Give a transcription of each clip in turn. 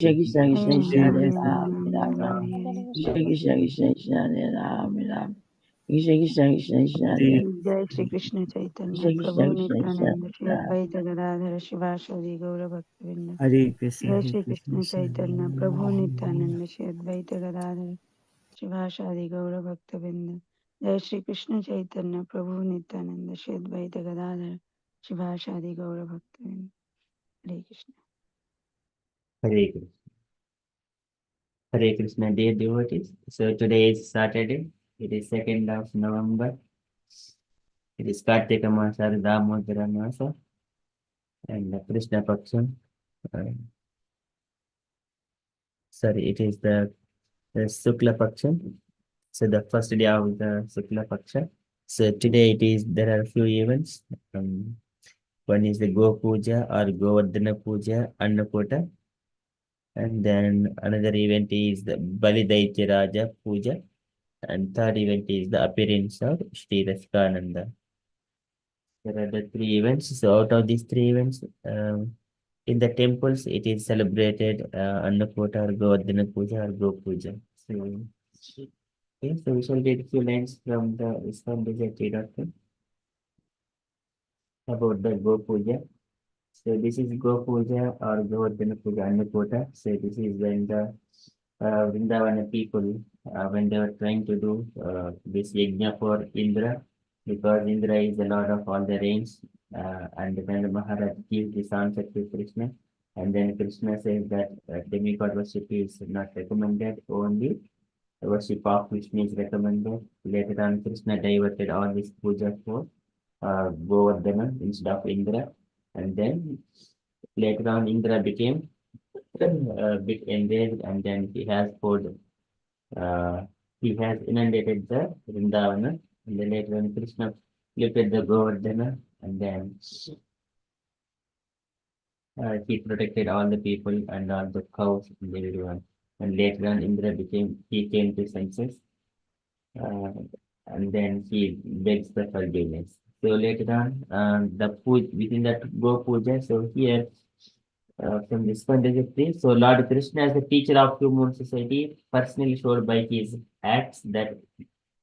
Krishna Krishna Krishna Hare Hare Ram Ram Ram Krishna Krishna Krishna Krishna Hare Ram Ram Krishna Krishna Krishna Krishna Hare Jai Shri Krishna Chaitanya Krishna Krishna Prabhu Krishna Krishna Nityananda Shri Advaita Gadadhara Shivasadi Gaura Bhaktivinoda Krishna, Jai Hare Shri Krishna, Krishna Chaitanya Prabhu Nityananda Shri Advaita Gadadhara Shivasadi Gaura Bhaktivinoda Jai Shri Krishna Chaitanya Prabhu Nityananda Shri Advaita Gadadhara Shivasadi Gaura Bhaktivinoda Hare Krishna. Hare Krishna. Hare Krishna, dear devotees. So today is Saturday. It is 2nd of November. It is Kartika Masa, Damodara Masa, and the Krishna Paksha. Uh, sorry, it is the Sukla Paksha. So the first day of the Sukla Paksha. So today there are a few events. One is the Go Puja or Govardhana Puja, Annakota. And then another event is the Bali Daitya Raja Puja. And third event is the appearance of Sri Rasikananda. There are the three events. So out of these three events, in the temples, it is celebrated Annakota or Govardhana Puja or Go Puja. So, okay, so we shall read a few lines from the Islam Bhagavatam about the Go Puja. So this is Go Puja or Govardhana Puja Annakota. So this is when the Vrindavana people, when they were trying to do this yajna for Indra, because Indra is the lord of all the rains, and then the Maharaj gives this answer to Krishna, and then Krishna says that demigod worship is not recommended, only the worship of Krishna is recommended. Later on, Krishna diverted all this puja for Govardhana instead of Indra, and then later on Indra became a bit enraged, and then uh, he has inundated the Vrindavana, and then later on Krishna lifted the Govardhana, and then he protected all the people and all the cows and everyone. And later on he came to senses, uh, and then he begs the forgiveness. So later on, within that Go Puja, so here from this point of view, so Lord Krishna, as the teacher of human society, personally showed by his acts that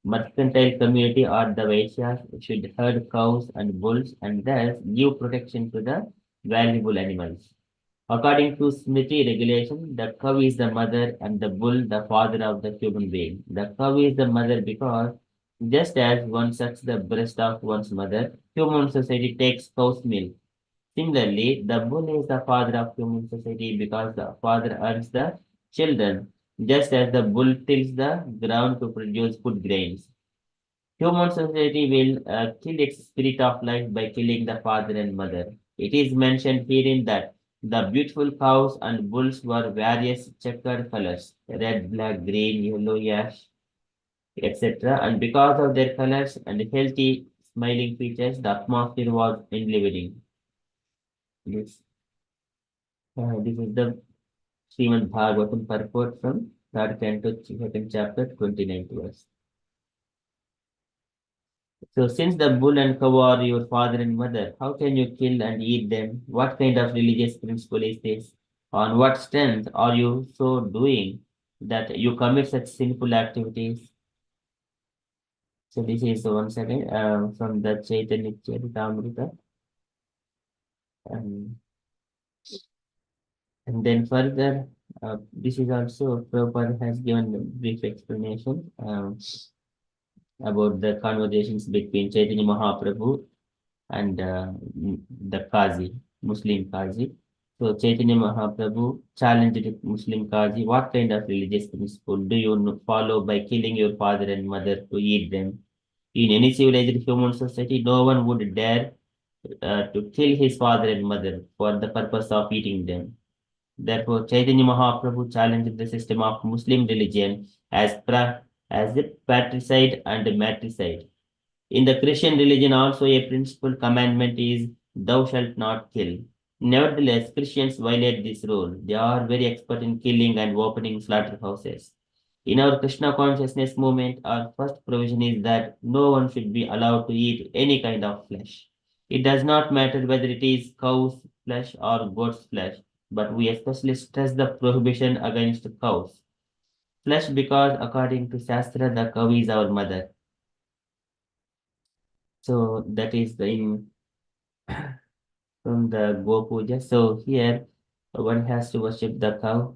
mercantile community or the Vaishyas should herd cows and bulls and thus give protection to the valuable animals. According to Smriti regulation, the cow is the mother and the bull the father of the human being. The cow is the mother because just as one sucks the breast of one's mother, human society takes cow's milk. Similarly, the bull is the father of human society because the father earns the children, just as the bull tills the ground to produce food grains. Human society will kill its spirit of life by killing the father and mother. It is mentioned herein that the beautiful cows and bulls were various checkered colors, red, black, green, yellow, ash, etc. And because of their colors and healthy, smiling features, the atmosphere was enlivening. This, this is the Srimad Bhagavatam purport from third canto, second chapter, 29th verse. So, since the bull and cow are your father and mother, how can you kill and eat them? What kind of religious principle is this? On what strength are you so doing that you commit such sinful activities? So, this is once again from the Chaitanya Charitamrita. Um, and then further, this is also Prabhupada has given a brief explanation about the conversations between Chaitanya Mahaprabhu and the Qazi, Muslim Qazi. So Chaitanya Mahaprabhu challenged Muslim Qazi, what kind of religious principle do you follow by killing your father and mother to eat them? In any civilized human society, no one would dare to kill his father and mother for the purpose of eating them. Therefore, Chaitanya Mahaprabhu challenged the system of Muslim religion as the patricide and matricide. In the Christian religion, also a principal commandment is, Thou shalt not kill. Nevertheless, Christians violate this rule. They are very expert in killing and opening slaughterhouses. In our Krishna consciousness movement, our first provision is that no one should be allowed to eat any kind of flesh. It does not matter whether it is cow's flesh or goat's flesh. but we especially stress the prohibition against cows. Flesh because according to Shastra, the cow is our mother. So that is the in from the Go Puja. So here one has to worship the cow.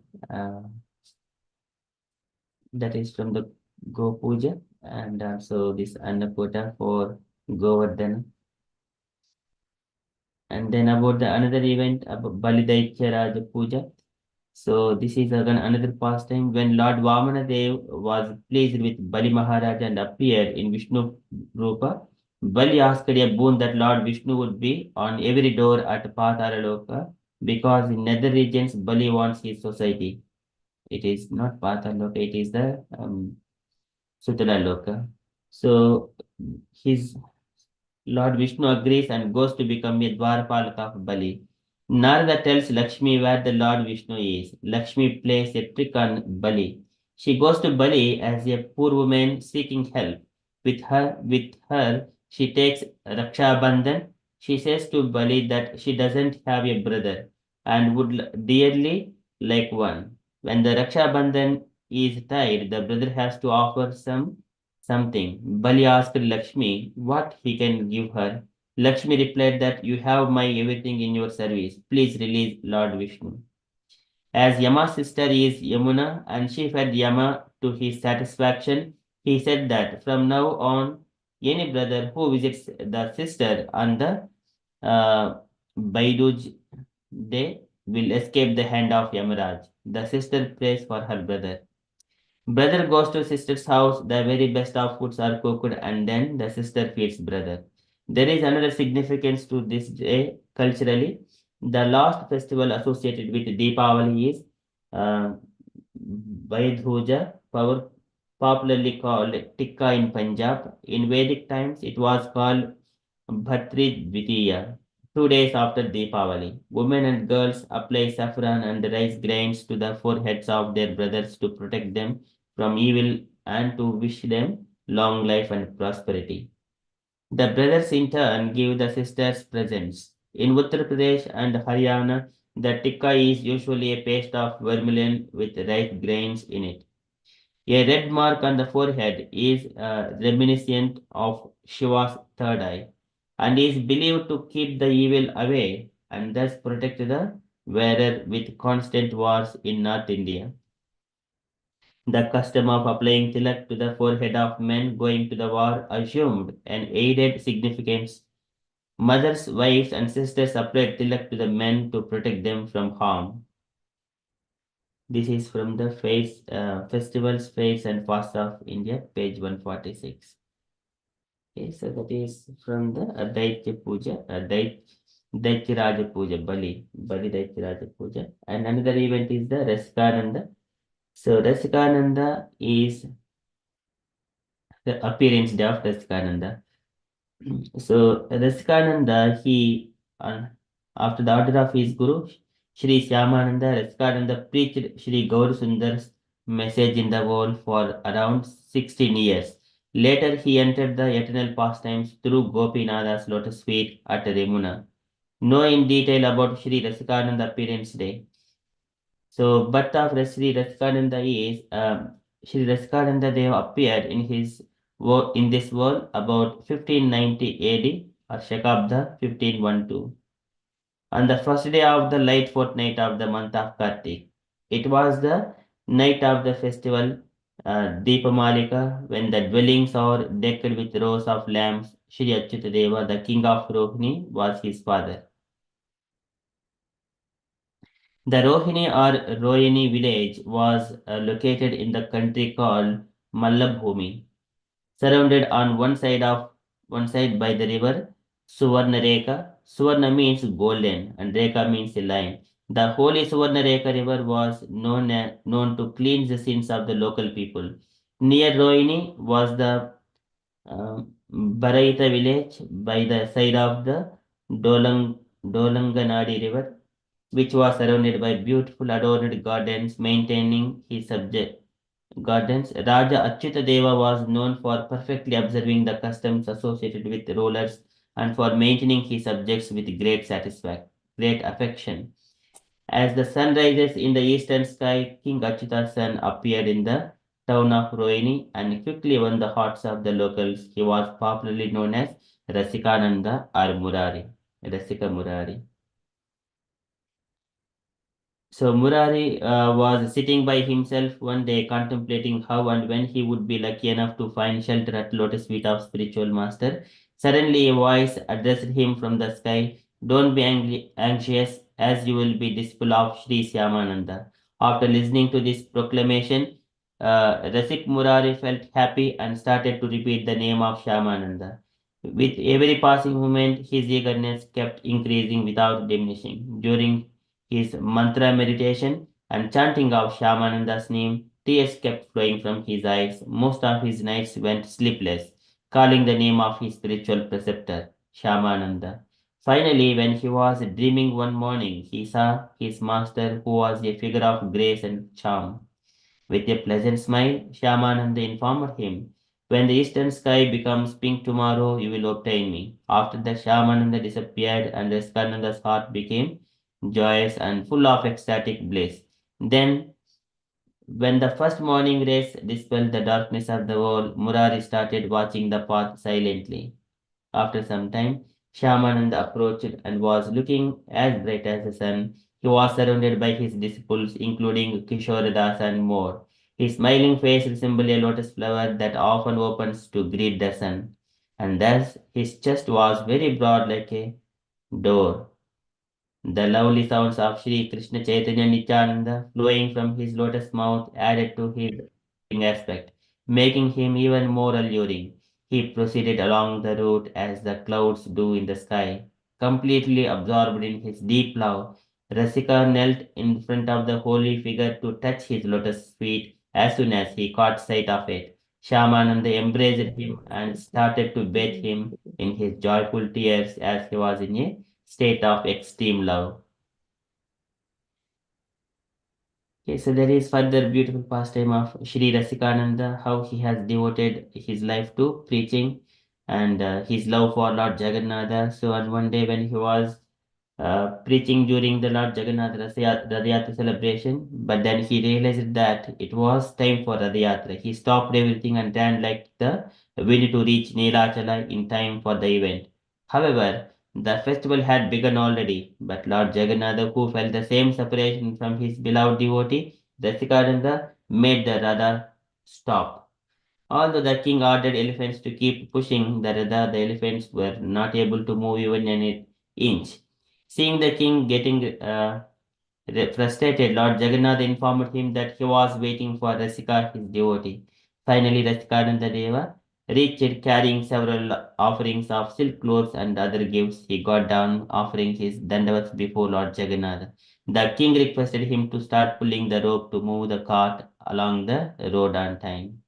That is from the Go Puja, and also this Annapurna for Govardhana. And then about the another event about Balidaitya Raja Puja. So this is again another pastime when Lord Vamanadev was pleased with Bali Maharaj and appeared in Vishnu Rupa. Bali asked a boon that Lord Vishnu would be on every door at Patalaloka because in nether regions Bali wants his society. It is not Patalaloka, it is the Sutalaloka. So his Lord Vishnu agrees and goes to become a Dwarpalaka of Bali. Narada tells Lakshmi where the Lord Vishnu is. Lakshmi plays a trick on Bali. She goes to Bali as a poor woman seeking help. With her, she takes Raksha Bandhan. She says to Bali that she doesn't have a brother and would dearly like one. When the Raksha Bandhan is tied, the brother has to offer something. Bali asked Lakshmi what he can give her. Lakshmi replied that you have my everything in your service. Please release Lord Vishnu. As Yama's sister is Yamuna and she fed Yama to his satisfaction, he said that from now on, any brother who visits the sister on the Baiduj day will escape the hand of Yamaraj. The sister prays for her brother. Brother goes to sister's house, the very best of foods are cooked, and then the sister feeds brother. There is another significance to this day culturally. The last festival associated with Deepavali is uh, Vaidhuja, popularly called Tikka in Punjab. In Vedic times, it was called Bhatri Dvitiya. 2 days after Deepavali, women and girls apply saffron and rice grains to the foreheads of their brothers to protect them from evil and to wish them long life and prosperity. The brothers in turn give the sisters presents. In Uttar Pradesh and Haryana, the tikka is usually a paste of vermilion with rice grains in it. A red mark on the forehead is reminiscent of Shiva's third eye and is believed to keep the evil away and thus protect the wearer with constant wars in North India. The custom of applying tilak to the forehead of men going to the war assumed an aided significance. Mothers, wives, and sisters applied tilak to the men to protect them from harm. This is from the Festivals, Fairs, and Fasts of India, page 146. Okay, so that is from the Daitya Puja, Daitya Raja Puja, Bali Daitya Raja Puja. And another event is the Rasikananda. So Rasikananda is the appearance day of Rasikananda. So Rasikananda, after the order of his guru, Sri Shyamananda, Rasikananda preached Sri Gaur Sundar's message in the world for around 16 years. Later, he entered the eternal pastimes through Gopinada's lotus feet at Remuna. Know in detail about Sri Rasikananda appearance day. So, birth of Sri Rasikananda is Sri Rasikananda Dev appeared in this world about 1590 AD or Shakabda 1512 on the first day of the light fortnight of the month of Kartik. It was the night of the festival Deepamalika when the dwellings are decked with rows of lamps. Sri Achyutadeva, the king of Rohini, was his father. The Rohini or Rohini village was located in the country called Mallabhumi, surrounded on one side by the river Suvarnareka. Suvarna means golden and Reka means a line. The holy Suvarnareka river was known to cleanse the sins of the local people. Near Rohini was the Baraita village by the side of the Dolanganadi river, which was surrounded by beautiful adorned gardens maintaining his subject gardens. Raja Achyuta Deva was known for perfectly observing the customs associated with rulers and for maintaining his subjects with great affection. As the sun rises in the eastern sky, King Achyuta's son appeared in the town of Rohini and quickly won the hearts of the locals. He was popularly known as Rasikananda or Murari. Rasika Murari. So Murari was sitting by himself one day contemplating how and when he would be lucky enough to find shelter at lotus feet of spiritual master. Suddenly a voice addressed him from the sky, "Don't be anxious, as you will be disciple of Sri Syamananda." After listening to this proclamation, Rasik Murari felt happy and started to repeat the name of Shyamananda. With every passing moment, his eagerness kept increasing without diminishing. During his mantra meditation and chanting of Shyamananda's name, tears kept flowing from his eyes. Most of his nights went sleepless, calling the name of his spiritual preceptor, Shyamananda. Finally, when he was dreaming one morning, he saw his master, who was a figure of grace and charm. With a pleasant smile, Shyamananda informed him, "When the eastern sky becomes pink tomorrow, you will obtain me." After that, Shyamananda disappeared, and Reskananda's heart became joyous and full of ecstatic bliss. Then, when the first morning rays dispelled the darkness of the world, Murari started watching the path silently. After some time, Shyamananda approached and was looking as bright as the sun. He was surrounded by his disciples, including Kishoradas and more. His smiling face resembled a lotus flower that often opens to greet the sun, and thus his chest was very broad like a door. The lovely sounds of Sri Krishna Chaitanya Nityananda flowing from his lotus mouth added to his alluring aspect, making him even more alluring. He proceeded along the route as the clouds do in the sky, completely absorbed in his deep love. Rasika knelt in front of the holy figure to touch his lotus feet as soon as he caught sight of it. Shyamananda embraced him and started to bathe him in his joyful tears as he was in a state of extreme love. Okay, so there is further beautiful pastime of Sri Rasikananda, how he has devoted his life to preaching and his love for Lord Jagannatha. So on one day when he was preaching during the Lord Jagannath Radhayatra celebration, but then he realized that it was time for Radhayatra. He stopped everything and ran like the wind to reach Neelachala in time for the event. However, the festival had begun already, but Lord Jagannath, who felt the same separation from his beloved devotee, Rasikananda, made the Radha stop. Although the king ordered elephants to keep pushing the Radha, the elephants were not able to move even an inch. Seeing the king getting frustrated, Lord Jagannath informed him that he was waiting for Rasika, his devotee. Finally, Rasikananda Deva reached carrying several offerings of silk clothes and other gifts. He got down, offering his dandavats before Lord Jagannath. The king requested him to start pulling the rope to move the cart along the road on time.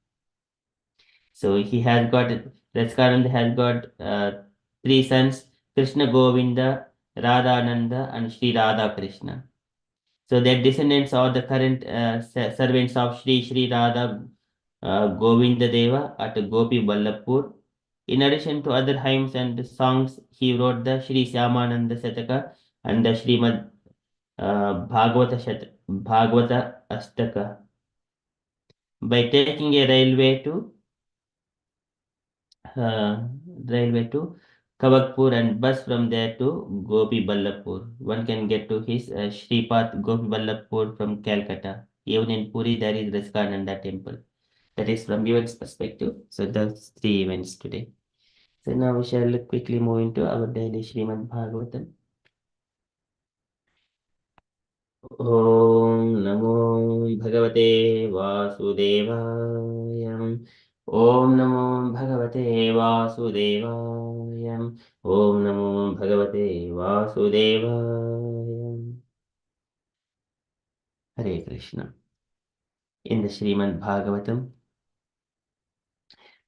So he has got, Raskanand has got three sons, Krishna Govinda, Radhananda, and Sri Radha Krishna. So their descendants are the current servants of Sri Radha Govinda Deva at Gopi Ballapur. In addition to other hymns and songs, he wrote the Sri Syamananda Sataka and the Srimad Bhagavata Astaka. By taking a uh, railway to Kavakpur and bus from there to Gopi Ballapur. One can get to his Shripat Gopi Ballapur from Calcutta. Even in Puri, there is Raskananda temple. That is from events perspective. So that's three events today. So now we shall quickly move into our daily Srimad Bhagavatam. ॐ नमो भगवते वासुदेवाय ॐ नमो भगवते वासुदेवाय ॐ नमो भगवते वासुदेवाय Hare Krishna. In the Srimad Bhagavatam,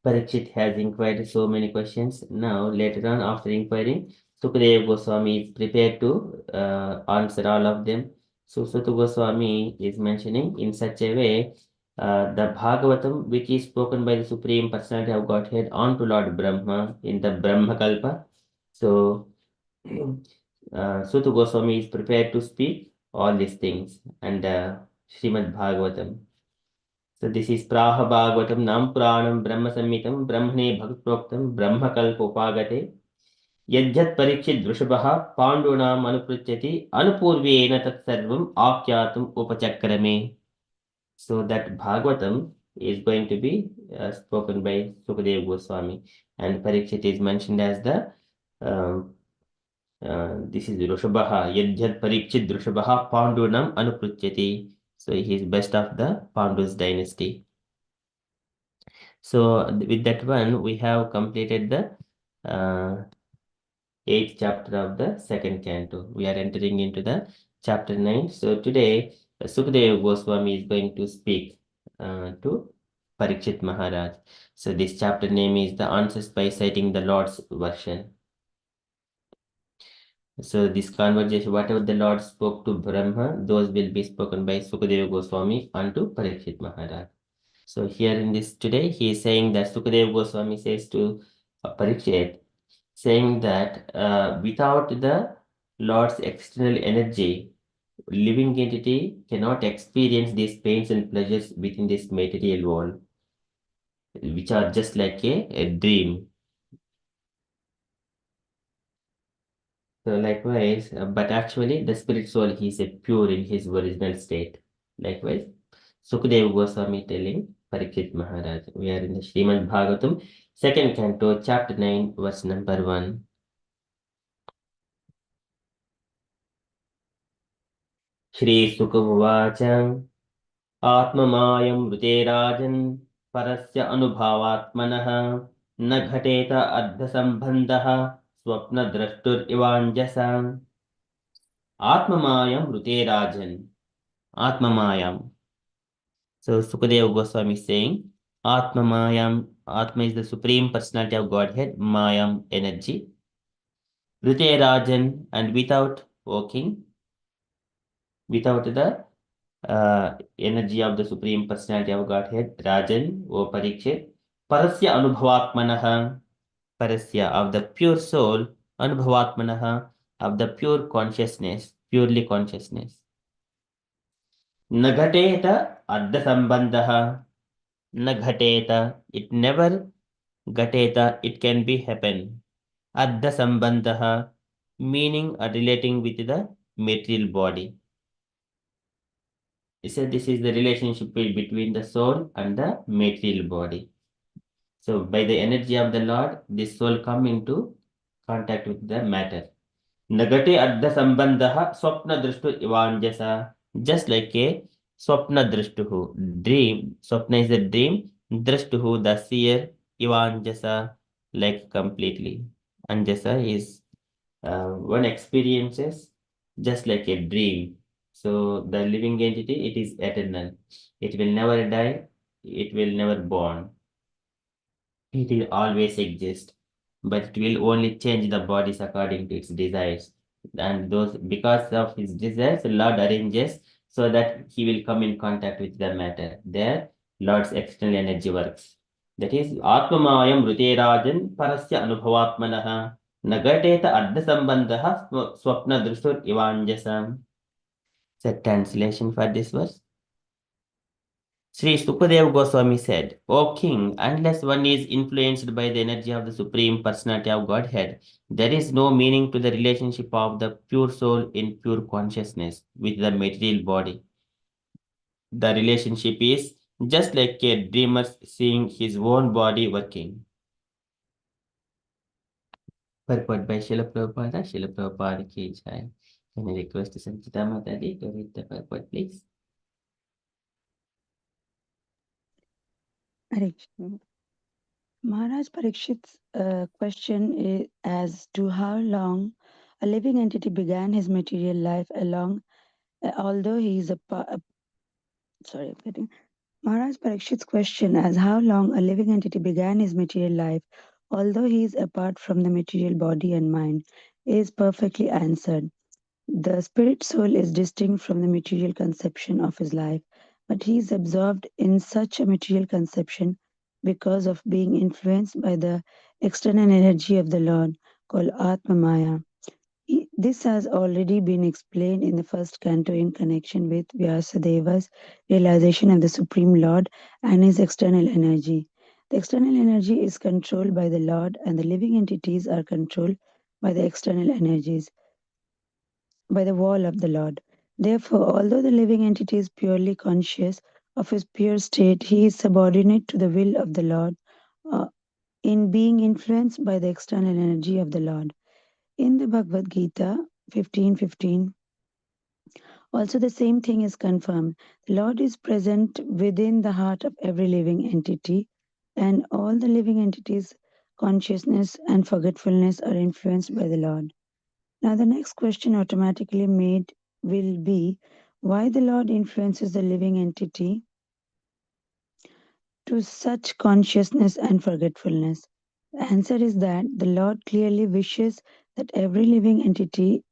Parikshit has inquired so many questions. Now, later on, after inquiring, Sukadeva Goswami is prepared to answer all of them. So, Suta Goswami is mentioning in such a way the Bhagavatam, which is spoken by the Supreme Personality of Godhead onto Lord Brahma in the Brahma Kalpa. So, Suta Goswami is prepared to speak all these things, and Srimad Bhagavatam. So this is Praha Bhagavatam Nam Puranam Brahma Samhitam Brahmane Bhagaproktam Brahma Kalpopagate Yajjat Parikshit Vrishabha Pandunam Anupruchati Anupurvena Tat Sarvam Akyatum Upachakrame. So that Bhagavatam is going to be spoken by Sukadeva Goswami, and Parikshit is mentioned as the this is Rishabha, Yajjat Parikshit Rishabha Pandunam Anupruchati. So he is best of the Pandus dynasty. So with that one, we have completed the 8th chapter of the second canto. We are entering into the chapter 9. So today, Sukadeva Goswami is going to speak to Parikshit Maharaj. So this chapter name is The Answers by Citing the Lord's Version. So this conversation, whatever the Lord spoke to Brahma, those will be spoken by Sukadeva Goswami unto Parikshit Maharaj. So here in this today, he is saying that Sukadeva Goswami says to Parikshit, saying that without the Lord's external energy, living entity cannot experience these pains and pleasures within this material world, which are just like a dream. So likewise, but actually the spirit soul, he is a pure in his original state. Likewise, Sukadeva Goswami telling Parikshit Maharaj. We are in the Srimad Bhagavatam, second canto, chapter 9, verse number 1. Shri Sukavvacha Atmamayam Vrute Rajan Parasya Anubhavatmanah Na Ghateta Adha Sambandha Swapna Drashtur Ivanjasa Atmamayam Vrute Rajan Atmamayam. So Sukadeva Goswami is saying, Atma Mayam, Atma is the supreme personality of Godhead, Mayam, energy. Rite Rajan, and without working, without the energy of the supreme personality of Godhead, Rajan, O Parikshit, Parasya Anubhavatmanaha, Parasya of the pure soul, Anubhavatmanaha of the pure consciousness, purely consciousness. Nagateta Adda Sambandaha, Nagateta, it never Gateta, it can be happen. Adda Sambandaha, meaning relating with the material body. He said this is the relationship between the soul and the material body. So by the energy of the Lord, this soul come into contact with the matter. Nagate adda sambandaha swapna drishtu ivanjasa. Just like a swapna drishtuhu, dream. Swapna is a dream. Drishtuhu, the seer. Ivanjasa, like completely. Anjasa is one experiences just like a dream. So the living entity, it is eternal. It will never die. It will never born. It will always exist, but it will only change the bodies according to its desires. And those, because of his desires, the Lord arranges so that he will come in contact with the matter. There, Lord's external energy works. That is, Atmamayam Ruterajan Parasya Anubhavatmanaha Nagateta Adda Sambandha Swapna Drushur Ivanjasam. It's a translation for this verse. Sri Sukadeva Goswami said, O king, unless one is influenced by the energy of the Supreme Personality of Godhead, there is no meaning to the relationship of the pure soul in pure consciousness with the material body. The relationship is just like a dreamer seeing his own body working. Purport by Srila Prabhupada, Srila Prabhupada ki jai. Can I request Sanchita Matadi to read the purport, please? Hare Krishna. Maharaj Parikshit's question is as to how long a living entity began his material life although he is sorry, I'm getting Maharaj Parikshit's question as how long a living entity began his material life, although he is apart from the material body and mind, is perfectly answered. The spirit soul is distinct from the material conception of his life, but he is absorbed in such a material conception because of being influenced by the external energy of the Lord, called Atma Maya. This has already been explained in the first canto in connection with Vyasadeva's realization of the Supreme Lord and his external energy. The external energy is controlled by the Lord, and the living entities are controlled by the external energies, by the wall of the Lord. Therefore, although the living entity is purely conscious of his pure state, he is subordinate to the will of the Lord uh, in being influenced by the external energy of the Lord. In the Bhagavad Gita 15:15, also the same thing is confirmed. The Lord is present within the heart of every living entity, and all the living entities' consciousness and forgetfulness are influenced by the Lord. Now, the next question automatically made will be why the Lord influences the living entity to such consciousness and forgetfulness. The answer is that the Lord clearly wishes that every living entity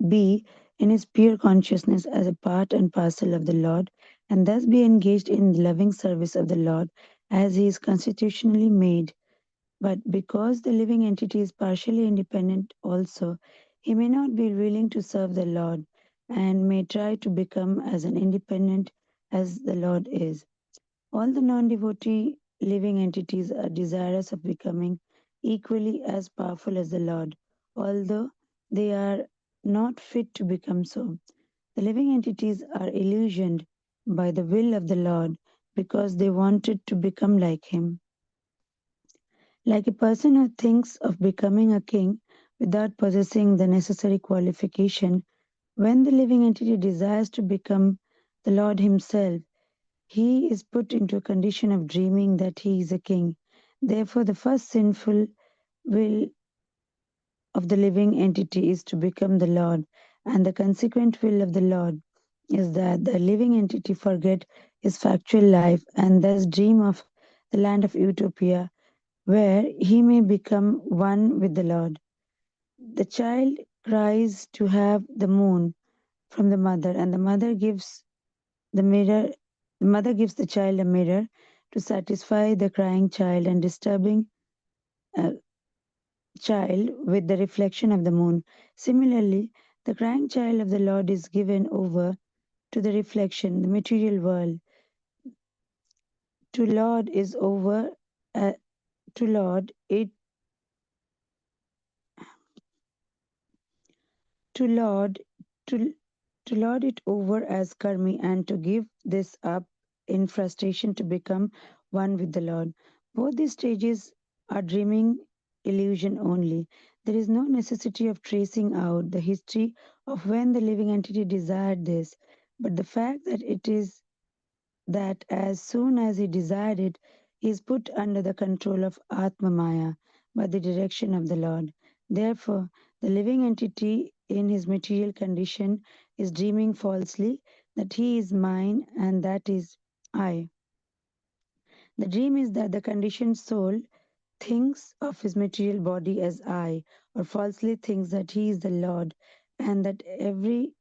be in his pure consciousness as a part and parcel of the Lord, and thus be engaged in loving service of the Lord as he is constitutionally made. But because the living entity is partially independent also, he may not be willing to serve the Lord and may try to become as an independent as the Lord is. All the non-devotee living entities are desirous of becoming equally as powerful as the Lord, although they are not fit to become so. The living entities are illusioned by the will of the Lord because they wanted to become like him. Like a person who thinks of becoming a king without possessing the necessary qualification, when the living entity desires to become the Lord himself, he is put into a condition of dreaming that he is a king. Therefore, the first sinful will of the living entity is to become the Lord, and the consequent will of the Lord is that the living entity forget his factual life and thus dream of the land of utopia where he may become one with the Lord. The child cries to have the moon from the mother, and the mother gives the child a mirror to satisfy the crying child and disturbing uh, child with the reflection of the moon. Similarly, the crying child of the Lord is given over to the reflection, the material world. To Lord is over. Uh, to Lord it to Lord to to lord it over as karmi and to give this up in frustration to become one with the Lord. Both these stages are dreaming illusion only. There is no necessity of tracing out the history of when the living entity desired this, but the fact that it is that as soon as he desired it, he is put under the control of Atma Maya by the direction of the Lord. Therefore, the living entity in his material condition is dreaming falsely that he is mine and that is I. The dream is that the conditioned soul thinks of his material body as I, or falsely thinks that he is the Lord, and that everything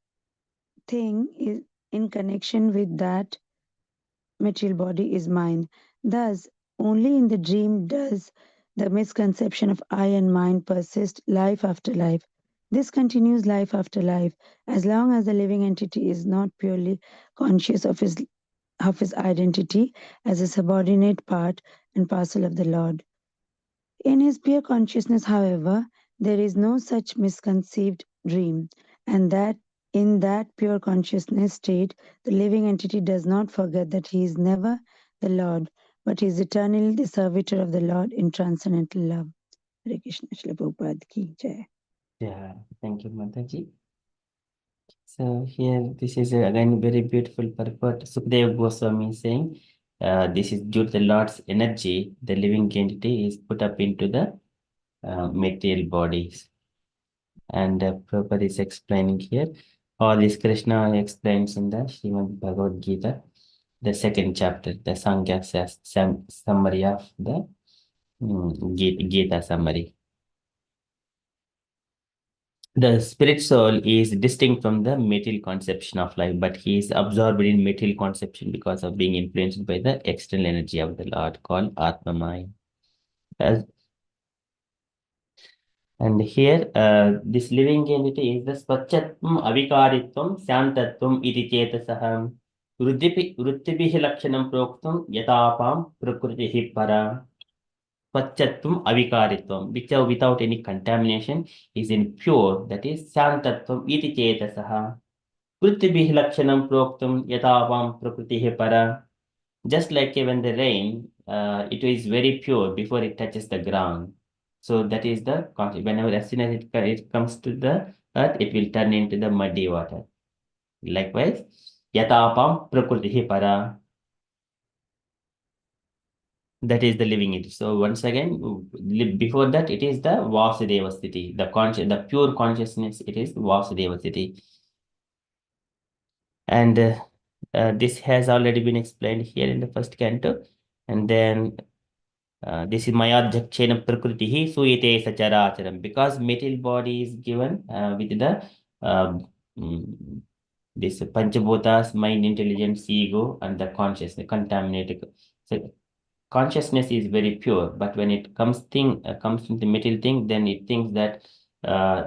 is in connection with that material body is mine. Thus, only in the dream does the misconception of I and mine persist life after life. This continues life after life as long as the living entity is not purely conscious of his identity as a subordinate part and parcel of the Lord. In his pure consciousness, however, there is no such misconceived dream, and that in that pure consciousness state, the living entity does not forget that he is never the Lord, but he is eternally the servitor of the Lord in transcendental love. Hare Krishna, Srila Prabhupada ki jai. Yeah, thank you, Mataji. So here, this is again very beautiful purport. Sukadeva Goswami is saying, this is due to the Lord's energy, the living entity is put up into the material bodies. And Prabhupada is explaining here. All this Krishna explains in the Srimad Bhagavad Gita, the second chapter, the Sankhya summary of the Gita summary. The spirit soul is distinct from the material conception of life, but he is absorbed in material conception because of being influenced by the external energy of the Lord called Atma Maya. As And here, this living entity is the Swachatvam Avikaritvam Shantatvam iti chetasaham Vruttibhi lakshanam proktam yatapam prakritihi para. Swachatvam Avikaritvam, which are without any contamination, is in pure, that is Shantatvam iti chetasaha. Vruttibhi lakshanam proktam yatapam prakritihi para. Just like when the rain, it is very pure before it touches the ground. So that is the concept. Whenever as soon as it comes to the earth, it will turn into the muddy water. Likewise, yatapam prakritihi para. That is the living entity. So once again, before that, it is the Vasudeva Sthiti, the pure consciousness. It is Vasudeva Sthiti, and this has already been explained here in the first canto, and then. This is Mayadhyakshena Prakritihi Suyate Sacharacharam, because material body is given with the uh, mm, this Panchabhutas, mind, intelligence, ego, and the consciousness, contaminated. So consciousness is very pure, but when it comes to the material thing, then it thinks that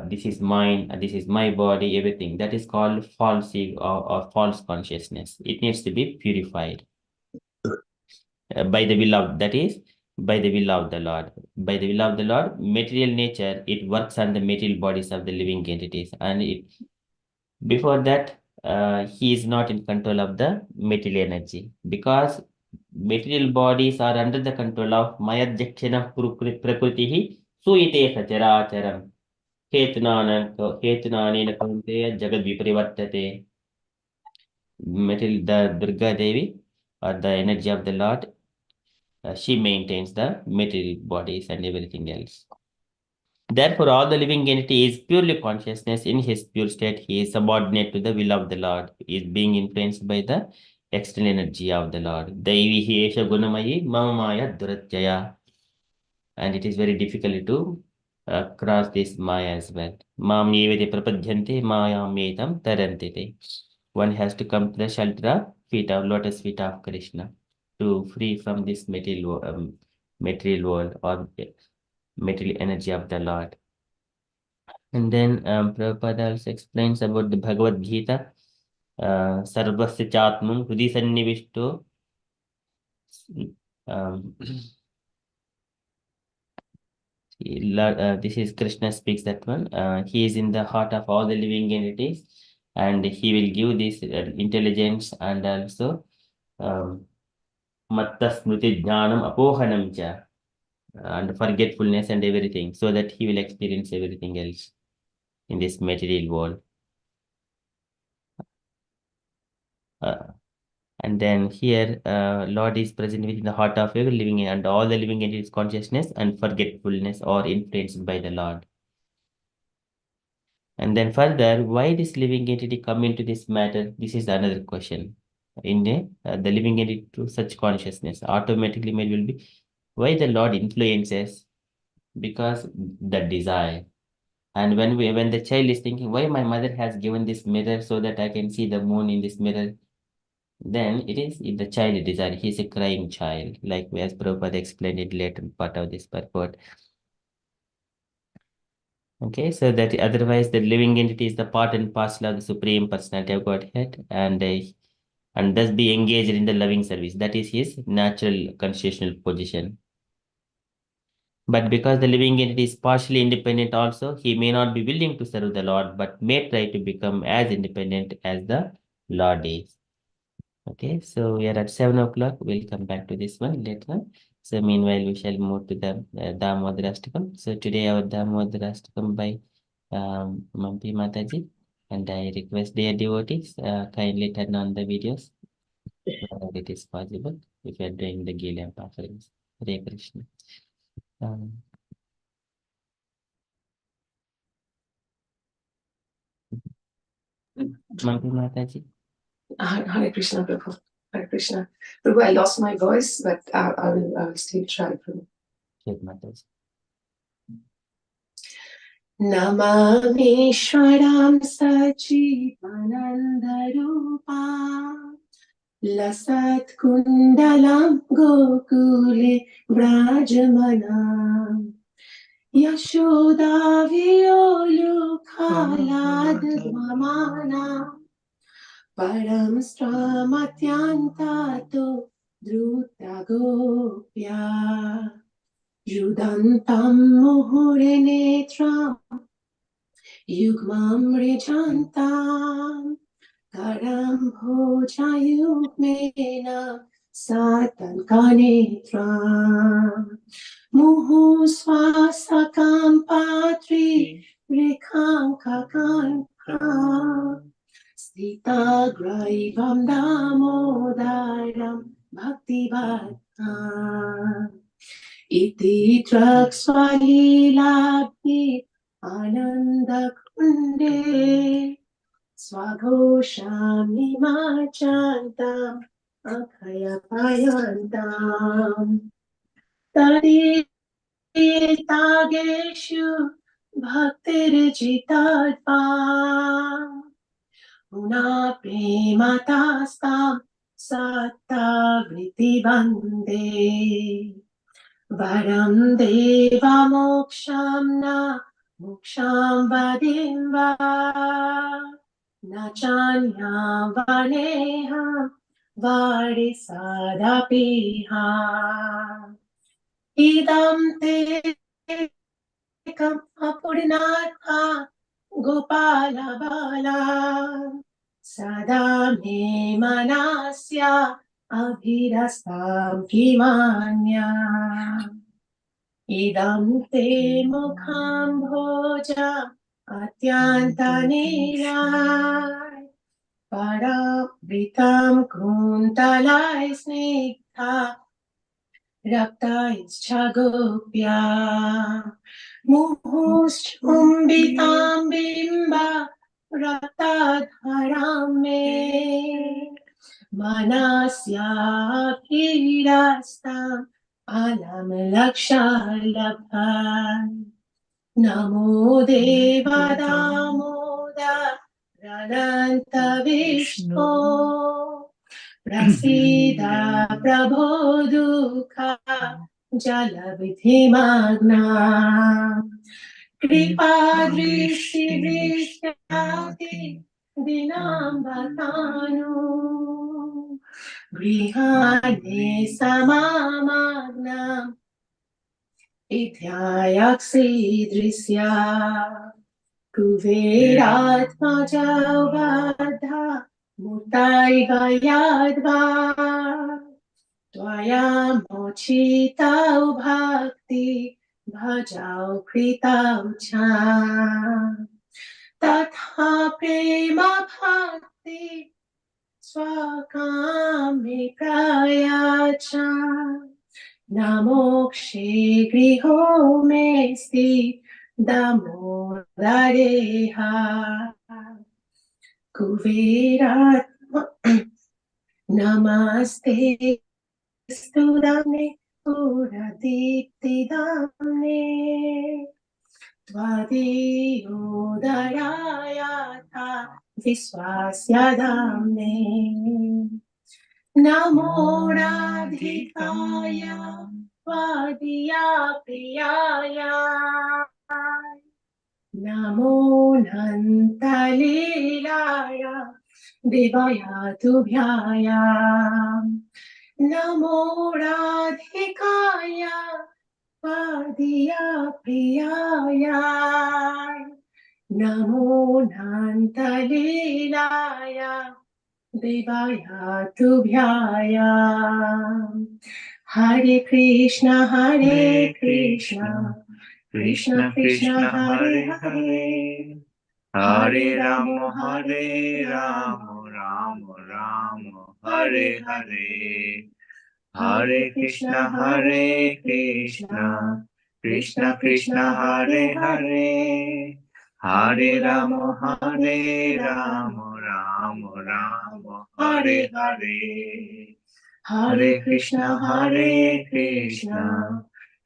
this is mine, this is my body, everything. That is called false ego or false consciousness. It needs to be purified by the will of, that is by the will of the Lord. By the will of the Lord, material nature, it works on the material bodies of the living entities, and before that, he is not in control of the material energy, because material bodies are under the control of Mayadhyakshana Prakritihi Suyate Sacharacharam Hetunanena Kaunteya Jagad Viprivartate. Material, the Durga Devi, or the energy of the Lord, she maintains the material bodies and everything else. Therefore, all the living entity is purely consciousness. In his pure state, he is subordinate to the will of the Lord, he is being influenced by the external energy of the Lord. Daivihi esha gunamayi mama maya duratjaya. And it is very difficult to cross this maya as well. Mam yevate prapadhyante mayam yetam tarantite. One has to come to the shelter of lotus feet of Krishna to free from this material world or material energy of the Lord. And then Prabhupada also explains about the Bhagavad Gita, Sarvasya Chatmam Hrudi Sannivishto. Um, this is Krishna speaks that one. He is in the heart of all the living entities, and he will give this intelligence and also Matta Smriti Jnanam Apohanam Cha, and forgetfulness and everything, so that he will experience everything else in this material world. And then here, Lord is present within the heart of every living, and all the living entities consciousness and forgetfulness are influenced by the Lord. And then further, why this living entity come into this matter? This is another question. In the living entity to such consciousness, automatically made will be why the Lord influences, because the desire. And when the child is thinking, why my mother has given this mirror so that I can see the moon in this mirror, then it is the child desire. He is a crying child, like as Prabhupada explained it later part of this purport. Okay, so that otherwise the living entity is the part and parcel of the Supreme Personality of Godhead, and thus be engaged in the loving service. That is his natural constitutional position. But because the living entity is partially independent also, he may not be willing to serve the Lord, but may try to become as independent as the Lord is. Okay, so we are at 7 o'clock. We'll come back to this one later. So meanwhile, we shall move to the Damodarashtakam. So today our Damodarashtakam by Mampi Mataji. And I request dear devotees, kindly turn on the videos wherever it is possible if you are doing the Gila offerings. Hare Krishna. Mampi Mataji. Hare Krishna, Prabhu. Hare Krishna. Prabhu, I lost my voice, but I will still try, Prabhu. Hare Mataji. Namameshwaram Sachidanandarupa Lasat Kundalam Gokule Brajamanam Yashoda violu khalad dvamana param stramatyantato druta gopya yudantam muhure netram yugmam rijantam karam bhojayugmena satan kanetram muhu swasakam patri rekham kakanka Sita graivam damodaram bhaktivatam iti traksvalilabhi ananda kunde swaghoshamni machantam akhayapayantam taditageshu bhaktirjitadvam Una prematastam sattavriti bande varam deva moksham na moksham vadimva nachanya vaneham vadi sadapiha idam te ekam apurnatha gopala bala Sada me manasya abhirastam kimanya idam te mukham bhoja atyantanilai parabritam kuntalai snigdha raktaishchagopya muhushumbitam bimba Ratadharam me manasya pirastam alam lakshalabhan namo deva damoda rananta vishno prasida prabho dukha jalabhimagna Kripadrishi drishyati dinambatanu grihane samamagnam idhyayaksi drisya kuveratmajavadha mutaiva yadva Tvaya mochitau bhakti bhajau kritau cha tatha prema bhakti swakami prayacha namokshe griho mesti damodareha kuvirat namaste Studamne Uradiptidamne Tvadiyodarayata Viswasyadamne Namo Radhikaya Vadiya Priyaya Namo Nantalilaya Devaya Tubhyaya Namo Radhikaya Vadiya Priyaya Namo Nantalilaya Devaya Tubhyaya Hare Krishna Krishna Krishna Hare Hare Hare Rama Rama Rama Hare Hare Hare Krishna Krishna Krishna Hare Hare Hare Rama Rama Rama Hare Hare Hare Krishna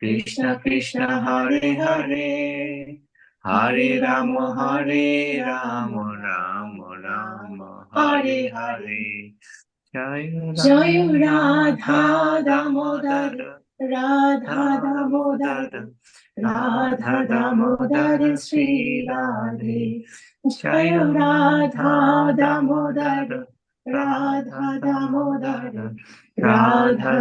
Krishna Krishna Hare Hare Hare Rama Rama Rama Hare Hare Jai Jai Radha Damodar Radha Damodara, Radha Damodara Sri Radhe. Jayo Radha Damodara, Radha Damodara, Radha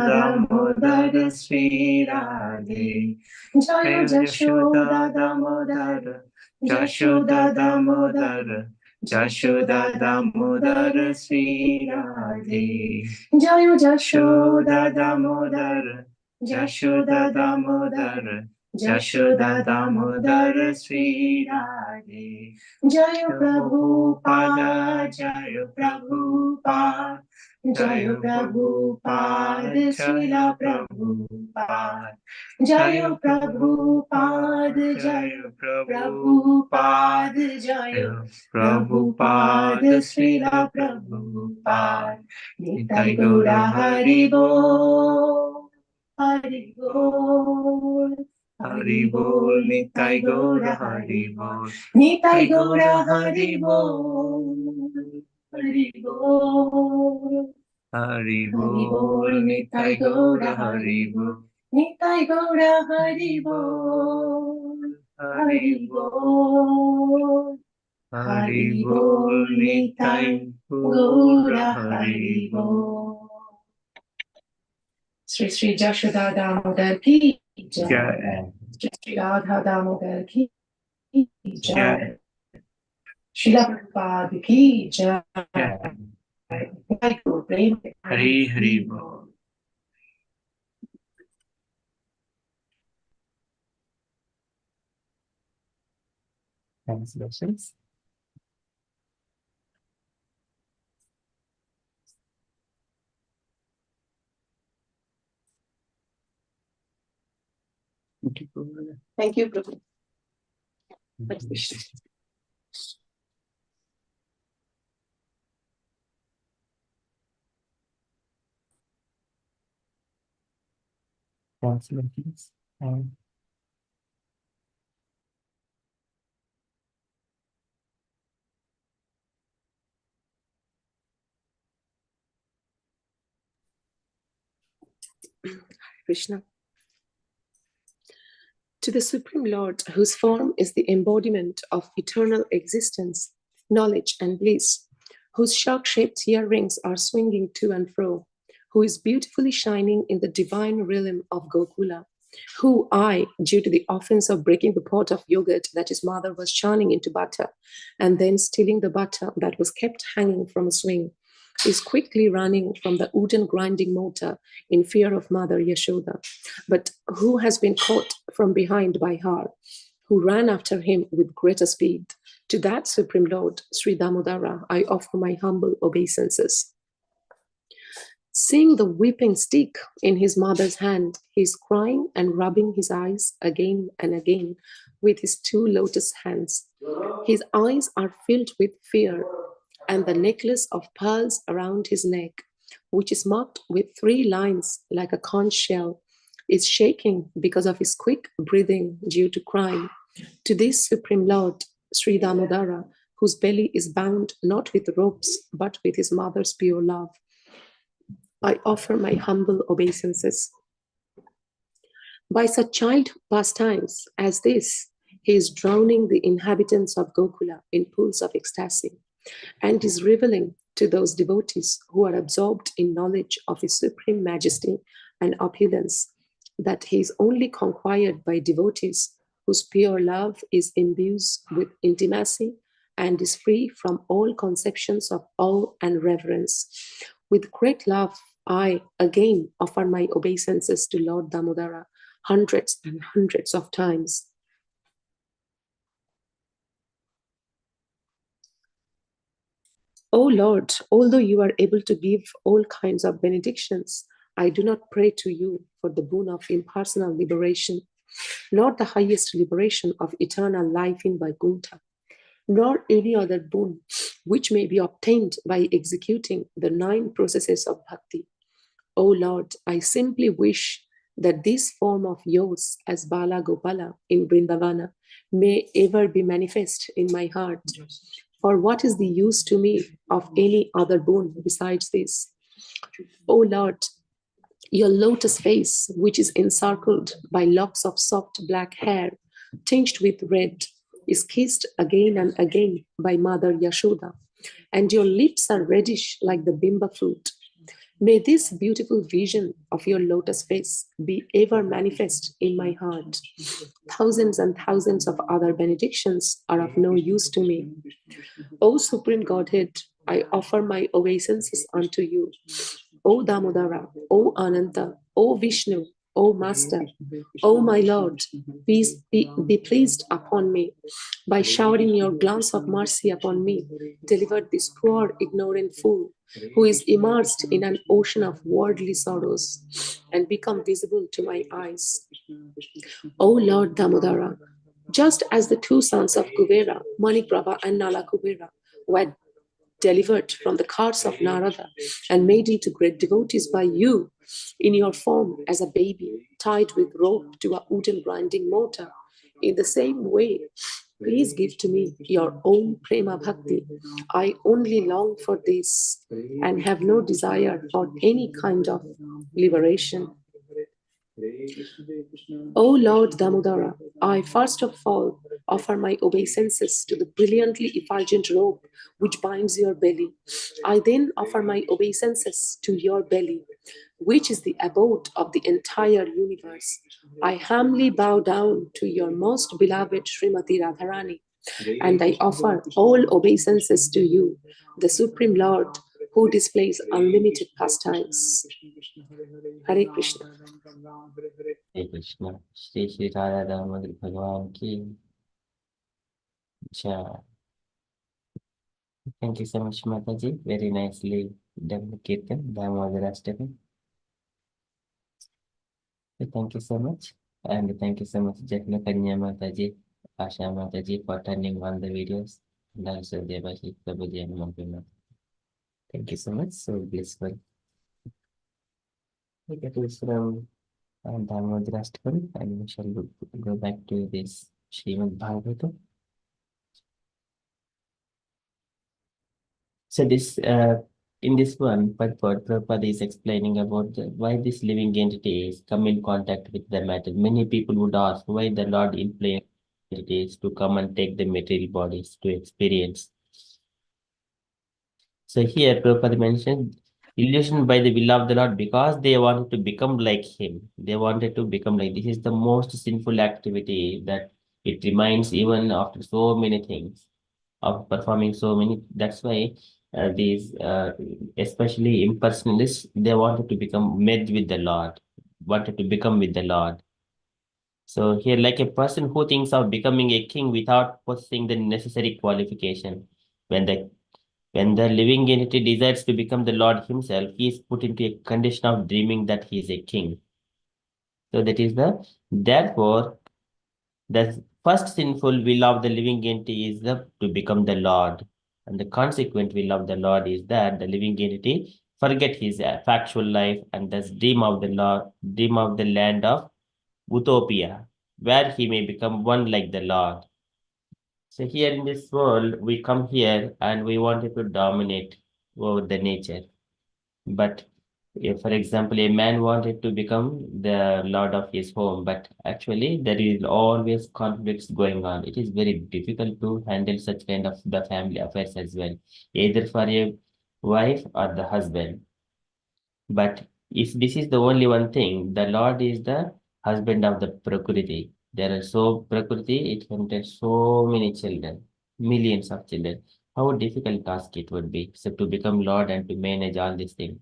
Damodara Sri Radhe. Jayo Jashoda Damodara, Jashoda Damodara, Jashoda Damodara Sri Radhe. Jayo Jashoda Damodara, Jashoda Damodara, Jashoda Damodara Sri Radhe. Jayo Prabhupada, Jayo Prabhupada, Jayo Prabhupada, Srila Prabhupada. Jayo Prabhupada, Jayo Prabhupada, Jayo Prabhupada, Srila Prabhupada. Nitai Gaura Hari Bol, Hari Bol, Hari Bol, Nitai Gaura Hari Bol, Nitai Gaura Hari Bol, Hari Bol, Hari Bol, Nitai Gaura Hari Bol, Nitai Gaura Hari Bol, Hari Bol, Hari Bol, Nitai Gaura Hari Bol. Sri Sri Jashoda Damodar ki jai. Sri Sri Radha Damodar ki jai. Srila Prabhupada ki jai. Hari Hari Bol. Translations. Thank you, Prabhu. Hare Krishna. Translations. Krishna. To the Supreme Lord, whose form is the embodiment of eternal existence, knowledge, and bliss, whose shark-shaped earrings are swinging to and fro, who is beautifully shining in the divine realm of Gokula, who I, due to the offense of breaking the pot of yogurt that his mother was churning into butter, and then stealing the butter that was kept hanging from a swing, is quickly running from the wooden grinding mortar in fear of Mother Yashoda, but who has been caught from behind by her, who ran after him with greater speed. To that Supreme Lord, Sri Damodara, I offer my humble obeisances. Seeing the whipping stick in his mother's hand, he is crying and rubbing his eyes again and again with his two lotus hands. His eyes are filled with fear, and the necklace of pearls around his neck, which is marked with 3 lines like a conch shell, is shaking because of his quick breathing due to crying. To this Supreme Lord, Sri Damodara, whose belly is bound not with ropes, but with his mother's pure love, I offer my humble obeisances. By such child pastimes as this, he is drowning the inhabitants of Gokula in pools of ecstasy, and is revealing to those devotees who are absorbed in knowledge of his supreme majesty and opulence that he is only conquired by devotees whose pure love is imbued with intimacy and is free from all conceptions of awe and reverence. With great love, I again offer my obeisances to Lord Damodara hundreds and hundreds of times. O Lord, although you are able to give all kinds of benedictions, I do not pray to you for the boon of impersonal liberation, nor the highest liberation of eternal life in Vaikuntha, nor any other boon which may be obtained by executing the 9 processes of bhakti. O Lord, I simply wish that this form of yours as Bala Gopala in Vrindavana may ever be manifest in my heart. For what is the use to me of any other boon besides this? O Lord, Your lotus face, which is encircled by locks of soft black hair tinged with red, is kissed again and again by Mother Yashoda, and your lips are reddish like the bimba fruit. May this beautiful vision of your lotus face be ever manifest in my heart. Thousands and thousands of other benedictions are of no use to me. O Supreme Godhead, I offer my obeisances unto you. O Damodara, O Ananta, O Vishnu, O Master, O my Lord, be pleased upon me. By showering your glance of mercy upon me, deliver this poor ignorant fool who is immersed in an ocean of worldly sorrows and become visible to my eyes. O Lord Damodara, just as the two sons of Kuvera, Maniprabha and Nala Kuvera, were delivered from the carts of Narada and made into great devotees by you in your form as a baby tied with rope to a wooden grinding mortar. In the same way, please give to me your own prema bhakti. I only long for this and have no desire for any kind of liberation. O Lord Damodara, I first of all offer my obeisances to the brilliantly effulgent robe which binds your belly. I then offer my obeisances to your belly, which is the abode of the entire universe. I humbly bow down to your most beloved Srimati Radharani, and I offer all obeisances to you, the Supreme Lord, who displays unlimited pastimes. Hare Krishna. Hare Krishna. Shri Shri Radha Damodar Bhagavan ki jai. Thank you so much, Mataji. Very nicely done the Kirtan, Damodar Ashtaka. Thank you so much. And thank you so much, Jatna Kanya Mataji, Asha Mataji, for turning on the videos. And also Devashi Prabhuji and Mampima. Thank you so much. So blissful. We get this from Damodar Ashtaka, and we shall go back to this Srimad Bhagavatam. So this in this one, Prabhupada is explaining about why this living entities come in contact with the matter. Many people would ask why the Lord influenced entities to come and take the material bodies to experience. So here Prabhupada mentioned illusion by the will of the Lord because they wanted to become like Him. They wanted to become like this is the most sinful activity that it remains even after so many things of performing so many. That's why these, especially impersonalists, they wanted to become med with the Lord, wanted to become with the Lord. So here, like a person who thinks of becoming a king without possessing the necessary qualification, when the living entity desires to become the Lord himself, he is put into a condition of dreaming that he is a king. So that is therefore, the first sinful will of the living entity is to become the Lord. And the consequent will of the Lord is that the living entity forget his factual life and thus dream of the Lord, dream of the land of Utopia, where he may become one like the Lord. So here in this world, we come here and we wanted to dominate over the nature. But if, for example, a man wanted to become the lord of his home, but actually there is always conflicts going on. It is very difficult to handle such kind of the family affairs as well, either for a wife or the husband. But if this is the only one thing, the Lord is the husband of the Prakriti. There are so Prakriti, it contains so many children, millions of children. How difficult task it would be. So to become Lord and to manage all these things.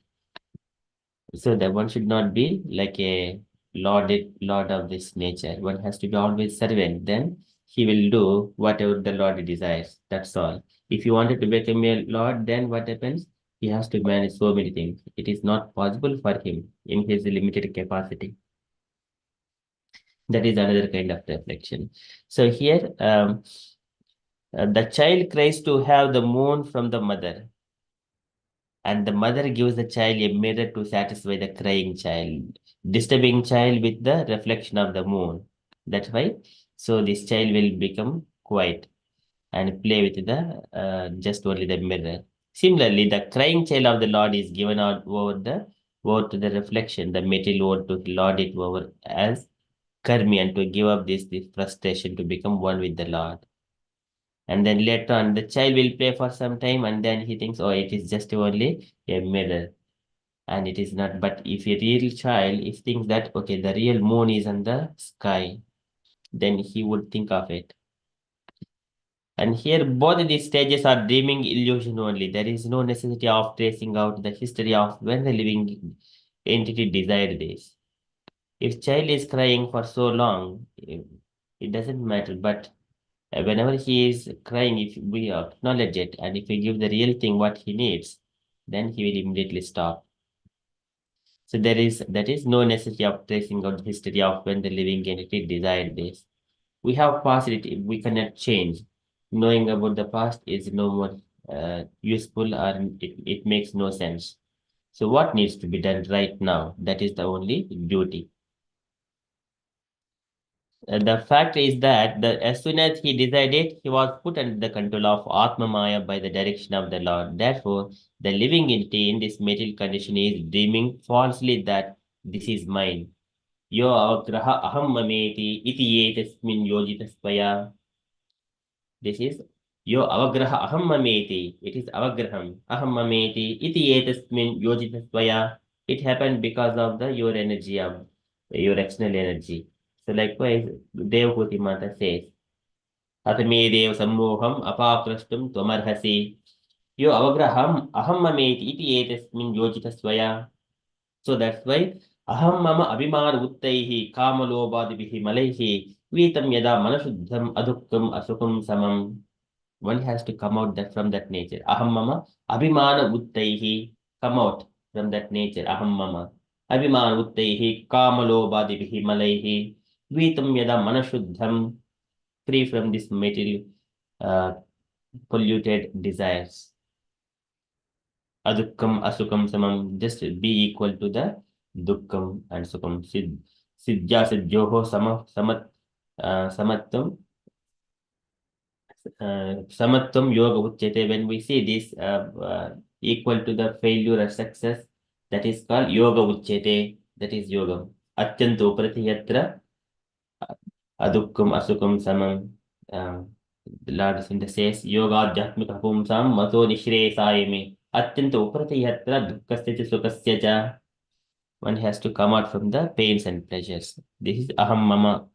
So that one should not be like a lord of this nature. One has to be always servant. Then he will do whatever the Lord desires. That's all. If you wanted to become a lord, then what happens? He has to manage so many things. It is not possible for him in his limited capacity. That is another kind of reflection. So here, the child cries to have the moon from the mother. And the mother gives the child a mirror to satisfy the crying child, disturbing child with the reflection of the moon. That's why. So this child will become quiet and play with the just only the mirror. Similarly, the crying child of the Lord is given out over the vowed to the reflection, the material world to lord it over as karmi and to give up this frustration to become one with the Lord. And then later on, the child will play for some time and then he thinks, oh, it is just only a mirror. And it is not. But if a real child, if thinks that, okay, the real moon is on the sky, then he would think of it. And here, both these stages are dreaming illusion only. There is no necessity of tracing out the history of when the living entity desired this. If child is crying for so long, it doesn't matter. But whenever he is crying, if we acknowledge it and if we give the real thing what he needs, then he will immediately stop. So that is no necessity of tracing out the history of when the living entity desired this. We have past it, we cannot change. Knowing about the past is no more useful or it makes no sense. So what needs to be done right now? That is the only duty. The fact is that as soon as he decided, he was put under the control of Atma Maya by the direction of the Lord. Therefore, the living entity in this material condition is dreaming falsely that this is mine. Yo agraha aham mameti iti etasmin yojitasvaya. This is yo avagraha aham mameti. It is avagraham. Aham mameti iti etasmin yojitasvaya. It happened because of the your energy of your external energy. So likewise, Devhuti Mata says, Atame Dev Sammoham Apakrashtum Twamarhasi. Yo avagraham aham mameti iti etasmin yojitasvaya. So that's why aham mama abhiman uttaihi kamalobadibihi malaihi vitam yada manashuddham adukkam asukam samam. One has to come out that from that nature. Aham mama abhimana uttaihi. Come out from that nature. Aham mama abhiman uttaihi kamalobadibihi malaihi vitam yada manashuddham. Free from this material uh, polluted desires. Adukkam asukam samam, just be equal to the dukkam and sukam. Siddhya siddhyoho samattam samattam yoga uchyate. When we see this equal to the failure or success, that is called yoga uchyate. That is yoga. Atyanto pratiyatra adukkam asukam samam. The Lord says, Yoga Jatmika Pumsam Mato Nishresayame Atyanta Upratiyatra Dukkasya cha Sukasya cha. One has to come out from the pains and pleasures. This is Aham Mama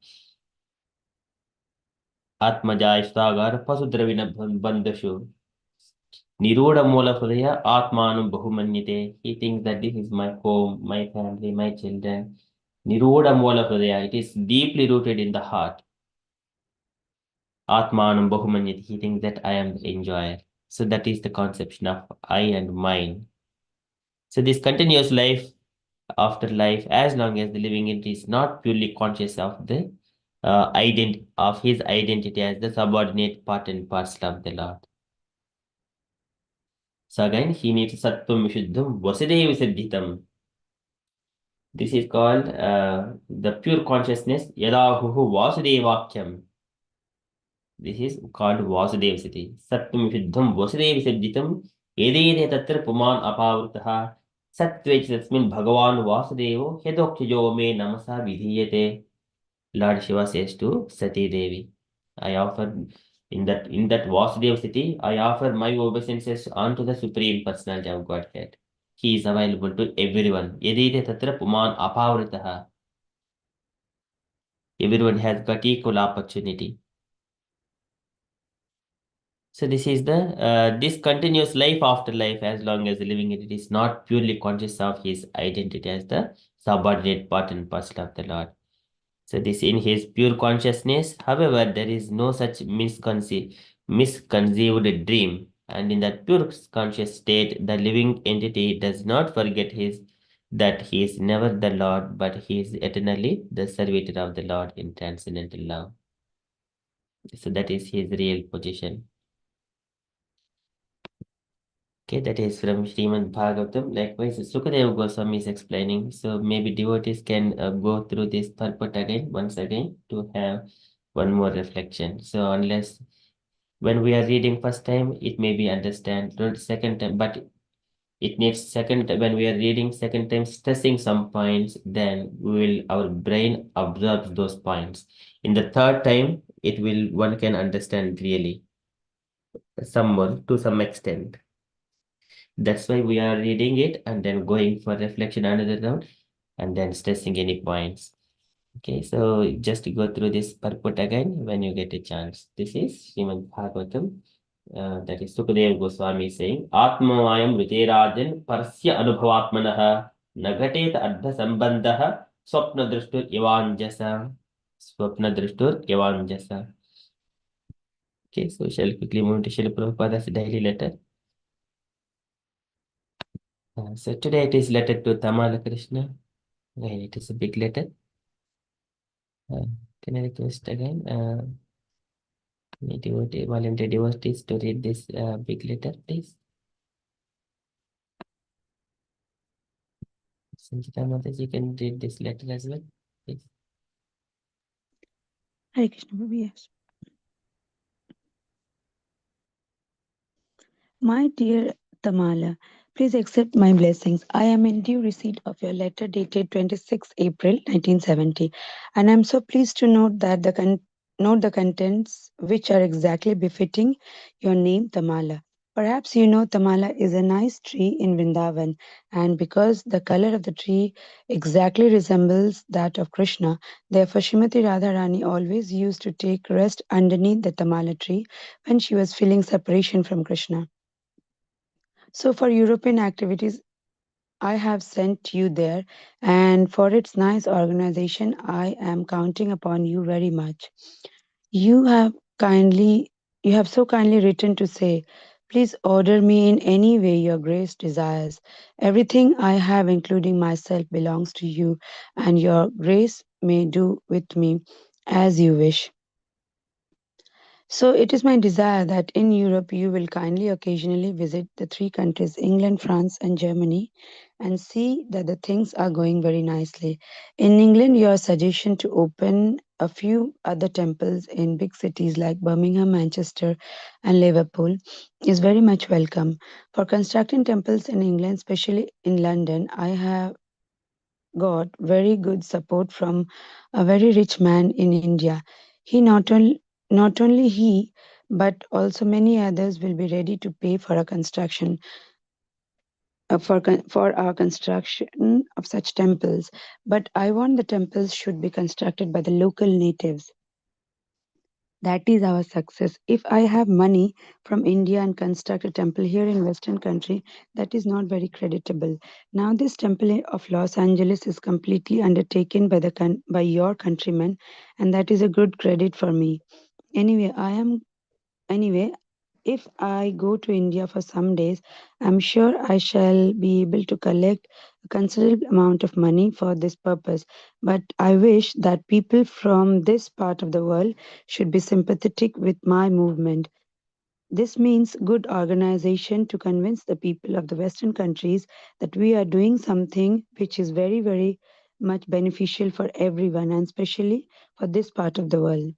Atmajaystagar Pasudravina Bandashu. Niroda Mola Hridaya Atmanum Bahumanyate. He thinks that this is my home, my family, my children. Niroda Mola Hridaya. It is deeply rooted in the heart. Atmanam Bahumanyati, he thinks that I am the enjoyer. So that is the conception of I and mine. So this continuous life after life, as long as the living entity is not purely conscious of the of his identity as the subordinate part and parcel of the Lord. So again, he needs Sattvam Vishuddham Vasudeva Siddhitam. This is called the pure consciousness, Yadahuhu Vasudevakyam. This is called Vasudeva Siddhi. Sattvam Vishuddham Vasudeva Siddhitam Edede Tatra Puman Apavritaha Sattvechi Tasmin Bhagavan Vasudevo Hedokyajo Me Namasa Vidhiyate. Lord Shiva says to Sati Devi, I offer in that Vasudeva Siddhi, I offer my obeisances unto the Supreme Personality of Godhead. He is available to everyone. Edede Tatra Puman Apavritaha. Everyone has got equal opportunity. So this is the this continuous life after life, as long as the living entity is not purely conscious of his identity as the subordinate part and parcel of the Lord. So this in his pure consciousness, however, there is no such misconceived dream. And in that pure conscious state, the living entity does not forget that he is never the Lord, but he is eternally the servitor of the Lord in transcendental love. So that is his real position. Okay, that is from Srimad Bhagavatam. Likewise, Sukadeva Goswami is explaining. So maybe devotees can go through this purport again, once again, to have one more reflection. So unless when we are reading first time, it may be understand. Second time, but It needs second, when we are reading second time, stressing some points, then our brain absorbs those points. In the third time, one can understand really to some extent. That's why we are reading it and then going for reflection another round and then stressing any points. Okay, so just to go through this purport again when you get a chance. This is Srimad Bhagavatam. That is Sukadeva Goswami saying, Atmayam Riterajan Parsya Anubhavatmanaha Nagatet Ardha Sambandaha Swapna Drishtur Yavanjasa. Swapna Drishtur Yavanjasa. Okay, so shall quickly move to Srila Prabhupada's daily letter. So today it is letter to Tamala Krishna. Again, it is a big letter. Can I request again? Volunteer devotees to read this big letter, please. Sanjita Mataji, you can read this letter as well, please. Hare Krishna Prabhu, yes. My dear Tamala, please accept my blessings. I am in due receipt of your letter dated 26 April 1970, and I am so pleased to note that note the contents which are exactly befitting your name, Tamala. Perhaps you know Tamala is a nice tree in Vrindavan, and because the color of the tree exactly resembles that of Krishna, therefore Srimati Radharani always used to take rest underneath the Tamala tree when she was feeling separation from Krishna. So for European activities, I have sent you there, and for its nice organization, I am counting upon you very much. You have you have so kindly written to say, please order me in any way your grace desires. Everything I have, including myself, belongs to you, and your grace may do with me as you wish. So it is my desire that in Europe you will kindly occasionally visit the three countries, England, France, and Germany, and see that the things are going very nicely. In England, your suggestion to open a few other temples in big cities like Birmingham, Manchester, and Liverpool is very much welcome. For constructing temples in England, especially in London, I have got very good support from a very rich man in India. He not only he, but also many others will be ready to pay for a construction for our construction of such temples. But I want the temples should be constructed by the local natives. That is our success. If I have money from India and construct a temple here in Western country, that is not very creditable. Now this temple of Los Angeles is completely undertaken by by your countrymen, and that is a good credit for me. Anyway, if I go to India for some days, I'm sure I shall be able to collect a considerable amount of money for this purpose. But I wish that people from this part of the world should be sympathetic with my movement. This means good organization to convince the people of the Western countries that we are doing something which is very, very much beneficial for everyone, and especially for this part of the world.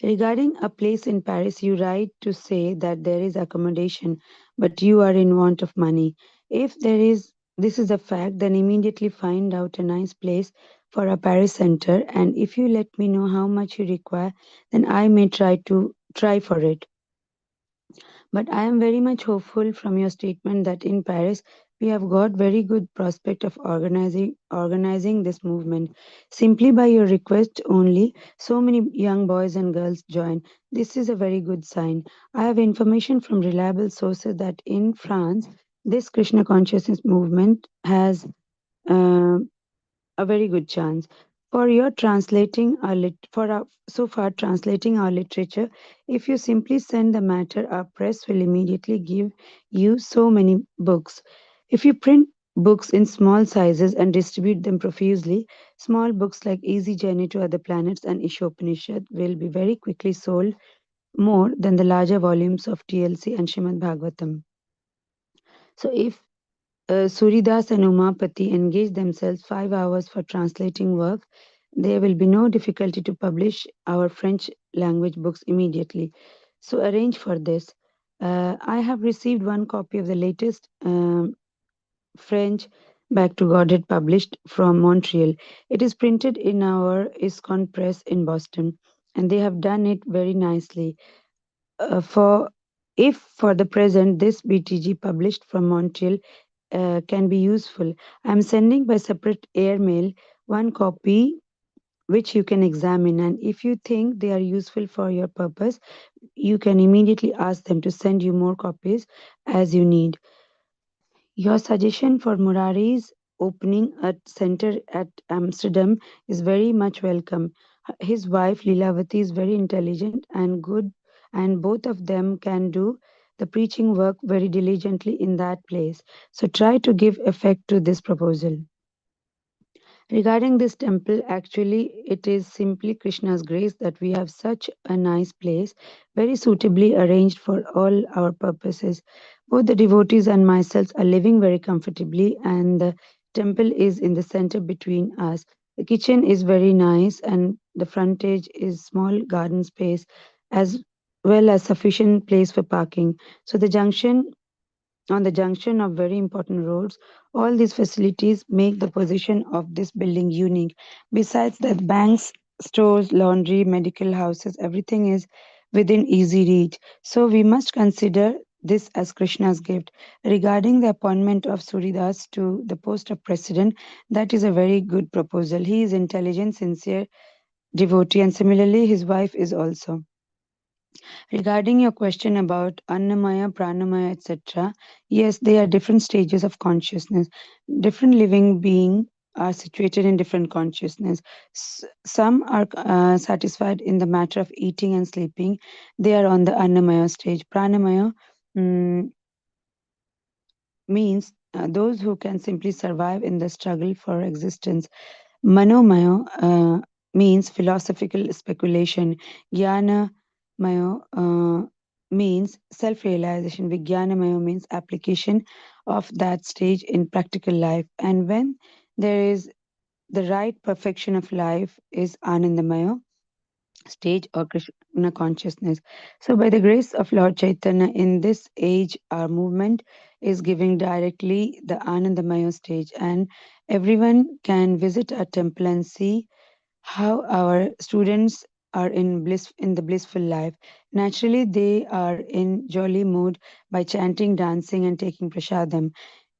Regarding a place in Paris, you write to say that there is accommodation, but you are in want of money. If this is a fact, then immediately find out a nice place for a Paris center, and if you let me know how much you require, then I may try for it. But I am very much hopeful from your statement that in Paris we have got very good prospect of organizing this movement. Simply by your request only, so many young boys and girls join. This is a very good sign. I have information from reliable sources that in France, this Krishna consciousness movement has uh, a very good chance. For your translating our so far translating our literature, if you simply send the matter, our press will immediately give you so many books. If you print books in small sizes and distribute them profusely, small books like Easy Journey to Other Planets and Ishopanishad will be very quickly sold more than the larger volumes of TLC and Srimad Bhagavatam. So if Suridas and Umapati engage themselves 5 hours for translating work, there will be no difficulty to publish our French language books immediately. So arrange for this. I have received one copy of the latest French Back to Godhead published from Montreal. It is printed in our ISKCON press in Boston, and they have done it very nicely. For if for the present this BTG published from Montreal can be useful, I am sending by separate airmail one copy which you can examine, and if you think they are useful for your purpose, you can immediately ask them to send you more copies as you need. Your suggestion for Murari's opening a center at Amsterdam is very much welcome. His wife Lilavati is very intelligent and good, and both of them can do the preaching work very diligently in that place. So try to give effect to this proposal. Regarding this temple, actually, it is simply Krishna's grace that we have such a nice place, very suitably arranged for all our purposes. Both the devotees and myself are living very comfortably, and the temple is in the center between us. The kitchen is very nice, and the frontage is small garden space, as well as sufficient place for parking. So the junction on the junction of very important roads. All these facilities make the position of this building unique. Besides that, banks, stores, laundry, medical houses, everything is within easy reach. So we must consider this as Krishna's gift. Regarding the appointment of Suridas to the post of president, that is a very good proposal. He is intelligent, sincere devotee, and similarly his wife is also. Regarding your question about Annamaya, Pranamaya, etc., yes, they are different stages of consciousness. Different living beings are situated in different consciousness. Some are satisfied in the matter of eating and sleeping. They are on the Annamaya stage. Pranamaya means those who can simply survive in the struggle for existence. Manomaya means philosophical speculation. Jnanamaya means self-realization. Vijnanamaya means application of that stage in practical life. And when there is the right perfection of life is Anandamaya stage or Krishna consciousness. So, by the grace of Lord Chaitanya, in this age, our movement is giving directly the Anandamaya stage, and everyone can visit our temple and see how our students are in the blissful life. Naturally, they are in jolly mood by chanting, dancing, and taking prasadam.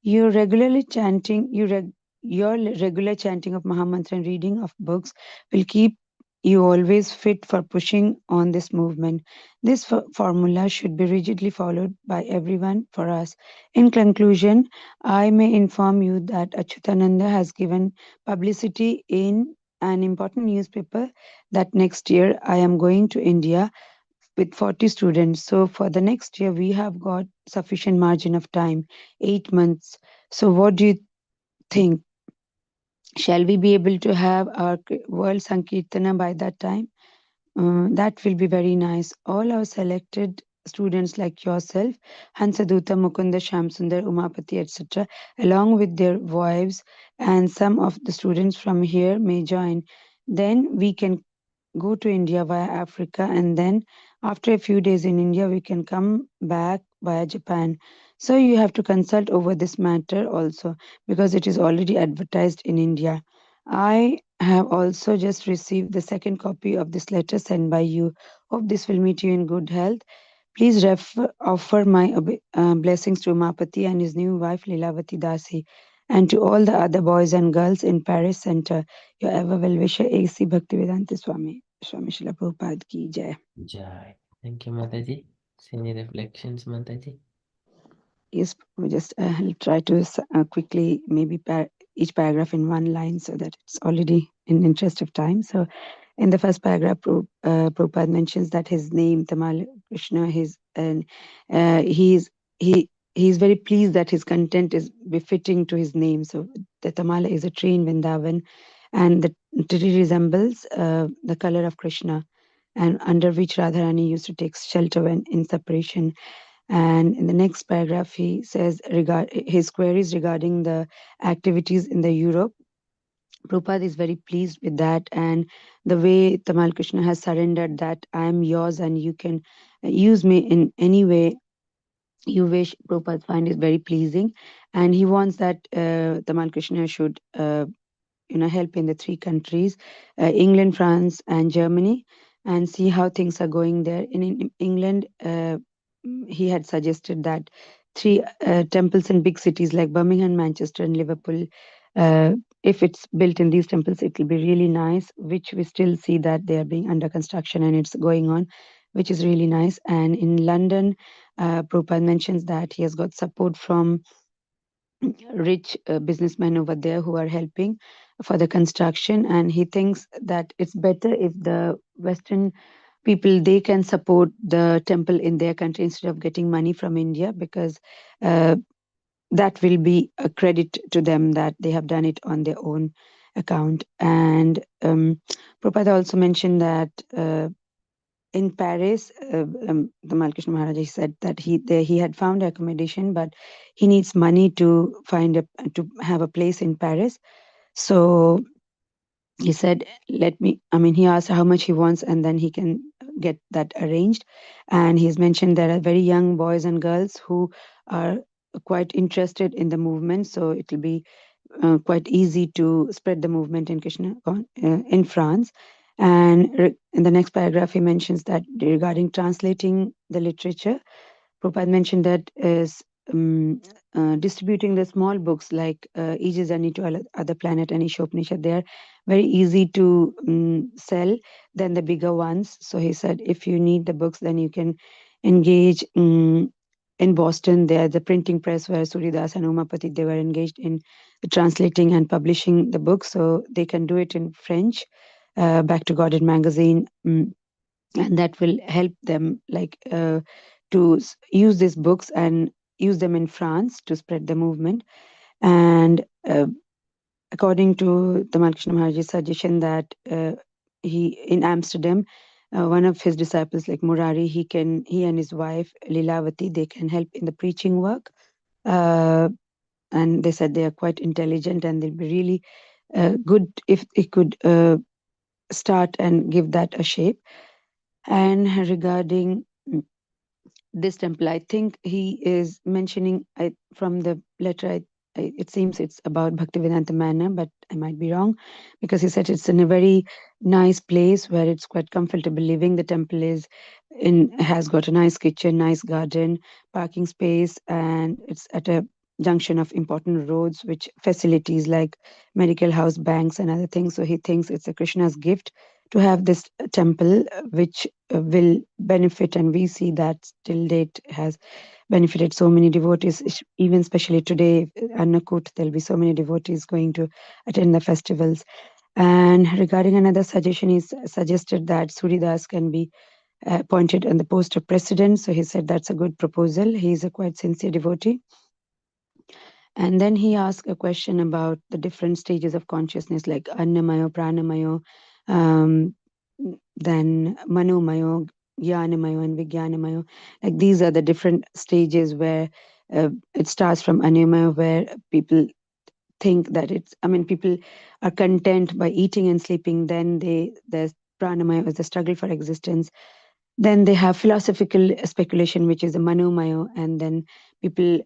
Your regularly chanting, your regular chanting of Mahamantra and reading of books will keep you always fit for pushing on this movement. This formula should be rigidly followed by everyone for us. In conclusion, I may inform you that Achyutananda has given publicity in an important newspaper that next year I am going to India with 40 students. So for the next year, we have got sufficient margin of time, 8 months. So what do you think? Shall we be able to have our World Sankirtana by that time? That will be very nice. All our selected students like yourself, Hansaduta, Mukunda, Shamsundar, Umapati, etc., along with their wives, and some of the students from here may join. Then we can go to India via Africa, and then after a few days in India, we can come back via Japan. So you have to consult over this matter also because it is already advertised in India. I have also just received the second copy of this letter sent by you. Hope this will meet you in good health. Please offer my blessings to Umapati and his new wife Lilavati Dasi, and to all the other boys and girls in Paris Center. Your ever well-wisher A.C. Bhaktivedanta Swami. Swami Srila Prabhupada ki jai. Jai. Thank you, Mataji. Any reflections, Mataji? Yes, we just I'll try to quickly maybe each paragraph in one line so that it's already in interest of time. So in the first paragraph, Prabhupada mentions that his name, Tamal Krishna, he's very pleased that his content is befitting to his name. So the Tamala is a tree in Vrindavan, and the tree resembles the color of Krishna, and under which Radharani used to take shelter when in separation. And in the next paragraph, he says his queries regarding the activities in the Europe. Prabhupada is very pleased with that, and the way Tamal Krishna has surrendered that I am yours and you can use me in any way you wish Prabhupada find is very pleasing, and he wants that Tamal Krishna should help in the 3 countries, England, France, and Germany, and see how things are going there. In England, he had suggested that 3 temples in big cities like Birmingham, Manchester, and Liverpool. If it's built in these temples, it will be really nice, which we still see that they are being under construction and it's going on, which is really nice. And in London, Prabhupada mentions that he has got support from rich businessmen over there who are helping for the construction, and he thinks that it's better if the Western people, they can support the temple in their country instead of getting money from India, because that will be a credit to them that they have done it on their own account. And Prabhupada also mentioned that in Paris, the Malkrishna Maharaj, he said that he had found accommodation, but he needs money to to have a place in Paris. So he said, he asked how much he wants, and then he can get that arranged. And he's mentioned there are very young boys and girls who are quite interested in the movement, so it will be quite easy to spread the movement in in France. And in the next paragraph, he mentions that regarding translating the literature, Prabhupada mentioned that is distributing the small books like Aegis Journey to Other Planet and Ishopanishad, they are very easy to sell than the bigger ones. So he said, if you need the books, then you can engage in Boston. There, the printing press where Suridas and Umapati, they were engaged in translating and publishing the books. So they can do it in French, Back to Godhead magazine. And that will help them to use these books and use them in France to spread the movement. And according to the Malkrishna Maharaj's suggestion that he in Amsterdam, one of his disciples like Murari, he and his wife Lilavati, they can help in the preaching work. And they said they are quite intelligent and they'll be really good if they could start and give that a shape. And regarding this temple, I think he is mentioning from the letter, it seems it's about Bhaktivedanta Manor, but I might be wrong, because he said it's in a very nice place where it's quite comfortable living. The temple has got a nice kitchen, nice garden, parking space, and it's at a junction of important roads, which facilities like medical house, banks, and other things. So he thinks it's a Krishna's gift to have this temple, which will benefit, and we see that till date has benefited so many devotees, even especially today, Annakut, there'll be so many devotees going to attend the festivals. And regarding another suggestion, he suggested that Suridas can be appointed on the post of president. So he said that's a good proposal. He's a quite sincere devotee. And then he asked a question about the different stages of consciousness, like Annamayo, Pranamayo, then Manomiyo, Jnanamayo, and Vijnanamayo. Like these are the different stages where it starts from Annamayo, where people think that people are content by eating and sleeping. Then there's Pranamayo is the struggle for existence. Then they have philosophical speculation, which is the Manomaya, and then people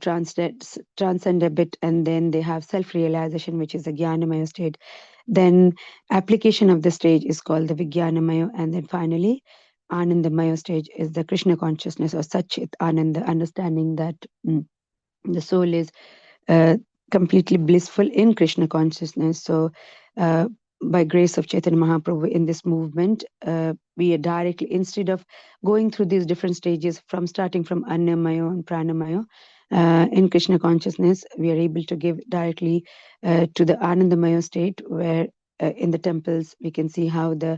transcend a bit, and then they have self-realization, which is the Jnanamaya state. Then application of the stage is called the Vijnanamaya, and then finally Anandamaya stage is the Krishna consciousness or Satchit Ananda, understanding that the soul is completely blissful in Krishna consciousness. So by grace of Chaitanya Mahaprabhu in this movement, we are directly, instead of going through these different stages starting from Annamaya and Pranamaya, in Krishna consciousness, we are able to give directly to the Anandamaya state, where in the temples we can see how the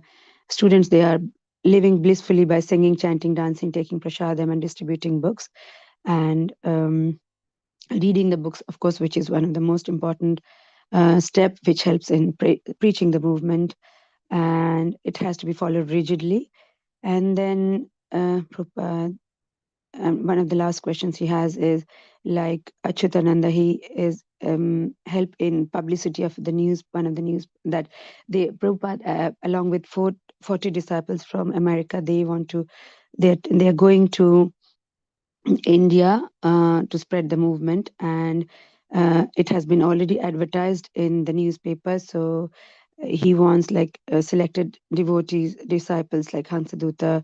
students, they are living blissfully by singing, chanting, dancing, taking prasadam, and distributing books, and reading the books, of course, which is one of the most important step, which helps in preaching the movement, and it has to be followed rigidly. And then one of the last questions he has is like Achyutananda, he is help in publicity of the news, one of the news that Prabhupada, along with 40 disciples from America, they are going to India to spread the movement, and it has been already advertised in the newspaper. So he wants like selected devotees, disciples like Hansadutta,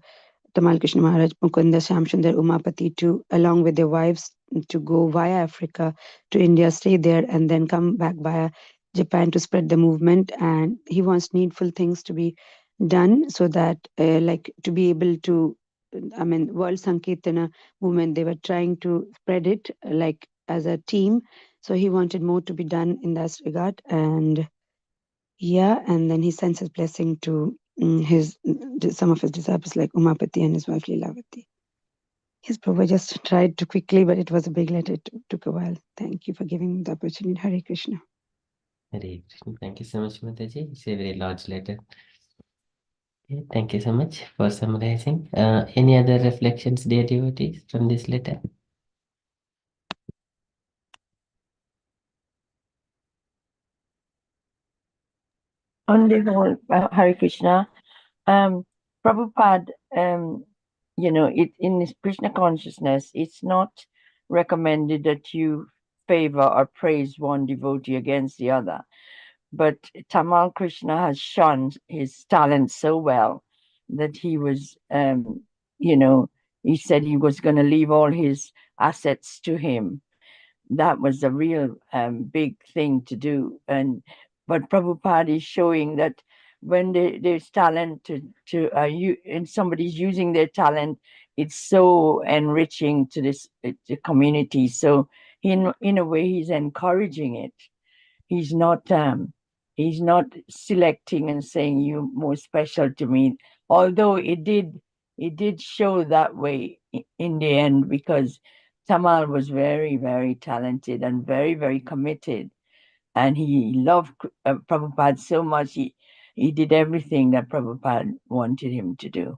Tamal Krishna Maharaj, Mukunda, Shamsundar, Umapati, to along with their wives to go via Africa to India, stay there, and then come back via Japan to spread the movement. And he wants needful things to be done so that, like, to be able to, I mean, World Sankirtana movement, they were trying to spread it like as a team. So he wanted more to be done in that regard. And yeah, and then he sends his blessing to some of his disciples like Umapati and his wife Leelavati. His Prabhu just tried to quickly, but it was a big letter. It took a while. Thank you for giving me the opportunity. Hare Krishna. Hare Krishna. Thank you so much, Mataji. It's a very large letter. Okay, thank you so much for summarizing. Any other reflections, dear devotees, from this letter? On the whole, Hare Krishna, Prabhupada, it in his Krishna consciousness, it's not recommended that you favor or praise one devotee against the other. But Tamal Krishna has shown his talent so well that he was, he said he was going to leave all his assets to him. That was a real big thing to do. But Prabhupada is showing that when there's talent and somebody's using their talent, it's so enriching to this the community. So in a way, he's encouraging it. He's not selecting and saying you more special to me, although it did show that way in the end, because Tamal was very, very talented and very, very committed, and he loved Prabhupada so much. He did everything that Prabhupada wanted him to do.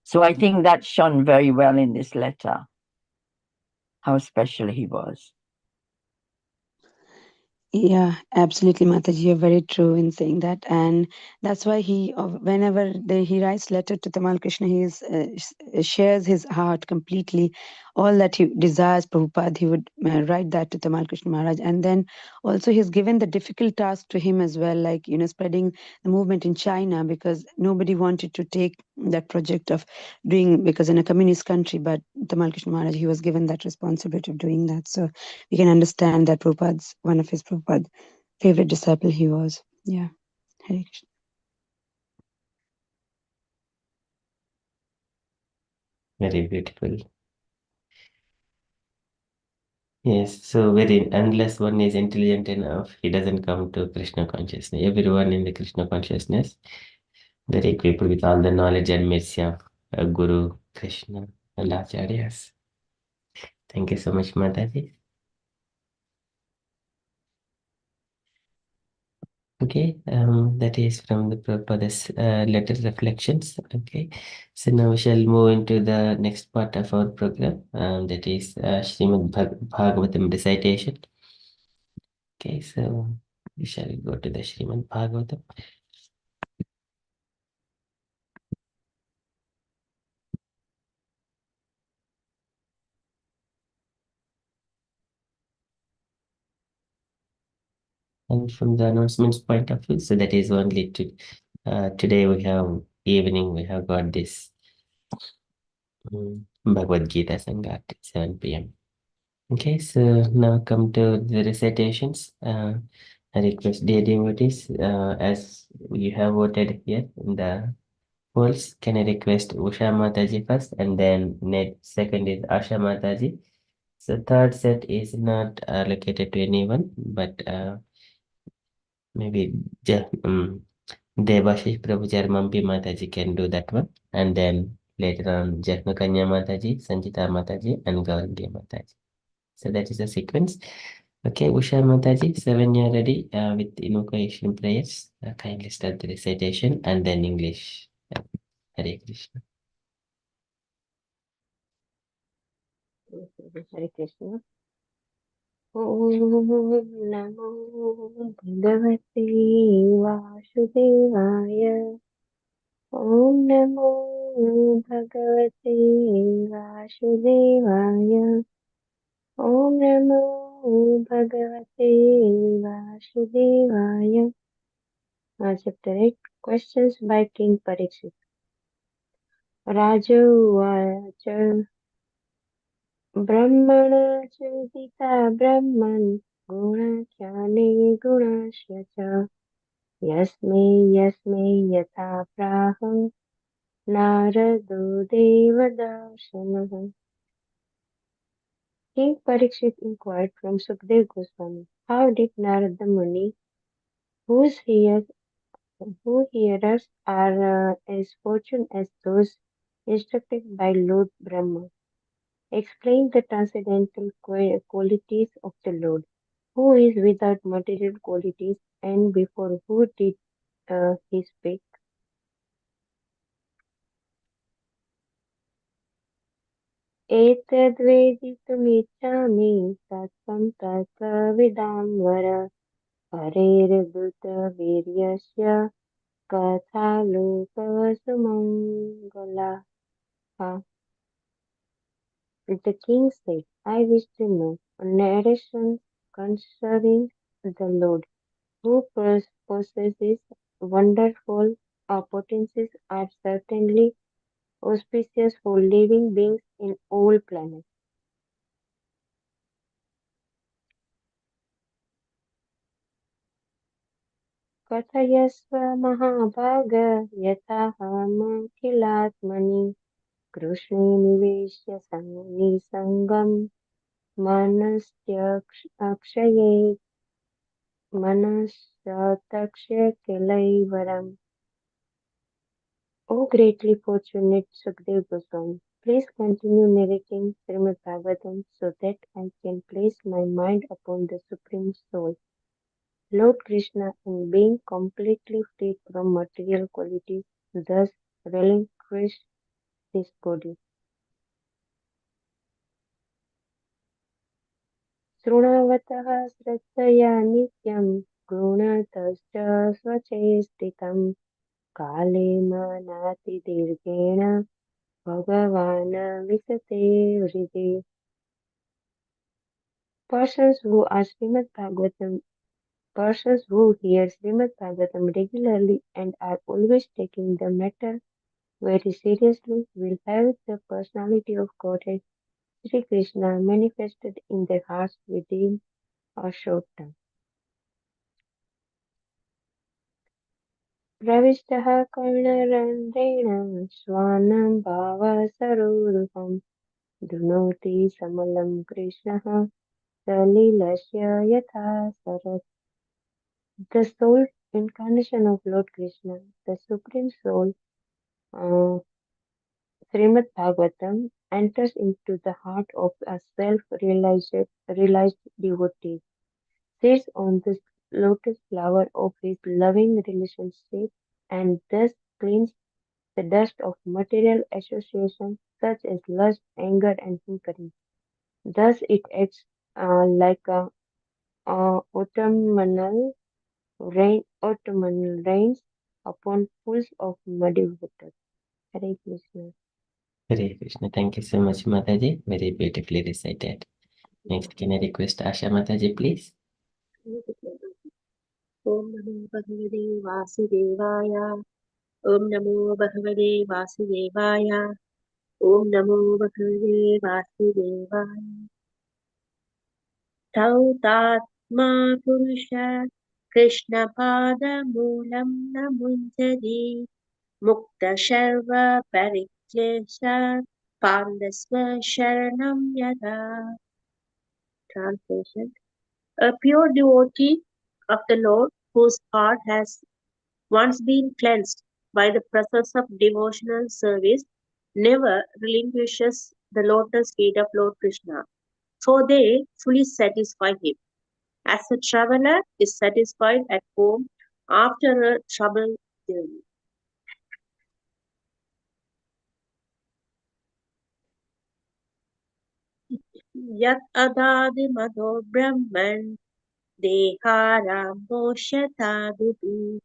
So I think that shone very well in this letter, how special he was. Yeah, absolutely, Mataji. You're very true in saying that, and that's why whenever he writes letter to Tamal Krishna, shares his heart completely. All that he desires, Prabhupada, he would write that to Tamal Krishna Maharaj, and then also he's given the difficult task to him as well, like spreading the movement in China, because nobody wanted to take that project of doing, because in a communist country, but Tamal Krishna Maharaj, he was given that responsibility of doing that. So we can understand that Prabhupada's one of his Prabhupada's favorite disciple he was. Yeah. Hare Krishna. Very beautiful. Yes, so unless one is intelligent enough, he doesn't come to Krishna consciousness. Everyone in the Krishna consciousness, they're equipped with all the knowledge and mercy of Guru, Krishna, and Acharyas. Thank you so much, Mataji. Okay, that is from the Prabhupada's letter reflections. Okay, so now we shall move into the next part of our program, that is Srimad Bhagavatam recitation. Okay, so we shall go to the Srimad Bhagavatam. And from the announcements point of view, so that is only today we have evening, we have got this Bhagavad Gita Sangha at 7 p.m. Okay, so now come to the recitations. I request dear devotees, as you have voted here in the polls, can I request Usha Mataji first, and then second is Asha Mataji. So third set is not allocated to anyone, but maybe Devashish Prabhujar Mampi Mataji can do that one. And then later on, Jatmakanya Mataji, Sanjita Mataji, and Gaurangi Mataji. So that is the sequence. Okay, Usha Mataji, so when you're ready with invocation prayers, kindly start the recitation and then English. Hare Krishna. Hare Krishna. Om Namo Bhagavate Vasudevaya. Om Namo भगवते वासुदेवाय। ॐ नमो भगवते वासुदेवाय। Chapter 8 Questions by King Parikshit. Raja उवाच ब्रह्मणा चोदिता ब्रह्मन् गुणाख्याने गुणाश्य च यस्मै यस्मै यथा प्राह नारदो देवदर्शनः. King Parikshit inquired from Sukdev Goswami, how did Narada Muni, whose hearers are as fortunate as those instructed by Lord Brahma, explain the transcendental qualities of the Lord, who is without material qualities, and before who did he speak? एतद्वेदितुमिच्छामि तत्त्वं तत्त्वविदां वर हरेर्भूतवीर्यस्य कथालोकसुमङ्गला. The king said, I wish to know narrations concerning the Lord, who possesses wonderful potencies, are certainly auspicious for living beings in all planets. कथयस्व महाभाग यथाहमखिलात्मनि कृष्णे निवेश्य निसङ्गम् मनस्त्यक्षये मनस्तक्षय किलैवरम्. O greatly fortunate Sukdev Goswami, please continue narrating Srimad Bhagavatam so that I can place my mind upon the Supreme Soul, Lord Krishna, and being completely freed from material qualities, thus relinquish this body. शृण्वतः श्रद्धया नित्यं गृणतश्च स्वचेष्टितं काले मनातिदीर्घेण भगवान् विशते हृदि. Persons who hear Srimad Bhagavatam regularly and are always taking the matter very seriously will have the personality of Godhead Sri Krishna manifested in their hearts within a short time. प्रविष्टः कर्णरन्ध्रेण श्वानं भावसरोरुहं धुनोति समलं कृष्णः सलिलस्य यथा सरस्. The soul incarnation of Lord Krishna, the Supreme Soul, Srimad Bhagavatam, enters into the heart of a self-realized devotee, sits on the lotus flower of his loving relationship, and thus cleans the dust of material associations such as lust, anger, and hankering. Thus it acts like a autumnal rains upon pools of muddy water. Hare Krishna. Hare Krishna. Thank you so much, Mataji. Very beautifully recited. Next, can I request Asha Mataji, please? ॐ नमो भगवते वासुदेवाय। ॐ नमो भगवते वासुदेवाय। ॐ नमो भगवते वासुदेवाय। तौ तात्मा पुरुष कृष्णपादमूलं न मुञ्चति मुक्तशर्व परिक्लेश पाण्डस्व शरणं यदा. Translation. A pure devotee of the Lord, whose heart has once been cleansed by the process of devotional service, never relinquishes the lotus feet of Lord Krishna, for they fully satisfy him, as a traveler is satisfied at home after a troubled journey. Yat adadimado brahman deharamoshyatadupi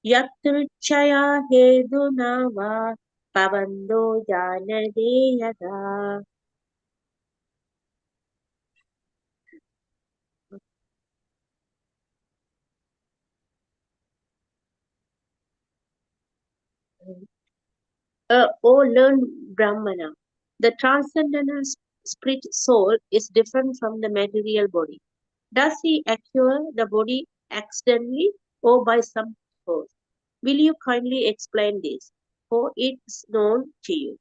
yat ruchaya hedunava pavando janade yada. O learned Brahmana, the transcendental spirit soul is different from the material body. Does he acquire the body accidentally or by some force? Will you kindly explain this? For it's known to you.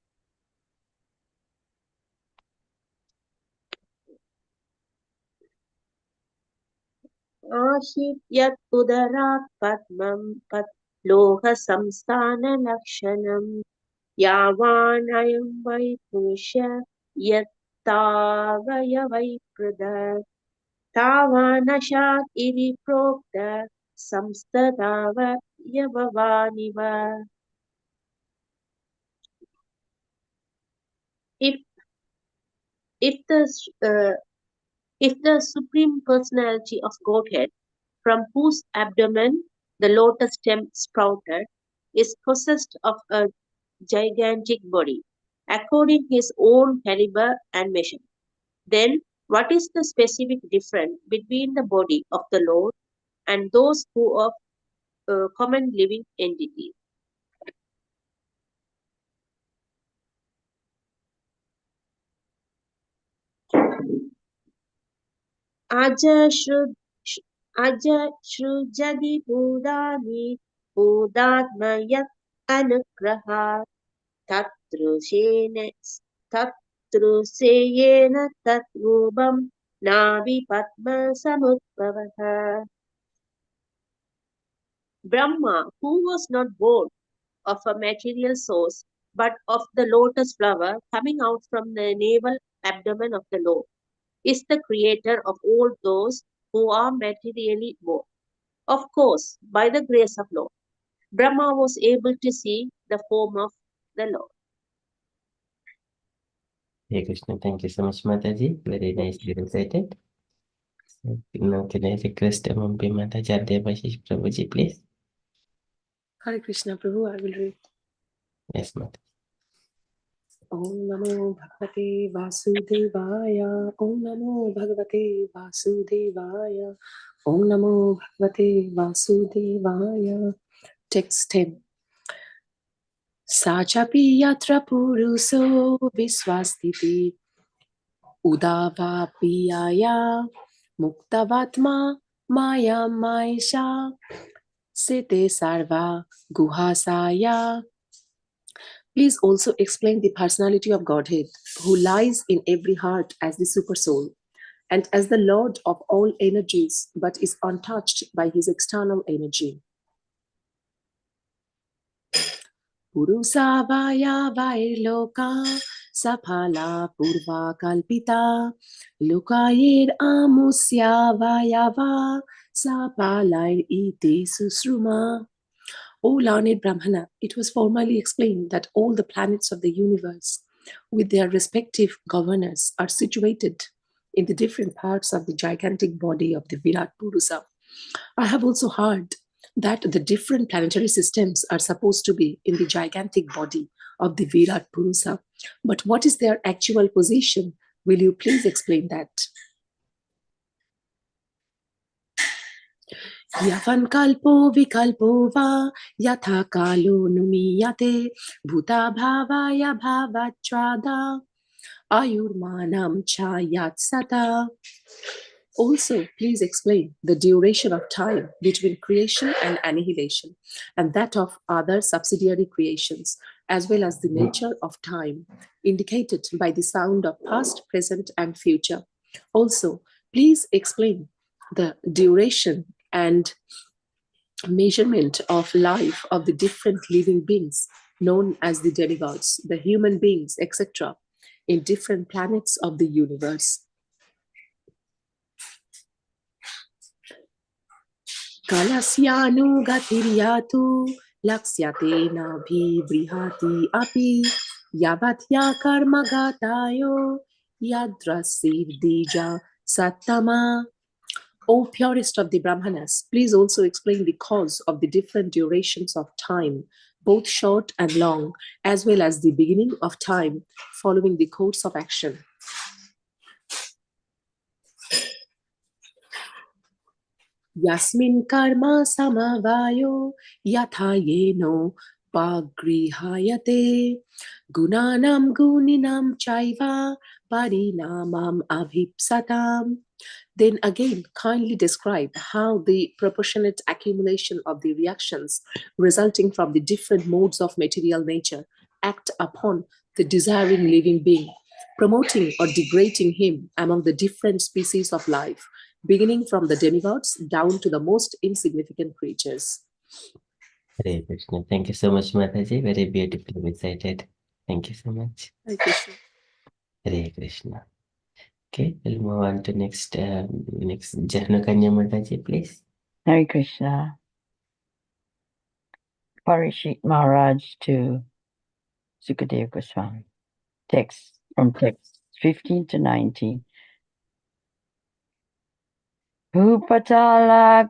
Ashit udarat padmam pad loha samstana lakshanam yavanayam vai purusha yat tavaya vai prada tavanashat iri prokta samstadava yavavaniva. If if the uh, if the Supreme Personality of Godhead, from whose abdomen the lotus stem sprouted, is possessed of a gigantic body, according his own caliber and measure, then what is the specific difference between the body of the Lord and those who of common living entities? Ajashrujadi Budani Budatmayat Anugraha Tatrusena Tatruseyena Tatrubam Navi Padma Samudbhavaha. Brahma, who was not born of a material source, but of the lotus flower coming out from the navel abdomen of the Lord, is the creator of all those who are materially born. Of course, by the grace of Lord, Brahma was able to see the form of the Lord. Hare Krishna, thank you so much, Mataji. Very nicely recited. So, now can I request Amampi Mataji Devashish Prabhuji, please? Hare Krishna, Prabhu, I will read. Yes, Mataji. Om Namo Bhagavate Vasudevaya. Om Namo Bhagavate Vasudevaya. Om Namo Bhagavate Vasudevaya. Text 10. Sachapi yatra puruso visvastiti udavapiyaya muktavatma maya maisha sete sarva guhasaya. Please also explain the personality of Godhead, who lies in every heart as the Supersoul and as the Lord of all energies, but is untouched by his external energy. Purusavaya Vailoka Sapala Purva Kalpita Lokayir Amusya Vayava Sapalair Iti Susruma. O learned Brahmana, it was formally explained that all the planets of the universe, with their respective governors, are situated in the different parts of the gigantic body of the Virat Purusa. I have also heard that the different planetary systems are supposed to be in the gigantic body of the Virat Purusa. But what is their actual position? Will you please explain that? Yavan kalpo vikalpo va yatha kalo numiyate bhuta bhavaya bhavachada ayurmanam cha yatsata. Also, please explain the duration of time between creation and annihilation, and that of other subsidiary creations, as well as the nature of time, indicated by the sound of past, present, and future. Also, please explain the duration and measurement of life of the different living beings known as the demigods, the human beings, etc., in different planets of the universe. Kalasyanugatiriyatu laksyate nabhi brihati api yavatya karmagatayo yadrasir sattama. O purest of the Brahmanas, please also explain the cause of the different durations of time both short and long, as well as the beginning of time following the course of action. Yasmin karma samavayo yatha yeno pagrihayate gunanam guninam chaiva parinamam abhipsatam. Then again, kindly describe how the proportionate accumulation of the reactions resulting from the different modes of material nature act upon the desiring living being, promoting or degrading him among the different species of life, beginning from the demigods down to the most insignificant creatures. Hare Krishna. Thank you so much, Mataji. Very beautifully recited. Thank you so much. Hare Krishna. Hare Krishna. Okay, we'll move on to next Jahnakanya Mataji, please. Hare Krishna. Parishit Maharaj to Sukadeva Goswami. Text from text 15 to 19. Bhupatala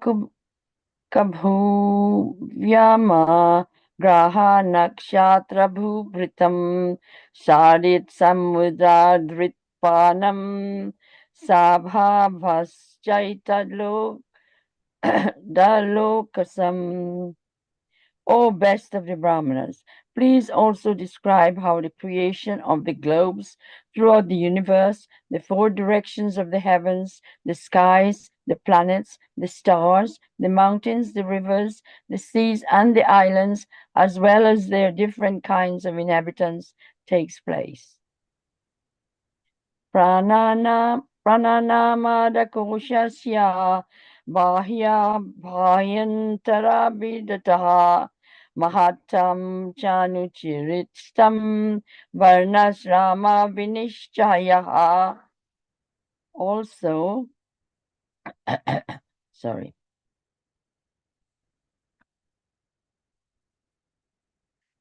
kabhu vyama graha nakshatra bhuvritam sadit samudradritpanam sabhavaschaitadlo dalokasam. O best of the Brahmanas, please also describe how the creation of the globes throughout the universe, the four directions of the heavens, the skies, the planets, the stars, the mountains, the rivers, the seas, and the islands, as well as their different kinds of inhabitants, takes place. Prananamadakoshyasya bahya bhahyantara vidataha mahatam chanuchiritam varnasrama vinishchayaha. Also, sorry.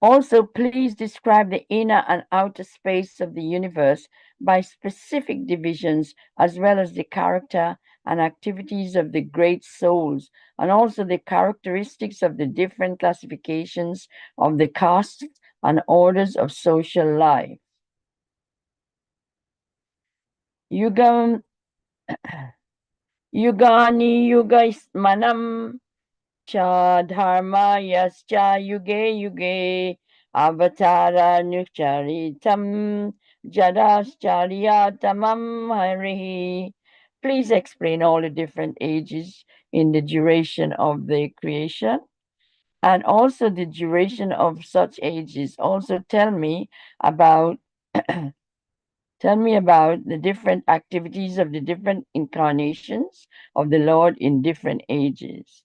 Also, please describe the inner and outer space of the universe by specific divisions, as well as the character and activities of the great souls, and also the characteristics of the different classifications of the castes and orders of social life. Yugam Yugani Yugaismanam Cha dharma yascha yuge yuge avatara nucharitam jadascharyatamam harihi. Please explain all the different ages in the duration of the creation and also the duration of such ages. Also tell me about the different activities of the different incarnations of the Lord in different ages.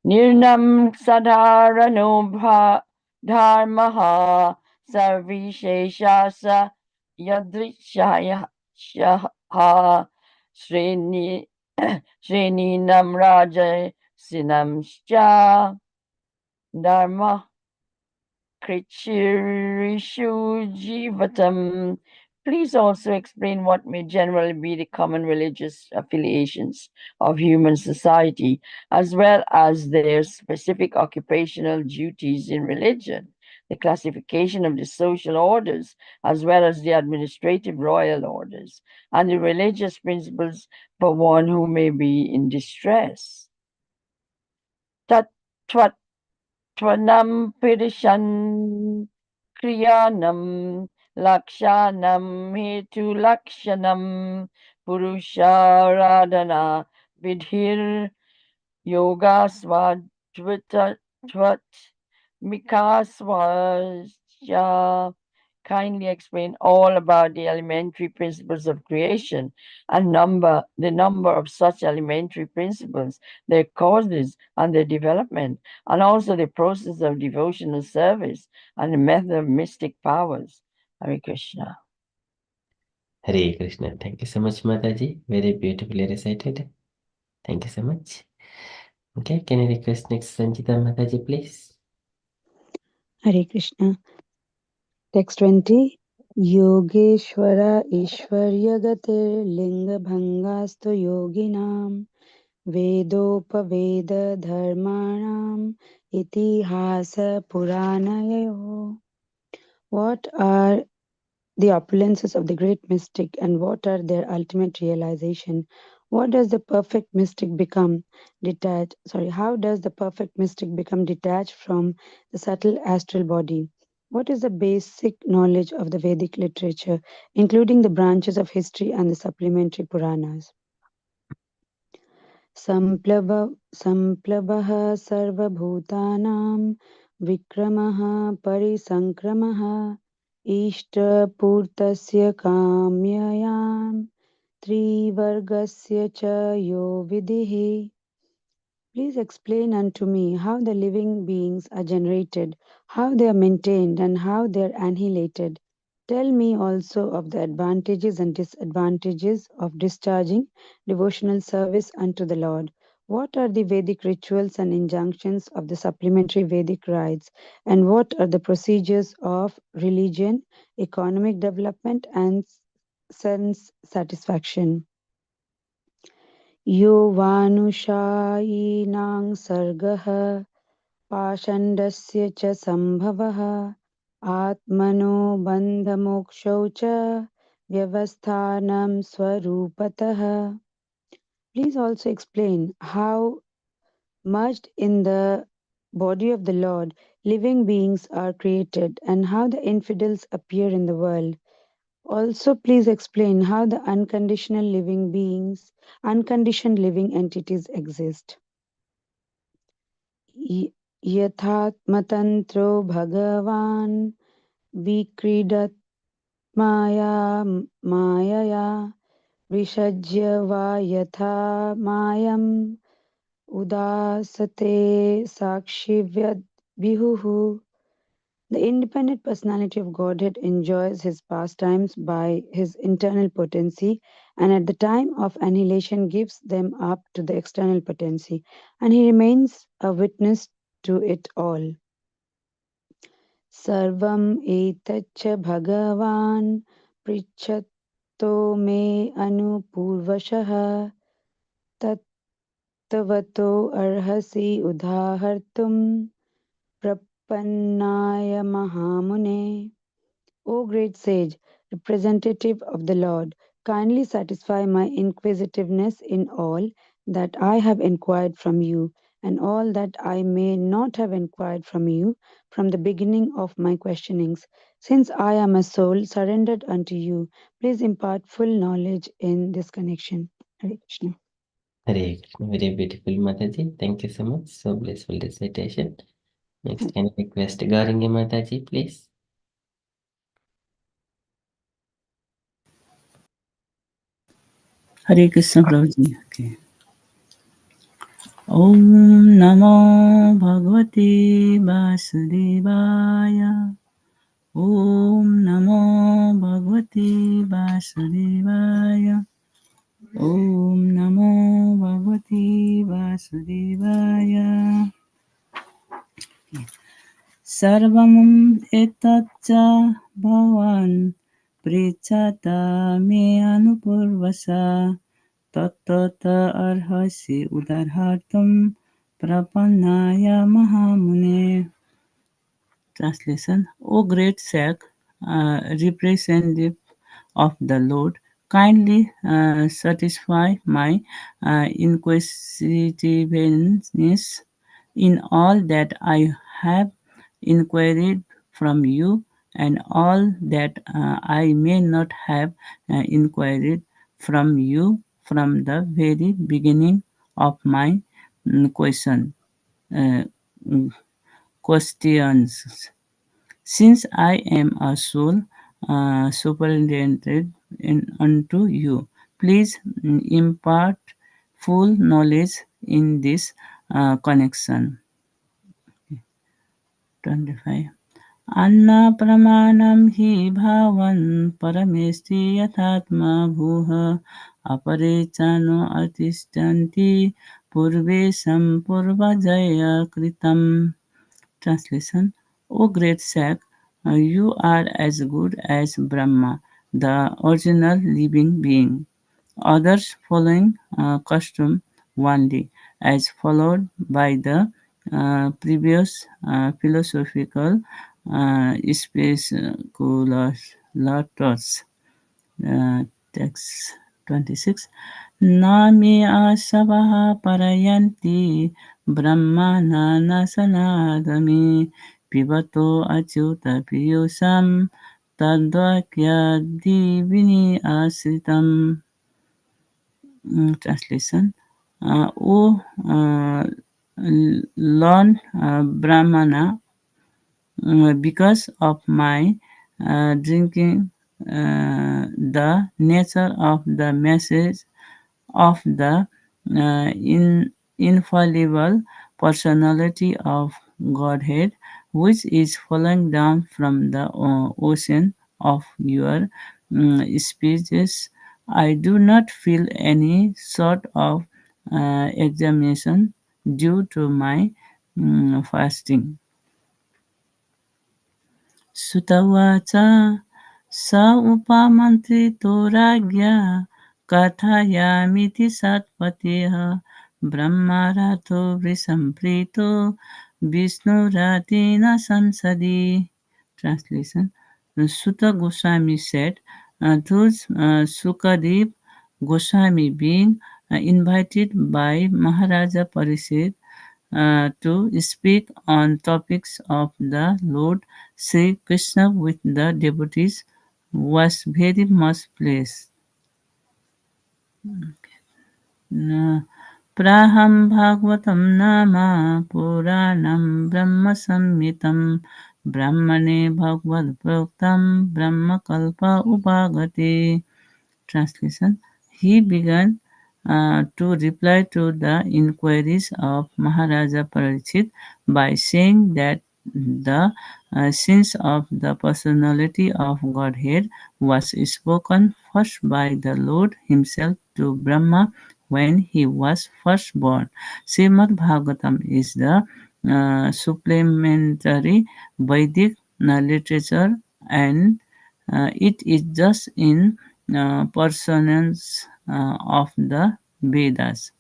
Nirnam sadharano dharmaha sarvisheshasa yadrishaya shreni shreninam raja sinamscha dharma krichirishu jivatam. Please also explain what may generally be the common religious affiliations of human society, as well as their specific occupational duties in religion, the classification of the social orders, as well as the administrative royal orders, and the religious principles for one who may be in distress. Tvanam Pirishan Kriyanam Lakshanam Hetu Lakshanam Purusharadhana Vidhir Yoga Swadvata Mikaswasya. Kindly explain all about the elementary principles of creation and the number of such elementary principles, their causes and their development, and also the process of devotional service and the method of mystic powers. Hare Krishna. Hare Krishna. Thank you so much, Mataji. Very beautifully recited. Thank you so much. Okay, can I request next Sanjita Mataji, please? Hare Krishna. Text 20. Yogeshwara Ishwaryagatir Linga Bhangastu Yoginam Vedopaveda Dharmanam Itihasa Puranayo. What are the opulences of the great mystic and what are their ultimate realization? What does the perfect mystic become detached? How does the perfect mystic become detached from the subtle astral body? What is the basic knowledge of the Vedic literature, including the branches of history and the supplementary Puranas? संप्लवः सर्वभूतानां विक्रमः परिसङ्क्रमः इष्टपूर्तस्य काम्ययां त्रिवर्गस्य च यो विधिः. Please explain unto me how the living beings are generated, how they are maintained, and how they are annihilated. Tell me also of the advantages and disadvantages of discharging devotional service unto the Lord. What are the Vedic rituals and injunctions of the supplementary Vedic rites, and what are the procedures of religion, economic development, and sense satisfaction? यो वानुषायीनां सर्गः पाषण्डस्य च सम्भवः आत्मनो बन्धमोक्षौ च व्यवस्थानं स्वरूपतः. Please also explain how merged in the body of the Lord living beings are created and how the infidels appear in the world. Also, please explain how the unconditional living beings, unconditioned living entities exist. यथात्मतन्त्रो भगवान् मायया विसज्य वा यथा मायम् उदासते साक्षिव्यद्भिः. The independent personality of Godhead enjoys his pastimes by his internal potency, and at the time of annihilation gives them up to the external potency, and he remains a witness to it all. Sarvam etaccha bhagavan prichato me anupurvashah tattvato arhasi udahartum Prapannaya Mahamune. O great sage, representative of the Lord, kindly satisfy my inquisitiveness in all that I have inquired from you, and all that I may not have inquired from you from the beginning of my questionings. Since I am a soul surrendered unto you, please impart full knowledge in this connection. Hare Krishna. Hare Krishna. Very beautiful, Mataji. Thank you so much. So blissful recitation. Next, can I request Garinge Mataji, please? Hare Krishna Prabhuji. Okay. Om Namo Bhagavate Vasudevaya. Om Namo Bhagavate Vasudevaya. Om Namo Bhagavate Vasudevaya. Sarvam etacha bhavan prichata me anupurvasa tattata arhasi udarhartam prapannaya mahamune. Translation: O great sage, representative of the Lord, kindly satisfy my inquisitiveness in all that I have inquired from you and all that I may not have inquired from you from the very beginning of my uh, questions. Since I am a soul superintended unto you, please impart full knowledge in this connection. 25. Anna pramanam hi bhavan paramesti yathatma bhuha aparechano artishtanti purve sampurvajaya kritam. Translation: O great sage, you are as good as Brahma, the original living being. Others following custom only, as followed by the previous philosophical speculators. Text 26. Nami asavaha parayanti brahmana nasanadami pibato achyuta piyusam tadvakya divini asritam. Translation. O Lord Brahmana, because of my drinking the nature of the message of the infallible personality of Godhead, which is falling down from the ocean of your speeches, I do not feel any sort of examination due to my fasting. Sutavacha sa upamantrito ragya kathayamiti satpateha brahmarato vrisamprito Vishnu sansadi. Translation. Sutta Goswami said, those Sukadev Goswami being invited by Maharaja Parishit to speak on topics of the Lord Sri Krishna with the devotees was very much pleased. Praham Bhagavatam Nama Puranam Brahma Samhitam Brahmane Bhagavad Proktam Brahma Kalpa Upagati. Translation. He began to reply to the inquiries of Maharaja Parikshit by saying that the sense of the personality of Godhead was spoken first by the Lord Himself to Brahma when he was first born. Srimad Bhagavatam is the supplementary Vedic literature, and it is just in persons of the Vedas.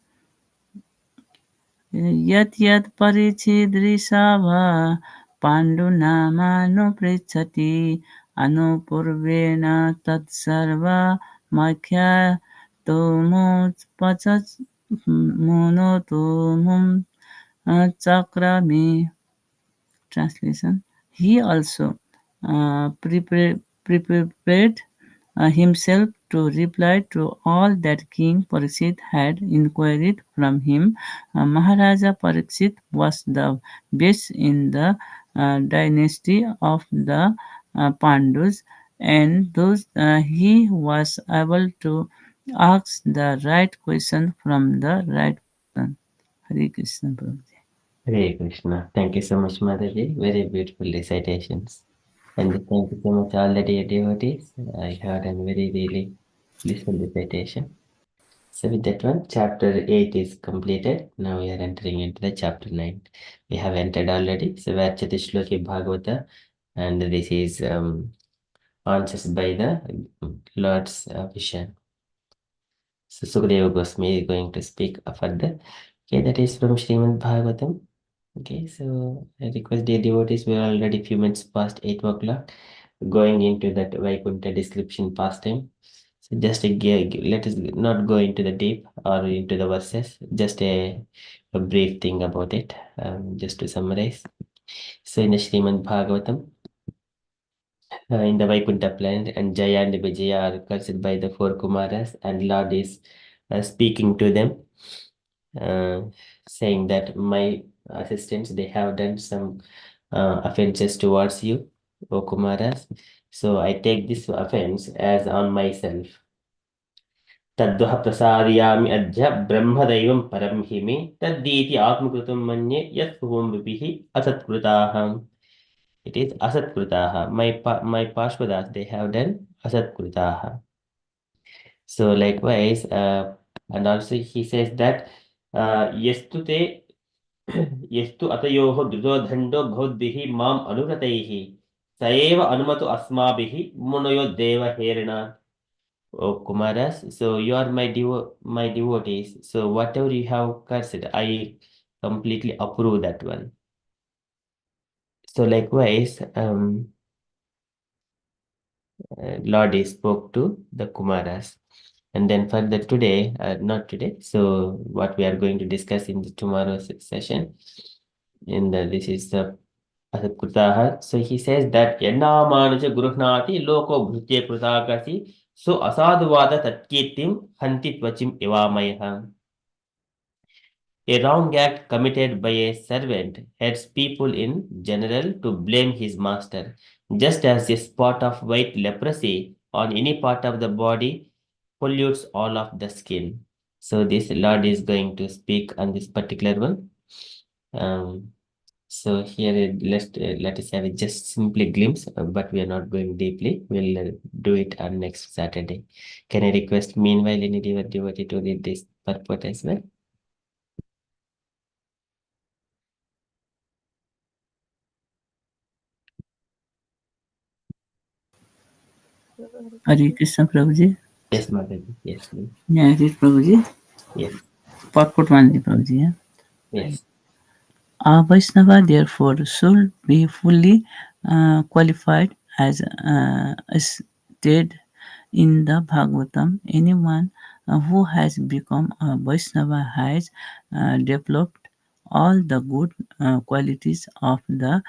Yat yat परिचिदृशाभा पाण्डुनामानुपृच्छति अनुपूर्वेण तत्सर्वा मख्यातोमुपचमुनोतुमुं चक्रमे. Translation. He also prepared himself to reply to all that King Parikshit had inquired from him. Maharaja Parikshit was the best in the dynasty of the Pandus, and thus he was able to ask the right question from the right person. Hare Krishna Prabhuji. Hare Krishna. Thank you so much, Mataji. Very beautiful recitations. And thank you so much, all the dear devotees. I heard a very, really blissful recitation. So with that one, chapter 8 is completed. Now we are entering into the chapter 9. We have entered already. So Vachati Shloki Bhagavata, and this is answers by the Lord's vision. So Sukadeva Goswami is going to speak further. Okay, that is from Srimad Bhagavatam. Okay, so I request dear devotees, we are already few minutes past 8 o'clock, going into that Vaikuntha description past time. So just let us not go into the deep or into the verses, just a brief thing about it, just to summarize. So in the Srimad Bhagavatam, in the Vaikuntha planet, and Jaya and Vijaya are cursed by the four Kumaras, and Lord is speaking to them, saying that my assistants, they have done some offenses towards you, O Kumaras. So I take this offense as on myself. तद्वः प्रसादयामि अद्य ब्रह्मदैवं परं हि मे तद्दीति आत्मकृतं मन्ये यत् भुवंभिः असत्कृताः. It is asatkrutaha. My Parshvadas, they have done asatkrutaha. So likewise, and also he says that yestu te yestu atayoho drudodhando bhavdbihi mam anurataihi saeva anumatu asmabihi munoyo deva herena. Oh Kumaras, so you are my devotees. So whatever you have cursed, I completely approve that one. So likewise, Lord spoke to the Kumaras. And then further today, not today, so what we are going to discuss in the tomorrow's session, this is the Asakutaha. So he says that Yenna Manuja Guruhnati Loko Bhrutya Krutakasi so Asadvada Tatkirtim Hanti Twachim Ivamayha. A wrong act committed by a servant heads people in general to blame his master, just as a spot of white leprosy on any part of the body pollutes all of the skin. So this Lord is going to speak on this particular one. So here let us have a just simply glimpse, but we are not going deeply. We'll do it on next Saturday. Can I request meanwhile any devotee to read this purport as well? Hare Krishna Prabhuji. Yes, Mataji. Yes, please. May I read Prabhuji? Yes, Purport one Prabhuji. Yeah? yes. A Vaishnava therefore should be fully qualified as stated in the Bhagavatam. Anyone who has become a Vaishnava has developed all the good qualities of the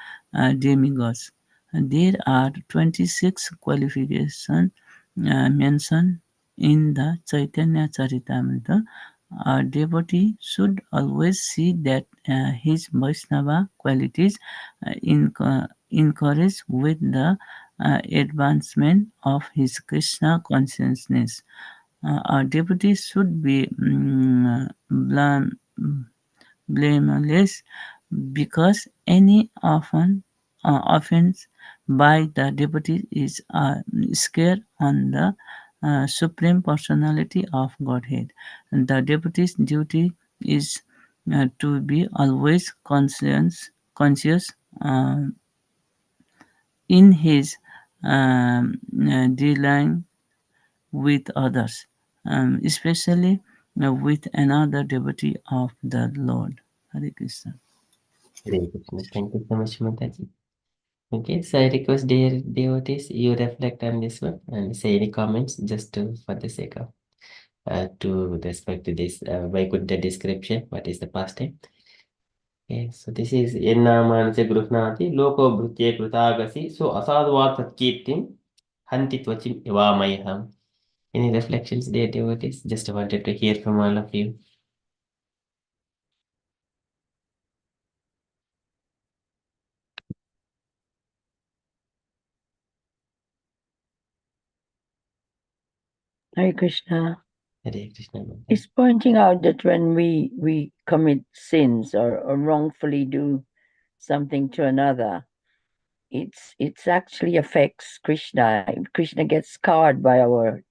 demigods. There are 26 qualifications mentioned in the Chaitanya Charitamrita. A devotee should always see that his Vaishnava qualities encourage with the advancement of his Krishna consciousness. A devotee should be blameless because any offense by the devotee is a scare on the Supreme Personality of Godhead. The devotee's duty is to be always conscious in his dealing with others, especially with another devotee of the Lord. Hare Krishna. Hare Krishna. Thank you so much, Mataji. Okay, so I request dear devotees, you reflect on this one and say any comments just for the sake of to respect to this Vaikuntha description. What is the past time? Okay, so this is Ennamanase Gruhnati Loko Bhrutye Krutagasi so Asadvat Kirtim Hanti Twachim Ivamayham. Any reflections, dear devotees? Just wanted to hear from all of you. Hare Krishna. Hare Krishna. It's pointing out that when we commit sins or wrongfully do something to another, it's actually affects Krishna. Krishna gets scarred by our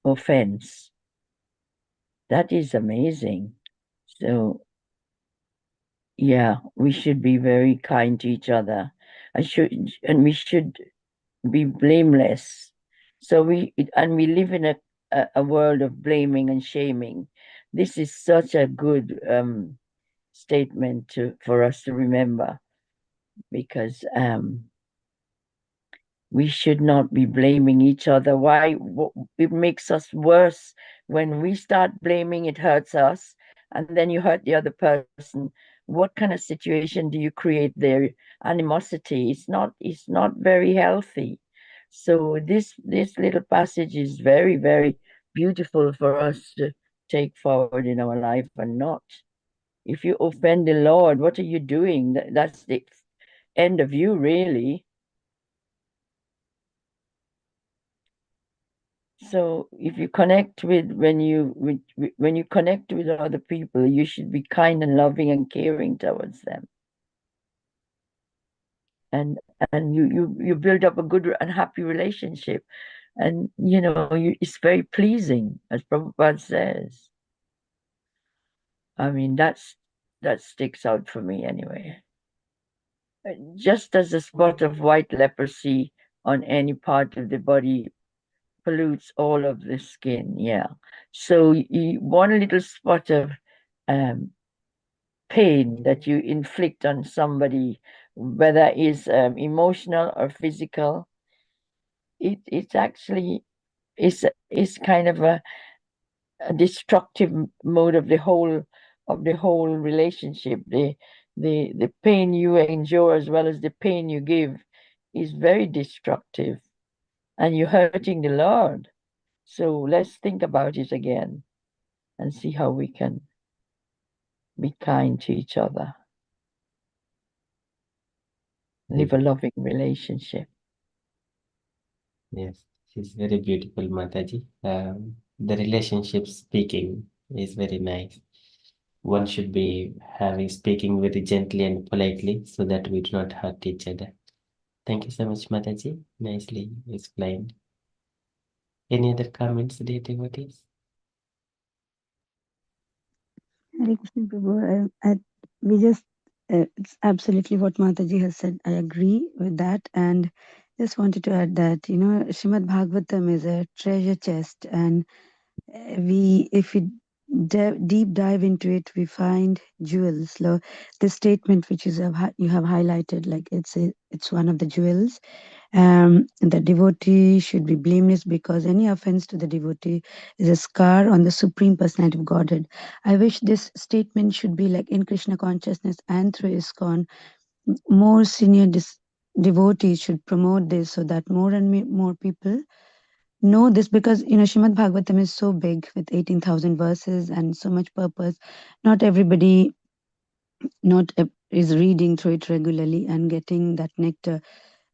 offense. That is amazing. So yeah, we should be very kind to each other. And we should be blameless. So we live in a world of blaming and shaming. This is such a good statement for us to remember, because we should not be blaming each other. Why? It makes us worse when we start blaming. It hurts us, and then you hurt the other person. What kind of situation do you create there? Animosity. It's not very healthy. So this little passage is very, very beautiful for us to take forward in our life, and not. If you offend the Lord, what are you doing? That's the end of you, really. So if you connect with when you connect with other people, you should be kind and loving and caring towards them. And you build up a good and happy relationship. And it's very pleasing, as Prabhupada says. I mean, that sticks out for me anyway. Just as a spot of white leprosy on any part of the body pollutes all of the skin. Yeah. So one little spot of pain that you inflict on somebody, whether it's emotional or physical, it's actually is kind of a destructive mode of the whole relationship. The pain you endure as well as the pain you give is very destructive, and you're hurting the Lord. So let's think about it again and see how we can be kind to each other, live a loving relationship. Yes, she's very beautiful, Mataji. The relationship speaking is very nice. One should be speaking very gently and politely so that we do not hurt each other. Thank you so much, Mataji. Nicely explained. Any other comments, dear devotees? Hare Krishna Prabhu, we just, it's absolutely what Mataji has said. I agree with that. And just wanted to add that, Srimad Bhagavatam is a treasure chest. And if we deep dive into it, we find jewels. The statement which you have highlighted, like it's one of the jewels. The devotee should be blameless because any offense to the devotee is a scar on the Supreme Personality of Godhead. I wish this statement should be like in Krishna consciousness and through ISKCON. More senior devotees should promote this so that more and more people know this, because Srimad Bhagavatam is so big with 18,000 verses and so much purpose. Not everybody is reading through it regularly and getting that nectar.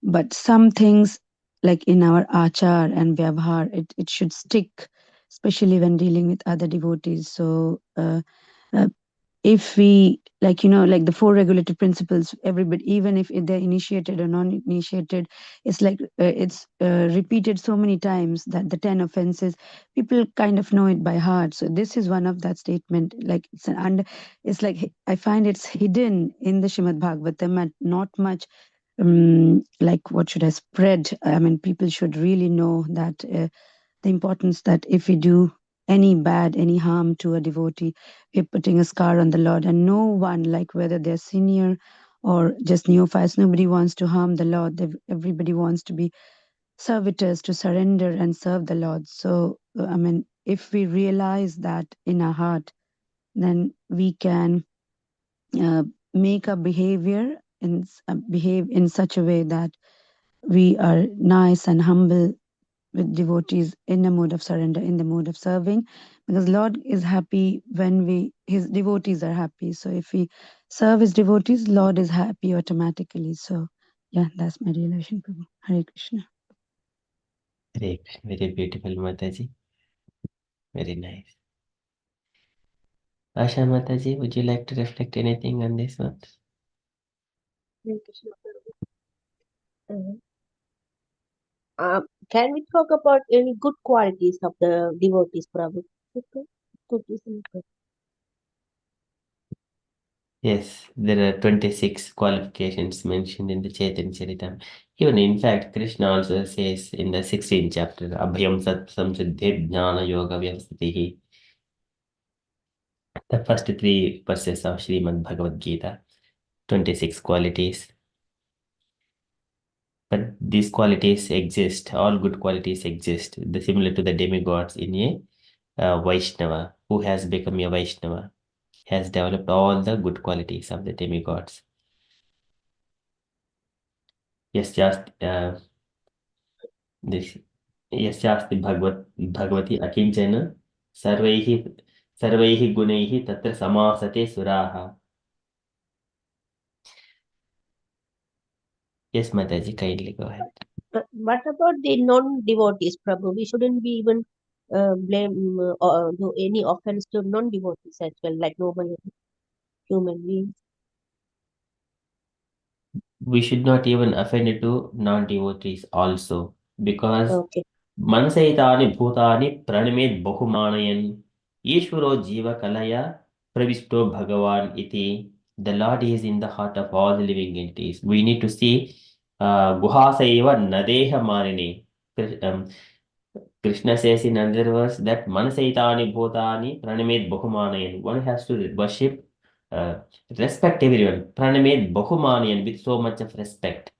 But some things, like in our achar and vyavhar, it should stick, especially when dealing with other devotees. So if we, like the four regulative principles, everybody, even if they're initiated or non-initiated, it's like it's repeated so many times that the 10 offenses, people kind of know it by heart. So this is one of that statement, like it's like I find it's hidden in the Srimad Bhagavatam and not much like what should I spread. I mean, people should really know that the importance that if we do any harm to a devotee, we're putting a scar on the Lord. And no one, like whether they're senior or just neophytes, nobody wants to harm the Lord. Everybody wants to be servitors, to surrender and serve the Lord. So, I mean, if we realize that in our heart, then we can make our behavior behave in such a way that we are nice and humble with devotees in a mode of surrender, in the mode of serving, because Lord is happy when his devotees are happy. So if we serve his devotees, Lord is happy automatically. So yeah, that's my realization, Prabhu. Hare Krishna. Great, very beautiful, Mataji. Very nice. Asha Mataji, would you like to reflect anything on this one? Hare Krishna Prabhu. Can we talk about any good qualities of the devotees, Prabhu? Okay. Good, isn't it? Yes, there are 26 qualifications mentioned in the Chaitanya Charitam. Even in fact, Krishna also says in the 16th chapter, Abhyam Sat Samsiddhi Jnana Yoga Vyavasthitihi. The first three verses of Srimad Bhagavad Gita, 26 qualities. But these qualities exist, all good qualities exist, similar to the demigods in a Vaishnava, who has become a Vaishnava, has developed all the good qualities of the demigods. Yes, just this. यस्यास्ति भगवति अकिञ्चन सर्वैः गुणैः तत्र समासते सुराः. Yes, Mataji, kindly go ahead. What about the non-devotees, Prabhu? We shouldn't be even blame or do any offense to non-devotees as well, like normal human beings. We should not even offend to non-devotees also, because Okay. मनसैतानि भूतानि प्रणमेत् बहुमानयन् ईश्वरो जीवकलया प्रविष्टो भगवान् इति. The Lord is in the heart of all the living entities. We need to see guhasaiva nadeha marini. Krishna says in another verse that manasaitani bhutani pranamet bahumanayan. One has to worship respect everyone. Pranamed Bahumanian with so much of respect.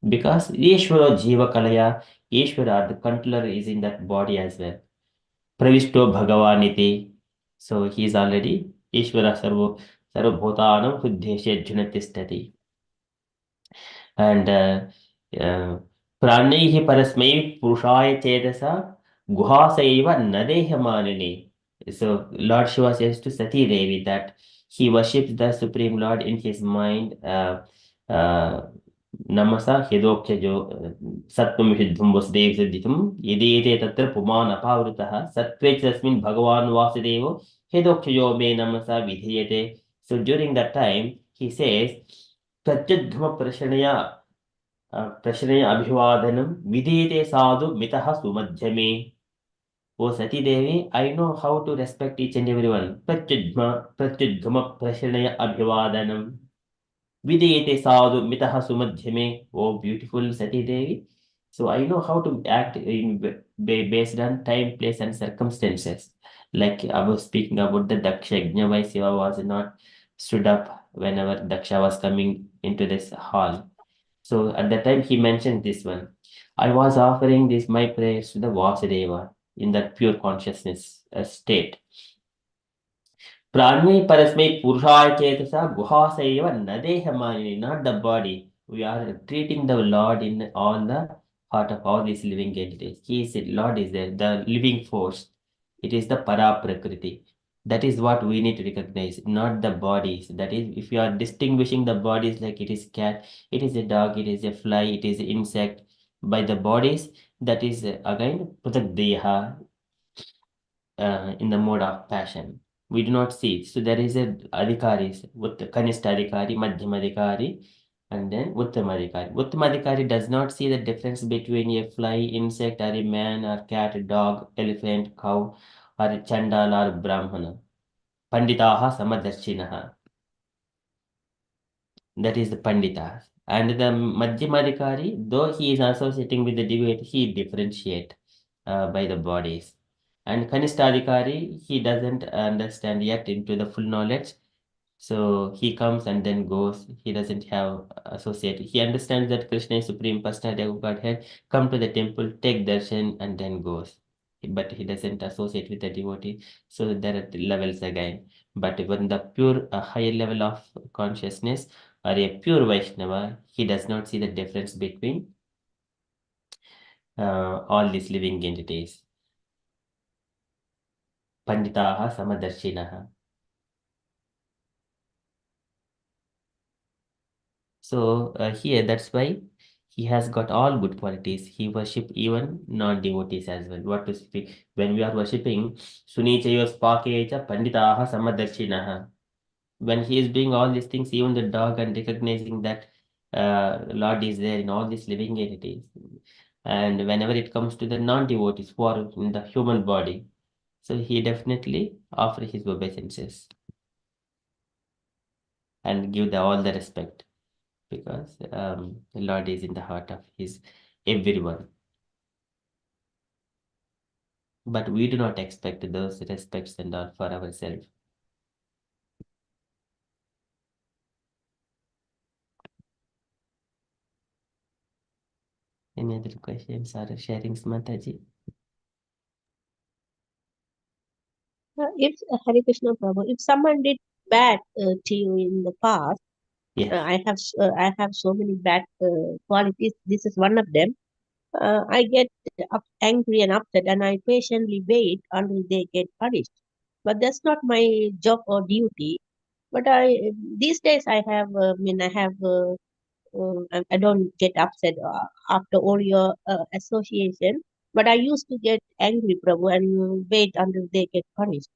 Because Ishvara Jiva Kalaya, Ishvara, the controller, is in that body as well. Pravishto Bhagavaniti. So he is already Ishvara Sarvabhutanam Huddeshe Junatistati. And Pranaihi Parasmai Purushaya Chedasa Guhasaiva Nadehamanini. So Lord Shiva says to Sati Devi that he worships the Supreme Lord in his mind. Namasa Hedokya Sattvam Hiddham Vasudeva Siddhitam Yedete Tatra Puman Apavritaha Sattve Tasmin Bhagavan Vasudevo Hedokya Me Namasa Vidhiyate. So during that time, he says, Pratyadhma Prashanaya Abhivadanam Vidhiyate Sadhu Mitaha Sumadhyame. O Sati Devi, I know how to respect each and everyone. Pratyadhma Prashanaya Abhivadanam. Videyate sadhu mitaha sumadhyame. Oh, beautiful Sati Devi. So I know how to act based on time, place, and circumstances. Like I was speaking about the Daksha Yajna, why Shiva was not stood up whenever Daksha was coming into this hall. So at that time he mentioned this one. I was offering this my prayers to the Vasudeva in that pure consciousness state. Prani Parasmai Purushaya Chetasa Guhasaiva Nadehamani, not the body. We are treating the Lord in all the heart of all these living entities. He is Lord is there, the living force. It is the Para Prakriti. That is what we need to recognize, not the bodies. That is, if you are distinguishing the bodies like it is cat, it is a dog, it is a fly, it is an insect, by the bodies, that is again Pratak Deha in the mode of passion. We do not see. So there is a adhikaris, Kanishta adhikari, Madhyama adhikari, and then Uttama adhikari. Uttama adhikari does not see the difference between a fly, insect, or a man, or cat, dog, elephant, cow, or a chandal, or brahmana. Panditaha samadarshinaha. That is the Pandita. And the Madhyamadikari, though he is associating with the devotee, he differentiate by the bodies. And Kanistadikari, he doesn't understand yet into the full knowledge. So he comes and then goes. He doesn't have associate. He understands that Krishna is Supreme Personality of Godhead. Come to the temple, take darshan, and then goes. But he doesn't associate with the devotee. So there are the levels again. But when the pure higher level of consciousness or a pure Vaishnava, he does not see the difference between all these living entities. Panditaha Samadarshinaha. So here, that's why he has got all good qualities. He worship even non-devotees as well. What to speak when we are worshipping Sunichayos Pakecha Panditaha Samadarshinaha. When he is doing all these things, even the dog, and recognizing that Lord is there in all these living entities. And whenever it comes to the non-devotees who are in the human body, so he definitely offer his obeisances and give all the respect, because the Lord is in the heart of his everyone. But we do not expect those respects and all for ourselves. Any other questions or sharings, Mataji? If Hare Krishna Prabhu, if someone did bad to you in the past, Yes. I have so many bad qualities. This is one of them. I get angry and upset, and I patiently wait until they get punished. But that's not my job or duty. But these days I have, I don't get upset after all your association. But I used to get angry, Prabhu, and wait until they get punished.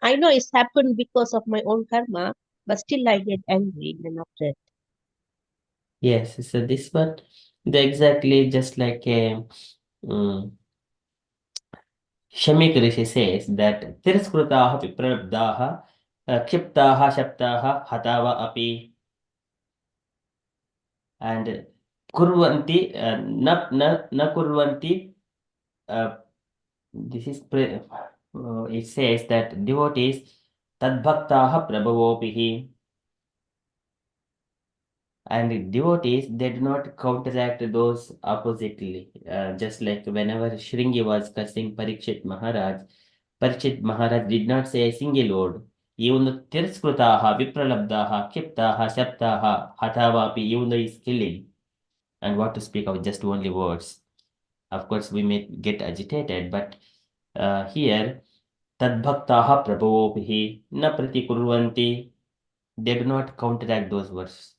I know it's happened because of my own karma, but still I get angry and upset. Yes, so this one, the exactly just like a Shamik Rishi says that Tirskrutaha Viprabdaha Kshiptaha Shaptaha Hatava Api, and Kurvanti na Kurvanti. This is it says that devotees Tadbhaktaha prabhavopihi. And devotees, they do not counteract those oppositely. Just like whenever Shringi was cursing Parikshit Maharaj did not say a single word. Even the Tirskrutaha, Vipralabdaha, Kiptaha, Shaptaha, Hatavapi, even though he's killing. And what to speak of just only words. Of course, we may get agitated, but here, Tadbhaktaha prabhavopihi na pratikurvanti. They do not counteract those words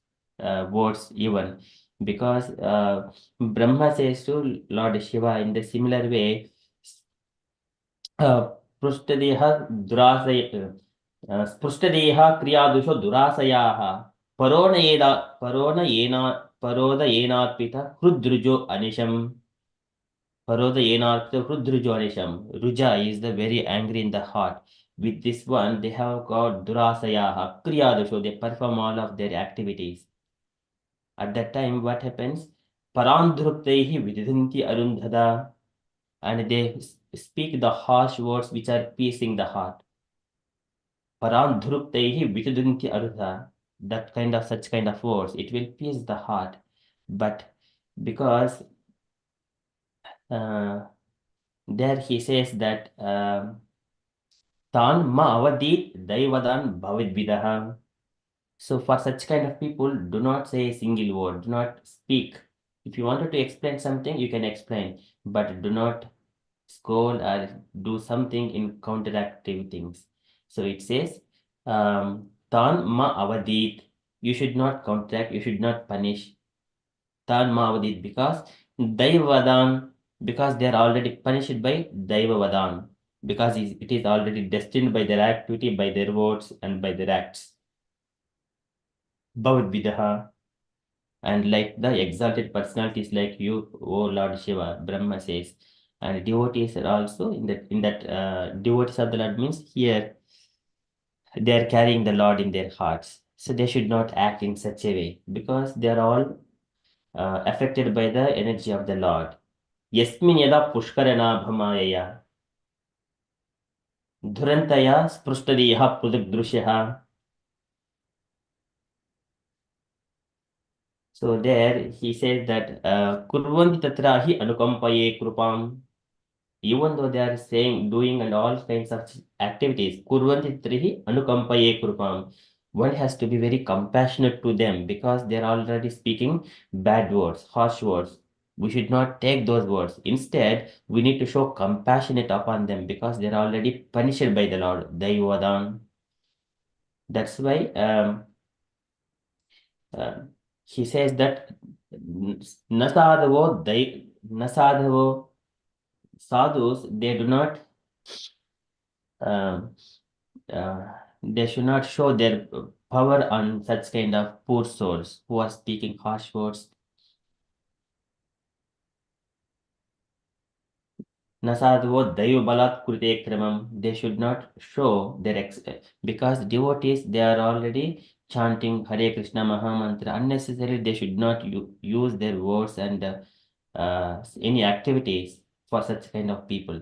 even, because Brahma says to Lord Shiva in the similar way, पृष्ठदेह दुरासय स्पृष्टदेह क्रियादुषो दुरासयाः परोन येना परोदयेनार्पित हृद्रुजो अनिशम् परोदयेनार्पित हृद्रुजो अनिशम्. Ruja is the very angry in the heart. With this one, they have got durasayaha, kriyadusho, they perform all of their activities. At that time, what happens? Parandhruptaihi vididhanti arundhada, and they speak the harsh words which are piercing the heart. Parandhruptaihi vididhanti arundhada, that kind of such kind of words, it will pierce the heart. But because there he says that Tan ma avadit daivadan bhavidvidaha. So for such kind of people, do not say a single word, do not speak. If you wanted to explain something, you can explain, but do not scold or do something in counteractive things. So it says, Tan ma avadit. You should not counteract, you should not punish. Tan ma avadit, because Daivadan, because they are already punished by Daivavadan, because it is already destined by their activity, by their words, and by their acts. Bhavad and like the exalted personalities like you, O Lord Shiva, Brahma says, and devotees are also in that devotees of the Lord means here they are carrying the Lord in their hearts. So they should not act in such a way because they are all affected by the energy of the Lord. Yasmin yada pushkarana bhamayaya dhurantaya spruštadiha pudagdrushyaha. So there he says that kurvanti tatra hi anukampaye krupam. Even though they are saying, doing and all kinds of activities, kurvanti trihi anukampaye krupam. One has to be very compassionate to them because they are already speaking bad words, harsh words. We should not take those words. Instead, we need to show compassionate upon them because they are already punished by the Lord. Daivadam. That's why uh, he says that nasadhavo sadhus, they do not um, they should not show their power on such kind of poor souls who are speaking harsh words. Nasadvo dayu balat kurite kramam. They should not show their because devotees they are already chanting Hare Krishna Mahamantra. Unnecessarily they should not use their words and any activities for such kind of people.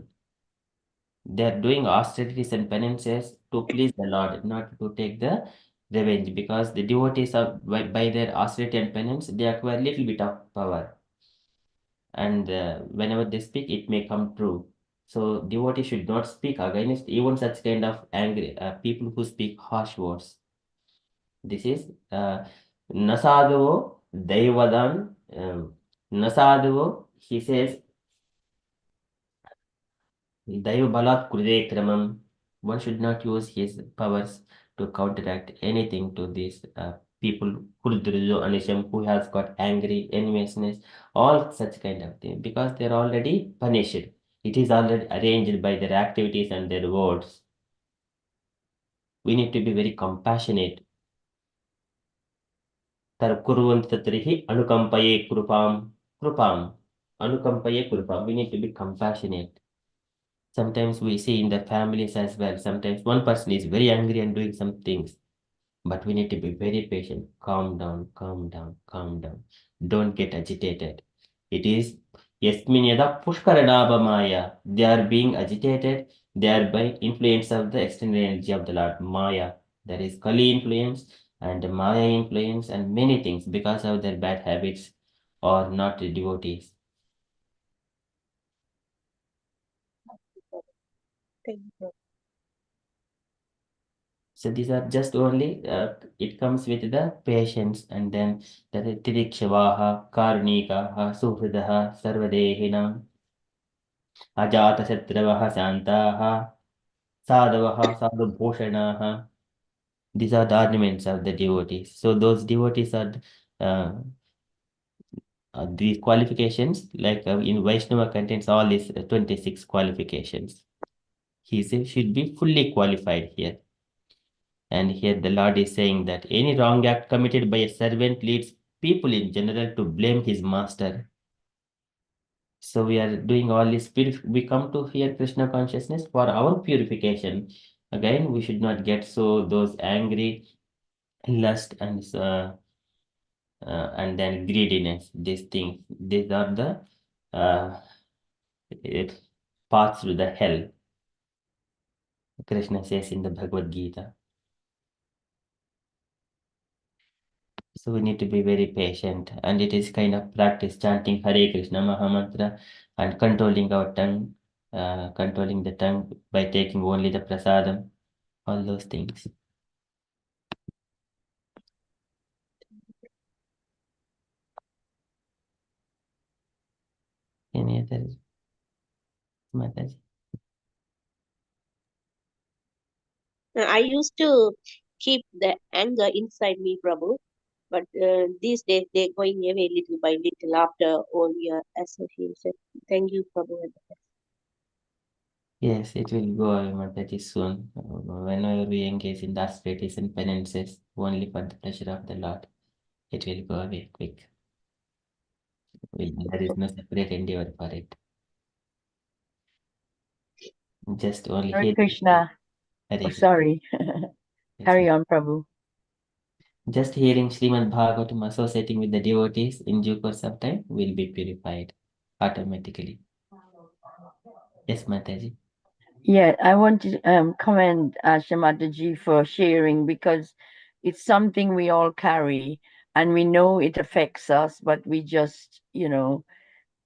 They are doing austerities and penances to please the Lord, not to take the revenge, because the devotees are by their austerity and penance, they acquire little bit of power, and whenever they speak, it may come true. So devotees should not speak against even such kind of angry people who speak harsh words. This is Nasadavo Daivadan Nasadavo. He says Daiva Balat Kurude Kramam. One should not use his powers to counteract anything to these people Kurdrijo Anisham who has got angry, enviousness, all such kind of thing because they are already punished. It is already arranged by their activities and their words. We need to be very compassionate. Tar kurvantatrihi anukampaye krupam. Krupam. Anukampaye krupam. We need to be compassionate. Sometimes we see in the families as well. Sometimes one person is very angry and doing some things, but we need to be very patient. Calm down, calm down, calm down. Don't get agitated. It is Yasmin yada pushkaranabha they are being agitated, they are by influence of the external energy of the Lord, Maya. There is Kali influence and Maya influence and many things because of their bad habits or not devotees. Thank you. So these are just only, it comes with the patience and then the Tirikshawaha, Karnikaha, Suhridaha, Sarvadehinam, Ajata Santaha, Sadhavaha, Sadhubhushanaha. These are the ornaments of the devotees. So those devotees are uh, these qualifications, like in Vaishnava contains all these 26 qualifications. Should be fully qualified here. And here the Lord is saying that any wrong act committed by a servant leads people in general to blame his master. So we are doing all this. We come to here Krishna consciousness for our purification. Again, we should not get so those angry, lust, and then greediness. These things. These are the it, paths to the hell. Krishna says in the Bhagavad Gita. So we need to be very patient, and it is kind of practice chanting Hare Krishna Mahamantra and controlling the tongue by taking only the prasadam, all those things. Any other methods? I used to keep the anger inside me, Prabhu, but these days they're going away little by little after all your association. Thank you, Prabhu. Yes, it will go away, Mataji, soon. Whenever we engage in the austerities and penances only for the pleasure of the Lord, it will go away quick. There is no separate endeavor for it. Just only Hare here. Krishna. Hare Oh, Krishna. sorry. Yes, Carry on, Prabhu. just hearing Srimad Bhagavatam associating with the devotees in due course of time will be purified automatically. Yes, Mataji. Yeah, I want to commend Shamataji for sharing, because it's something we all carry and we know it affects us, but we just,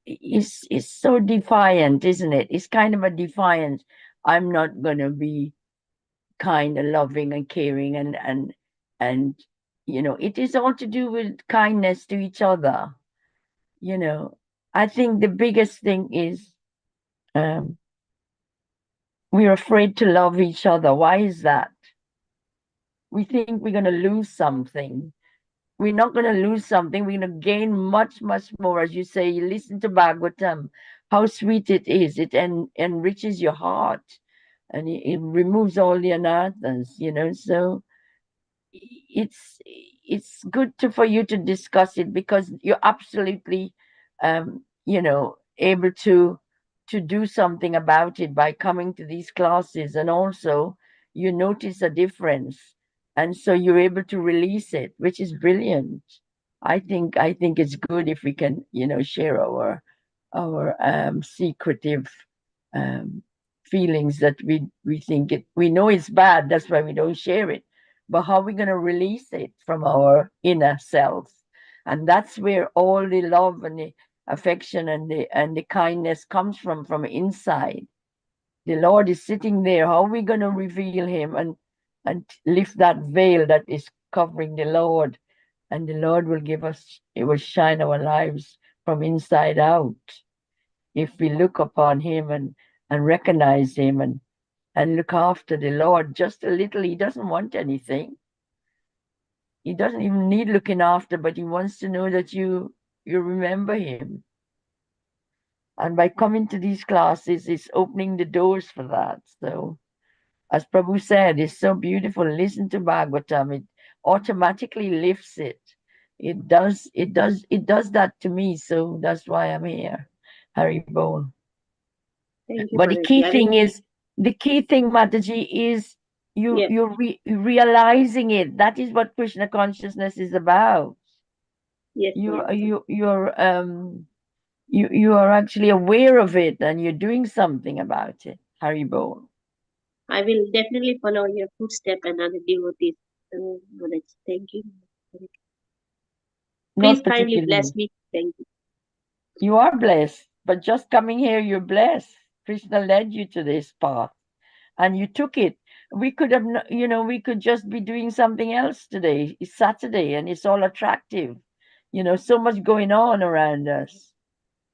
it's so defiant, isn't it? It's kind of a defiance. I'm not gonna be kind and loving and caring and it is all to do with kindness to each other. I think the biggest thing is um, we're afraid to love each other. Why is that? We think we're going to lose something. We're not going to lose something. We're going to gain much, much more. As you say, you listen to Bhagavatam, how sweet it is. It enriches your heart, and it removes all the anarthas, So it's good for you to discuss it, because you're absolutely able to do something about it by coming to these classes, and also you notice a difference, and so you're able to release it, which is brilliant. I think it's good if we can share our secretive um, feelings, that we think we know it's bad, that's why we don't share it, but how are we going to release it from our inner self? And that's where all the love and the affection and the kindness comes from inside. The Lord is sitting there. How are we going to reveal him and lift that veil that is covering the Lord? And the Lord will give us, it will shine our lives from inside out, if we look upon him and recognize him and look after the Lord just a little. He doesn't want anything. He doesn't even need looking after, but he wants to know that you remember him. And by coming to these classes, it's opening the doors for that. So, as Prabhu said, it's so beautiful. Listen to Bhagavatam. It automatically lifts it. It does that to me. So that's why I'm here. Hari Bol. Thank you, But Prabhu. the key thing, Mataji, is Yes, you're realizing it. That is what Krishna consciousness is about. yes, yes. You're you are actually aware of it and you're doing something about it. Haribol. I will definitely follow your footstep and other devotees. Mataji. Thank you. Please Not kindly particularly. bless me. Thank you. You are blessed, but just coming here, you're blessed. Krishna led you to this path and you took it. We could have, we could just be doing something else today. It's Saturday and it's all attractive. So much going on around us.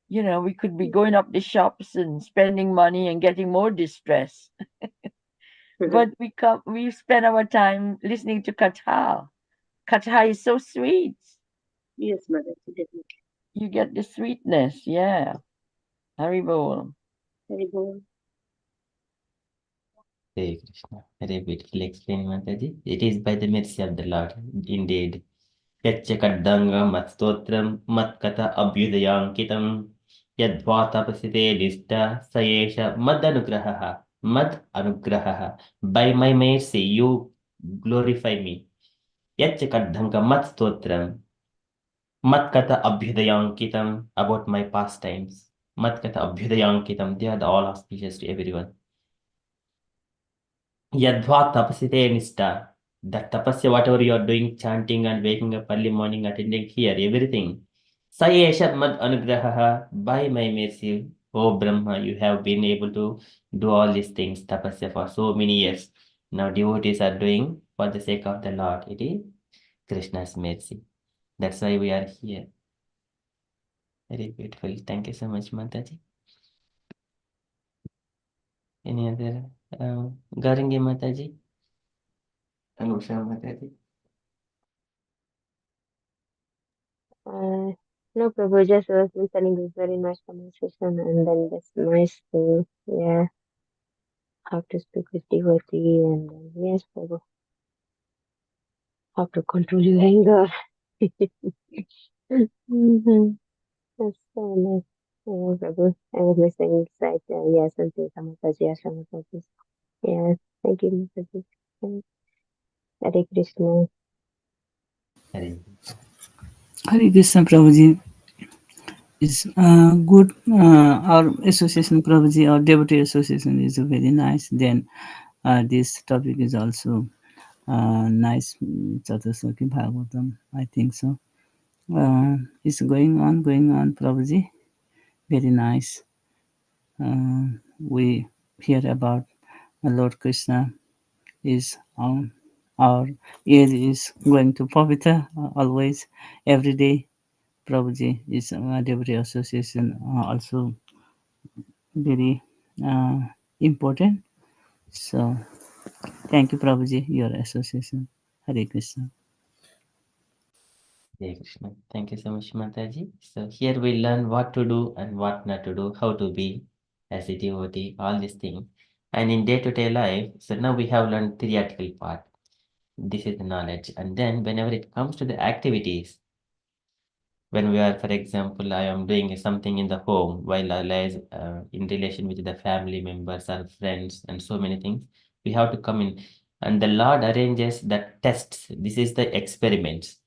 We could be going up the shops and spending money and getting more distress. But we spend our time listening to Katha. Katha is so sweet. Yes, Mataji, definitely. You get the sweetness, yeah. Haribol. Haribol. Hare Krishna. Very beautifully explained, Mataji. It is by the mercy of the Lord, indeed. Yachakadanga matstotram matkata abhyudayankitam yadvatapasite lista sayesha madanugrahaha mad anugrahaha. By my mercy, you glorify me. Yachakadanga matstotram matkata abhyudayankitam, about my pastimes. Matkata abhyudayankitam, they are all auspicious to everyone. Yadva tapasite nista. That tapasya, whatever you are doing, chanting and waking up early morning, attending here, everything. Sayesha mad anugrahaha, by my mercy, O Brahma, you have been able to do all these things, tapasya, for so many years. Now devotees are doing for the sake of the Lord. It is Krishna's mercy. That's why we are here. Very beautiful. Thank you so much, Mataji. Any other? Garangi Mataji? Anusha Mataji? No, Prabhu, just was listening to this very nice conversation, and then it's nice to, yeah, how to speak with devotee, and then, yes, Prabhu, how to control your anger. Mm-hmm. That's so nice. Yeah, Prabhu, I was listening inside, yes, and say Samataji, Ashamataji. Yeah, thank you, Mataji. Hare Krishna. Hare. Hare Krishna, Prabhuji. Is good. Our association, Prabhuji, our devotee association is very nice. Then this topic is also nice. Chaturshloki Bhagavatam, I think so. It's going on, Prabhuji. Very nice. We hear about Lord Krishna is our ear is going to Pavitra always, every day. Prabhuji is devotee association also very important. So thank you, Prabhuji, your association. Hare Krishna. Hare Krishna. Thank you so much, Mataji. So here we learn what to do and what not to do, how to be as a devotee, all these things. And in day-to-day life, so now we have learned theoretical part. This is the knowledge. And then whenever it comes to the activities, when we are, for example, I am doing something in the home while I lies in relation with the family members or friends and so many things, we have to come in. And the Lord arranges the tests. This is the experiments.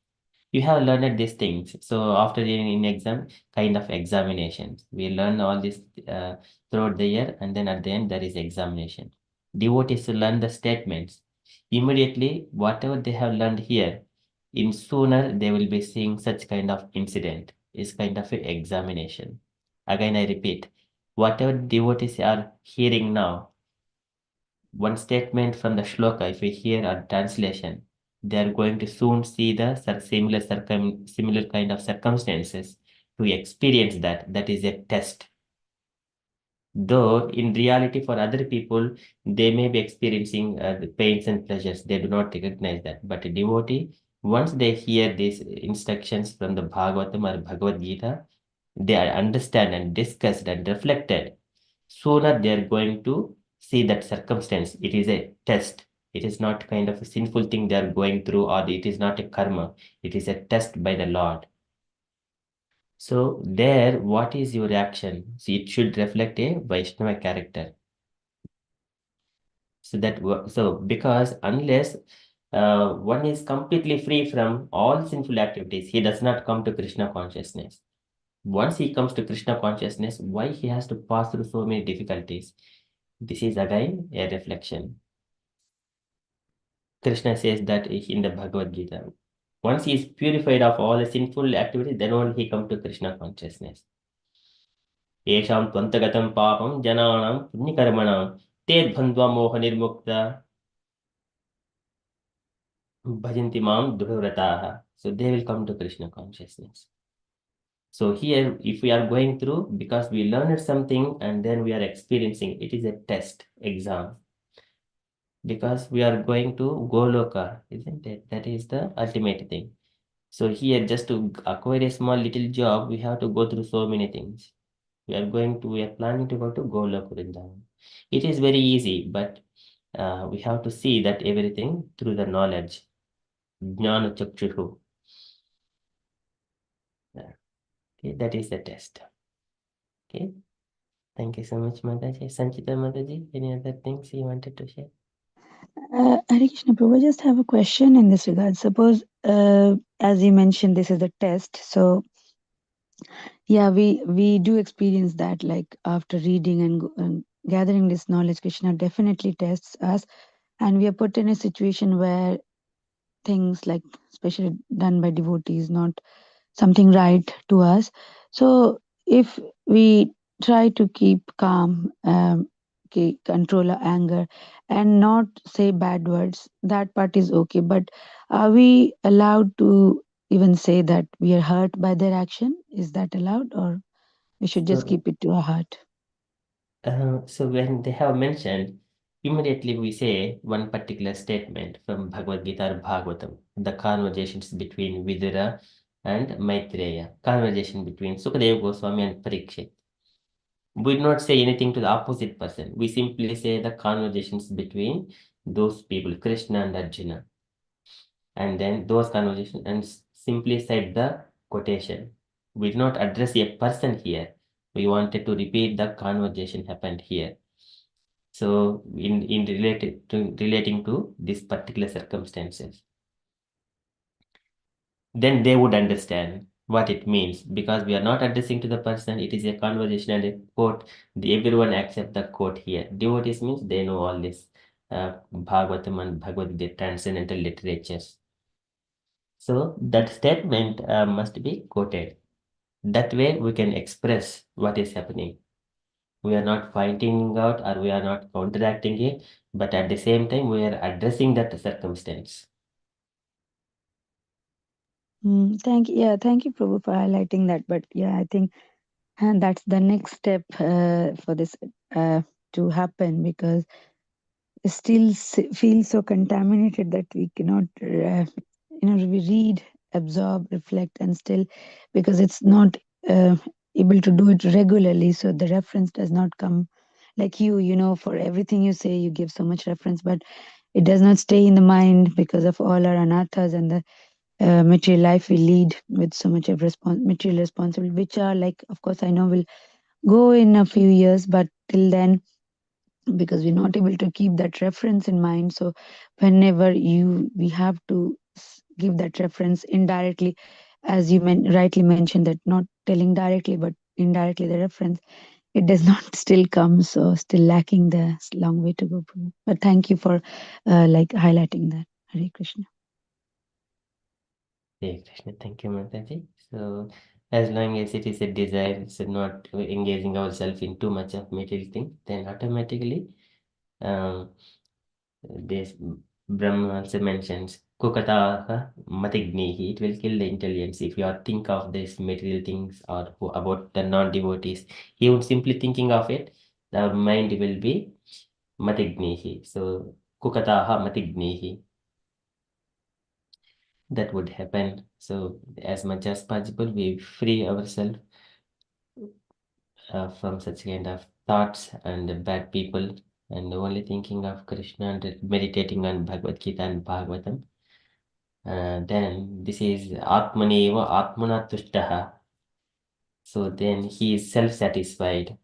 You have learned these things. So after in exam, kind of examinations, we learn all this throughout the year, and then at the end there is examination. Devotees learn the statements. Immediately, whatever they have learned here, in sooner they will be seeing such kind of incident. Is kind of a examination. Again, I repeat, whatever devotees are hearing now, one statement from the shloka, if we hear a translation, they are going to soon see the similar kind of circumstances to experience that. That is a test. Though in reality, for other people, they may be experiencing the pains and pleasures. They do not recognize that. But a devotee, once they hear these instructions from the Bhagavatam or Bhagavad Gita, they are understand and discussed and reflected. Sooner they are going to see that circumstance. It is a test. It is not kind of a sinful thing they are going through, or it is not a karma. It is a test by the Lord. So there, what is your action? So it should reflect a Vaishnava character. So because unless one is completely free from all sinful activities, he does not come to Krishna consciousness. Once he comes to Krishna consciousness, why he has to pass through so many difficulties? This is again a reflection. Krishna says that in the Bhagavad Gita. Once he is purified of all the sinful activities, then only he comes to Krishna consciousness. Yesham tvantagatam papam jananam punyakarmanam ted bhandva moha nirmukta bhajanti mam druvrataha. So they will come to Krishna consciousness. So here, if we are going through, because we learned something and then we are experiencing, it is a test, exam. Because we are going to Goloka, isn't it? That is the ultimate thing. So here, just to acquire a small little job, we have to go through so many things. We are planning to go to Goloka Vrindavan. It is very easy, but we have to see that everything through the knowledge. Jnana Chakshuhu. Okay, that is the test. Okay. Thank you so much, Mataji. Sanchita Mataji, any other things you wanted to share? Hare Krishna Prabhu, I just have a question in this regard. Suppose, as you mentioned, this is a test. So, yeah, we do experience that, like after reading and gathering this knowledge, Krishna definitely tests us, and we are put in a situation where things like, especially done by devotees, not something right to us. So if we try to keep calm, control our anger and not say bad words, that part is okay. But are we allowed to even say that we are hurt by their action? Is that allowed, or we should just keep it to our heart? So when they have mentioned, immediately we say one particular statement from Bhagavad Gita or Bhagavatam, the conversations between Vidura and Maitreya, conversation between Sukadeva Goswami and Parikshit. We do not say anything to the opposite person. We simply say the conversations between those people, Krishna and Arjuna. And then those conversations and simply said the quotation. We did not address a person here. We wanted to repeat the conversation happened here. So in relating to these particular circumstances, then they would understand what it means, because we are not addressing to the person. It is a conversation and a quote. Everyone accept the quote here. Devotees means they know all this Bhagavatam and Bhagavad Gita transcendental literatures. So that statement must be quoted. That way we can express what is happening. We are not fighting out or we are not counteracting it, but at the same time we are addressing that circumstance. Thank you, Prabhu, for highlighting that. But yeah, I think that's the next step for this to happen, because still feel so contaminated that we cannot we read, absorb, reflect, and still, because it's not able to do it regularly, so the reference does not come. Like for everything you say, you give so much reference, but it does not stay in the mind because of all our anathas and the material life we lead with so much of material responsibility, which are, like, of course I know will go in a few years, but till then, because we're not able to keep that reference in mind. So whenever we have to give that reference indirectly, as you rightly mentioned, that not telling directly but indirectly the reference, it does not still come, so still lacking, the long way to go. But thank you for like highlighting that. Hare Krishna. Hare Krishna. Thank you, Mataji. So as long as it is a desire, so not engaging ourselves in too much of material thing, then automatically this Brahma also mentions Kukataha Matignihi, it will kill the intelligence. If you are think of these material things or about the non-devotees, he would simply thinking of it, our mind will be Matignihi. So Kukataha Matignihi. That would happen. So as much as possible, we free ourselves from such kind of thoughts and bad people, and only thinking of Krishna and meditating on Bhagavad Gita and Bhagavatam. Then this is Atmani eva Atmana Tushtaha. So then he is self-satisfied.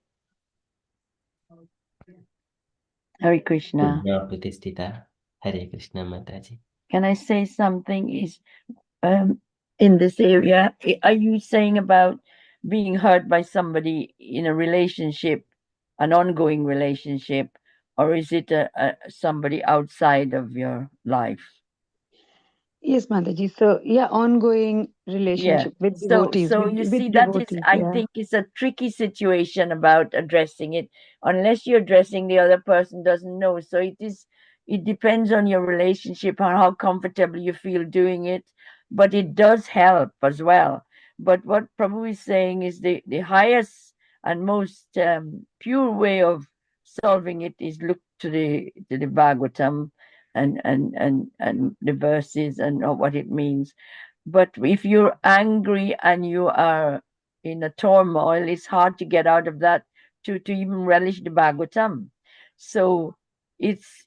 Hare Krishna. Prajna Pratistita. Hare Krishna Mataji. Can I say something? Is in this area, are you saying about being hurt by somebody in a relationship, an ongoing relationship, or is it somebody outside of your life? Yes, Mataji. So yeah, ongoing Yeah. relationship with So devotees, so you see, with that is, devotees. I Yeah. think, is a tricky situation about addressing it. Unless you're addressing, the other person doesn't know. So it depends on your relationship, on how comfortable you feel doing it. But it does help as well. But what Prabhu is saying is the highest and most pure way of solving it is look to the Bhagavatam and the verses and what it means. But if you're angry and you are in a turmoil, it's hard to get out of that to even relish the Bhagavatam. So it's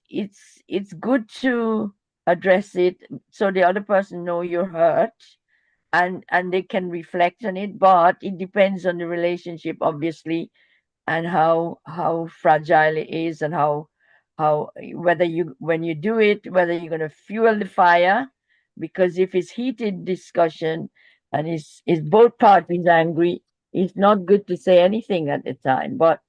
good to address it so the other person know you're hurt and they can reflect on it. But it depends on the relationship, obviously, and how fragile it is, and how whether you, when you do it, whether you're going to fuel the fire. Because if it's heated discussion and is both parties angry, it's not good to say anything at the time. But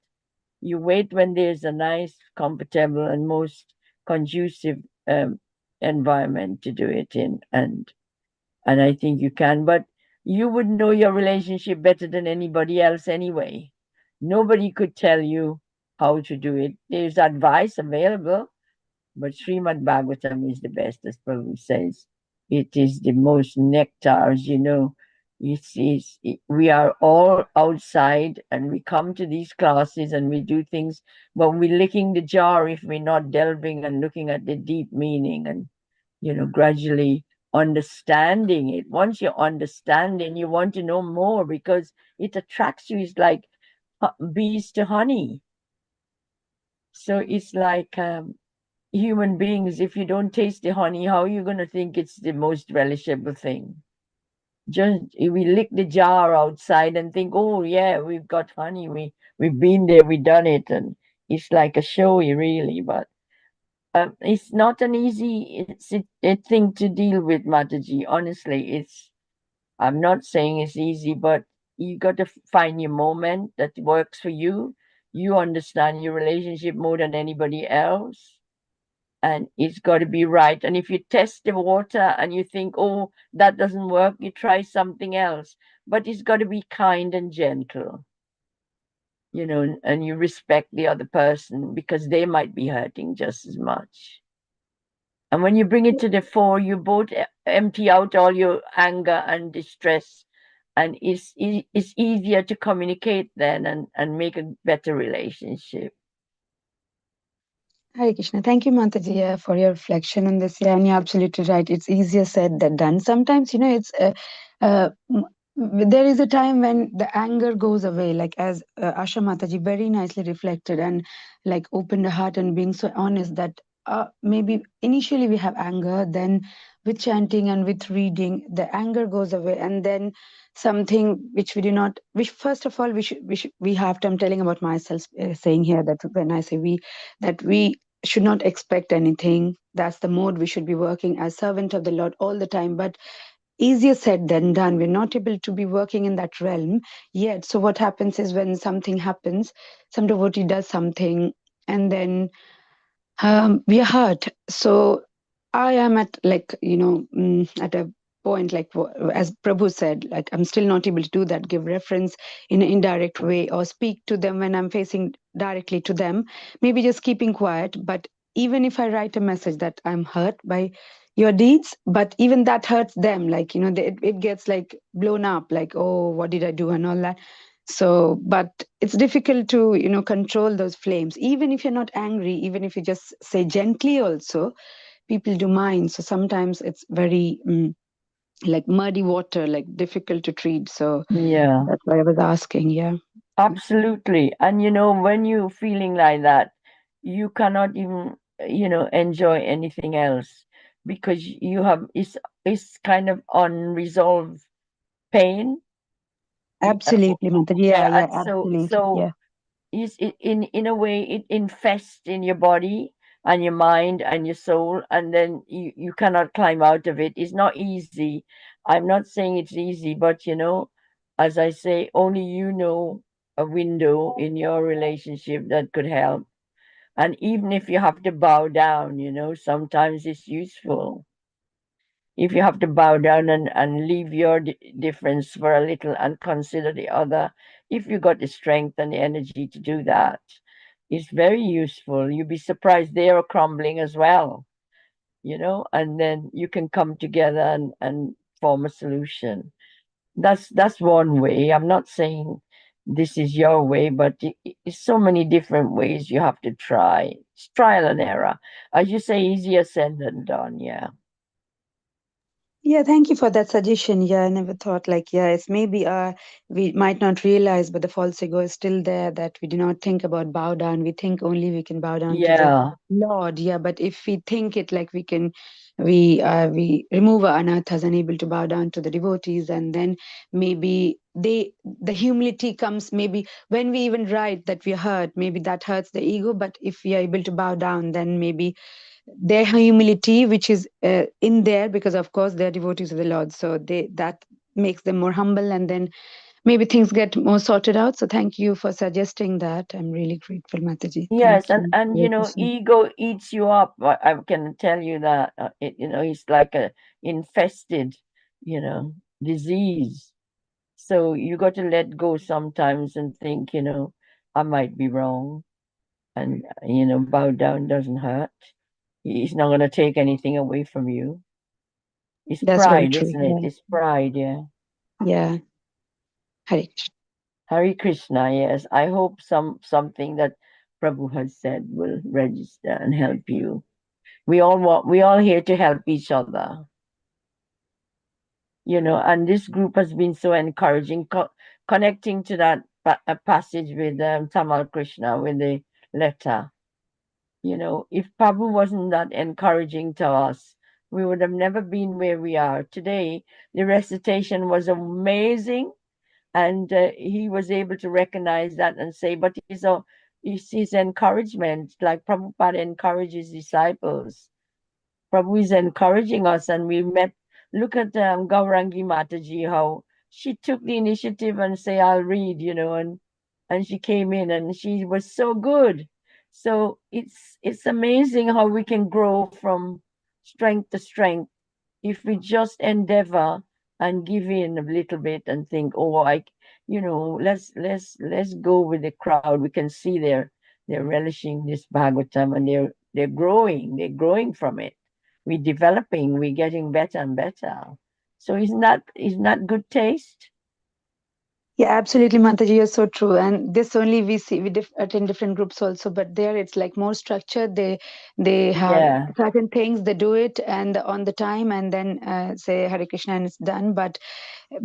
you wait when there's a nice, comfortable, and most conducive environment to do it in, and I think you can. But you would know your relationship better than anybody else anyway. Nobody could tell you how to do it. There's advice available, but Srimad Bhagavatam is the best, as Prabhu says. It is the most nectar, as you know. We are all outside and we come to these classes and we do things, but we're licking the jar if we're not delving and looking at the deep meaning and, gradually understanding it. Once you understand it, you want to know more because it attracts you. It's like bees to honey. So it's like human beings. If you don't taste the honey, how are you going to think it's the most relishable thing? Just we lick the jar outside and think, oh yeah, we've got honey. We've been there, we've done it, and it's like a show, really. But it's not an easy thing to deal with, Mataji. Honestly, I'm not saying it's easy, but you got to find your moment that works for you. You understand your relationship more than anybody else, and it's got to be right. And if you test the water and you think, oh, that doesn't work, you try something else. But it's got to be kind and gentle, and you respect the other person because they might be hurting just as much. And when you bring it to the fore, you both empty out all your anger and distress, and it's easier to communicate then and make a better relationship. Hare Krishna. Thank you, Mataji, for your reflection on this. Yeah, and you're absolutely right. It's easier said than done. Sometimes, it's there is a time when the anger goes away, like as Asha Mataji very nicely reflected and like opened the heart and being so honest that maybe initially we have anger, then with chanting and with reading, the anger goes away, and then something which we do not, which first of all we have to, I'm telling about myself, saying here that when I say that we should not expect anything. That's the mode we should be working as servant of the Lord all the time. But easier said than done. We're not able to be working in that realm yet. So what happens is when something happens, some devotee does something, and then we are hurt. So I am at at a point like as Prabhu said, like I'm still not able to do that, give reference in an indirect way or speak to them when I'm facing directly to them, maybe just keeping quiet. But even if I write a message that I'm hurt by your deeds, but even that hurts them, like it gets like blown up, like, oh, what did I do and all that. So but it's difficult to control those flames, even if you're not angry, even if you just say gently also, people do mind. So sometimes it's very like muddy water, like difficult to treat. So Yeah, that's why I was asking. Yeah. absolutely. And when you're feeling like that, you cannot even, enjoy anything else because you have it's kind of unresolved pain. Absolutely, Mataji. Yeah, Yeah, yeah, and so absolutely. so Yeah. in a way it infests in your body and your mind and your soul, and then you cannot climb out of it. It's not easy. I'm not saying it's easy, but as I say, only you know a window in your relationship that could help. And even if you have to bow down, sometimes it's useful. If you have to bow down and leave your difference for a little and consider the other, if you got the strength and the energy to do that, it's very useful. You'd be surprised they are crumbling as well, and then you can come together and form a solution. That's one way. I'm not saying this is your way, but it's so many different ways you have to try. It's trial and error. As you say, easier said than done. Yeah. Yeah, thank you for that suggestion. Yeah, I never thought like, yeah, it's maybe we might not realize, but the false ego is still there, that we do not think about bow down. We think only we can bow down to the Yeah. Lord. Yeah, but if we think it like we remove our anathas, unable to bow down to the devotees, and then maybe the humility comes maybe when we even write that we hurt, maybe that hurts the ego. But if we are able to bow down, then maybe their humility, which is in there, because of course they're devotees of the Lord, so that makes them more humble, and then maybe things get more sorted out. So thank you for suggesting that. I'm really grateful, Mataji. Yes, Thank you. and ego eats you up. I can tell you that. It's like a infested, disease. So you got to let go sometimes and think, I might be wrong, and bow down doesn't hurt. He's not going to take anything away from you. It's That's very pride, true. isn't it? Yeah. It's pride, yeah. Yeah. Hare Krishna. Hare Krishna, yes. I hope something that Prabhu has said will register and help you. We all here to help each other. And this group has been so encouraging, connecting to that passage with Tamal Krishna, with the letter. If Prabhu wasn't that encouraging to us, we would have never been where we are today. The recitation was amazing, and he was able to recognize that and say, but it's his encouragement, like Prabhupada encourages disciples. Prabhu is encouraging us, and look at Gaurangi Mataji, how she took the initiative and say, I'll read, and she came in and she was so good. So it's amazing how we can grow from strength to strength if we just endeavor and give in a little bit and think, oh, let's go with the crowd. We can see they're relishing this Bhagavatam, and they're growing from it. We're developing, we're getting better and better. So isn't that good taste? Yeah, absolutely, Mataji, you're so true. And this only we see we attend different groups also, but there it's like more structured. They have Yeah. certain things, they do it and on the time, and then say Hare Krishna and it's done. But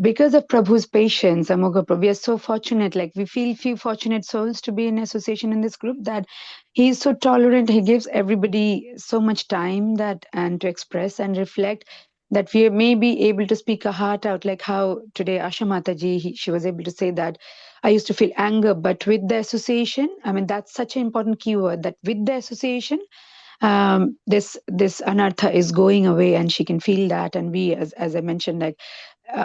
because of Prabhu's patience, Amogha Prabhu, we are so fortunate. Like we feel few fortunate souls to be in association in this group, that he is so tolerant. He gives everybody so much time that and to express and reflect, that we may be able to speak our heart out, like how today Asha Mataji, she was able to say that I used to feel anger, but with the association, I mean, that's such an important keyword, that with the association, this anartha is going away, and she can feel that. And we, as I mentioned, like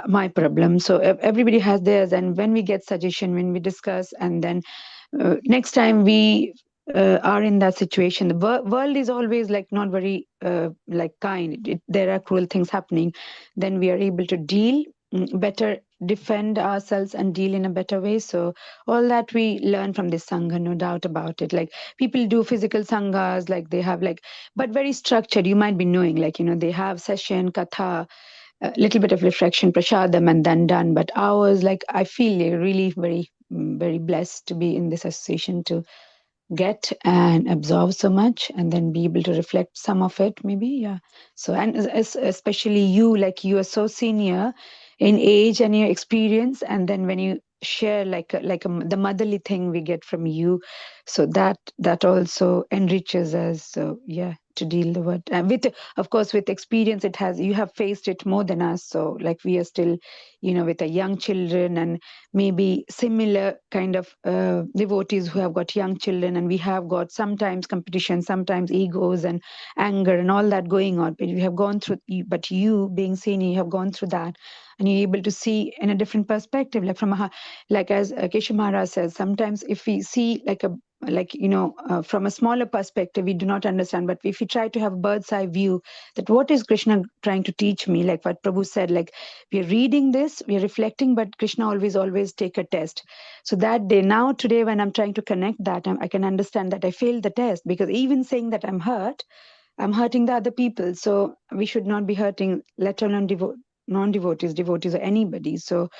my problem. So everybody has theirs, and when we get suggestion, when we discuss, and then next time we are in that situation, the world is always like not very like kind. There are cruel things happening. Then we are able to deal better, defend ourselves, and deal in a better way. So all that we learn from this sangha, no doubt about it. Like people do physical sanghas, like they have like, but very structured. You might be knowing, like they have session, katha, a little bit of reflection, prashadam, and then done. But ours, like I feel really very, very blessed to be in this association, to get and absorb so much, and then be able to reflect some of it, maybe. Yeah. So, and especially you, like you are so senior in age and your experience, and then when you share the motherly thing we get from you, so that also enriches us. So yeah, to deal the word with, of course, with experience. It has, you have faced it more than us. So like we are still, with a young children, and maybe similar kind of devotees who have got young children, and we have got sometimes competition, sometimes egos and anger and all that going on. But we have gone through, but you being senior, you have gone through that, and you're able to see in a different perspective, like from a, like as Keshav Maharaj says, sometimes if we see from a smaller perspective, we do not understand. But if we try to have bird's eye view, that what is Krishna trying to teach me, like what Prabhu said, like we are reading this, we are reflecting, but Krishna always take a test. So that day, now today, when I'm trying to connect that, I can understand that I failed the test, because even saying that I'm hurting the other people. So we should not be hurting, let alone non-devotees, devotees, or anybody. So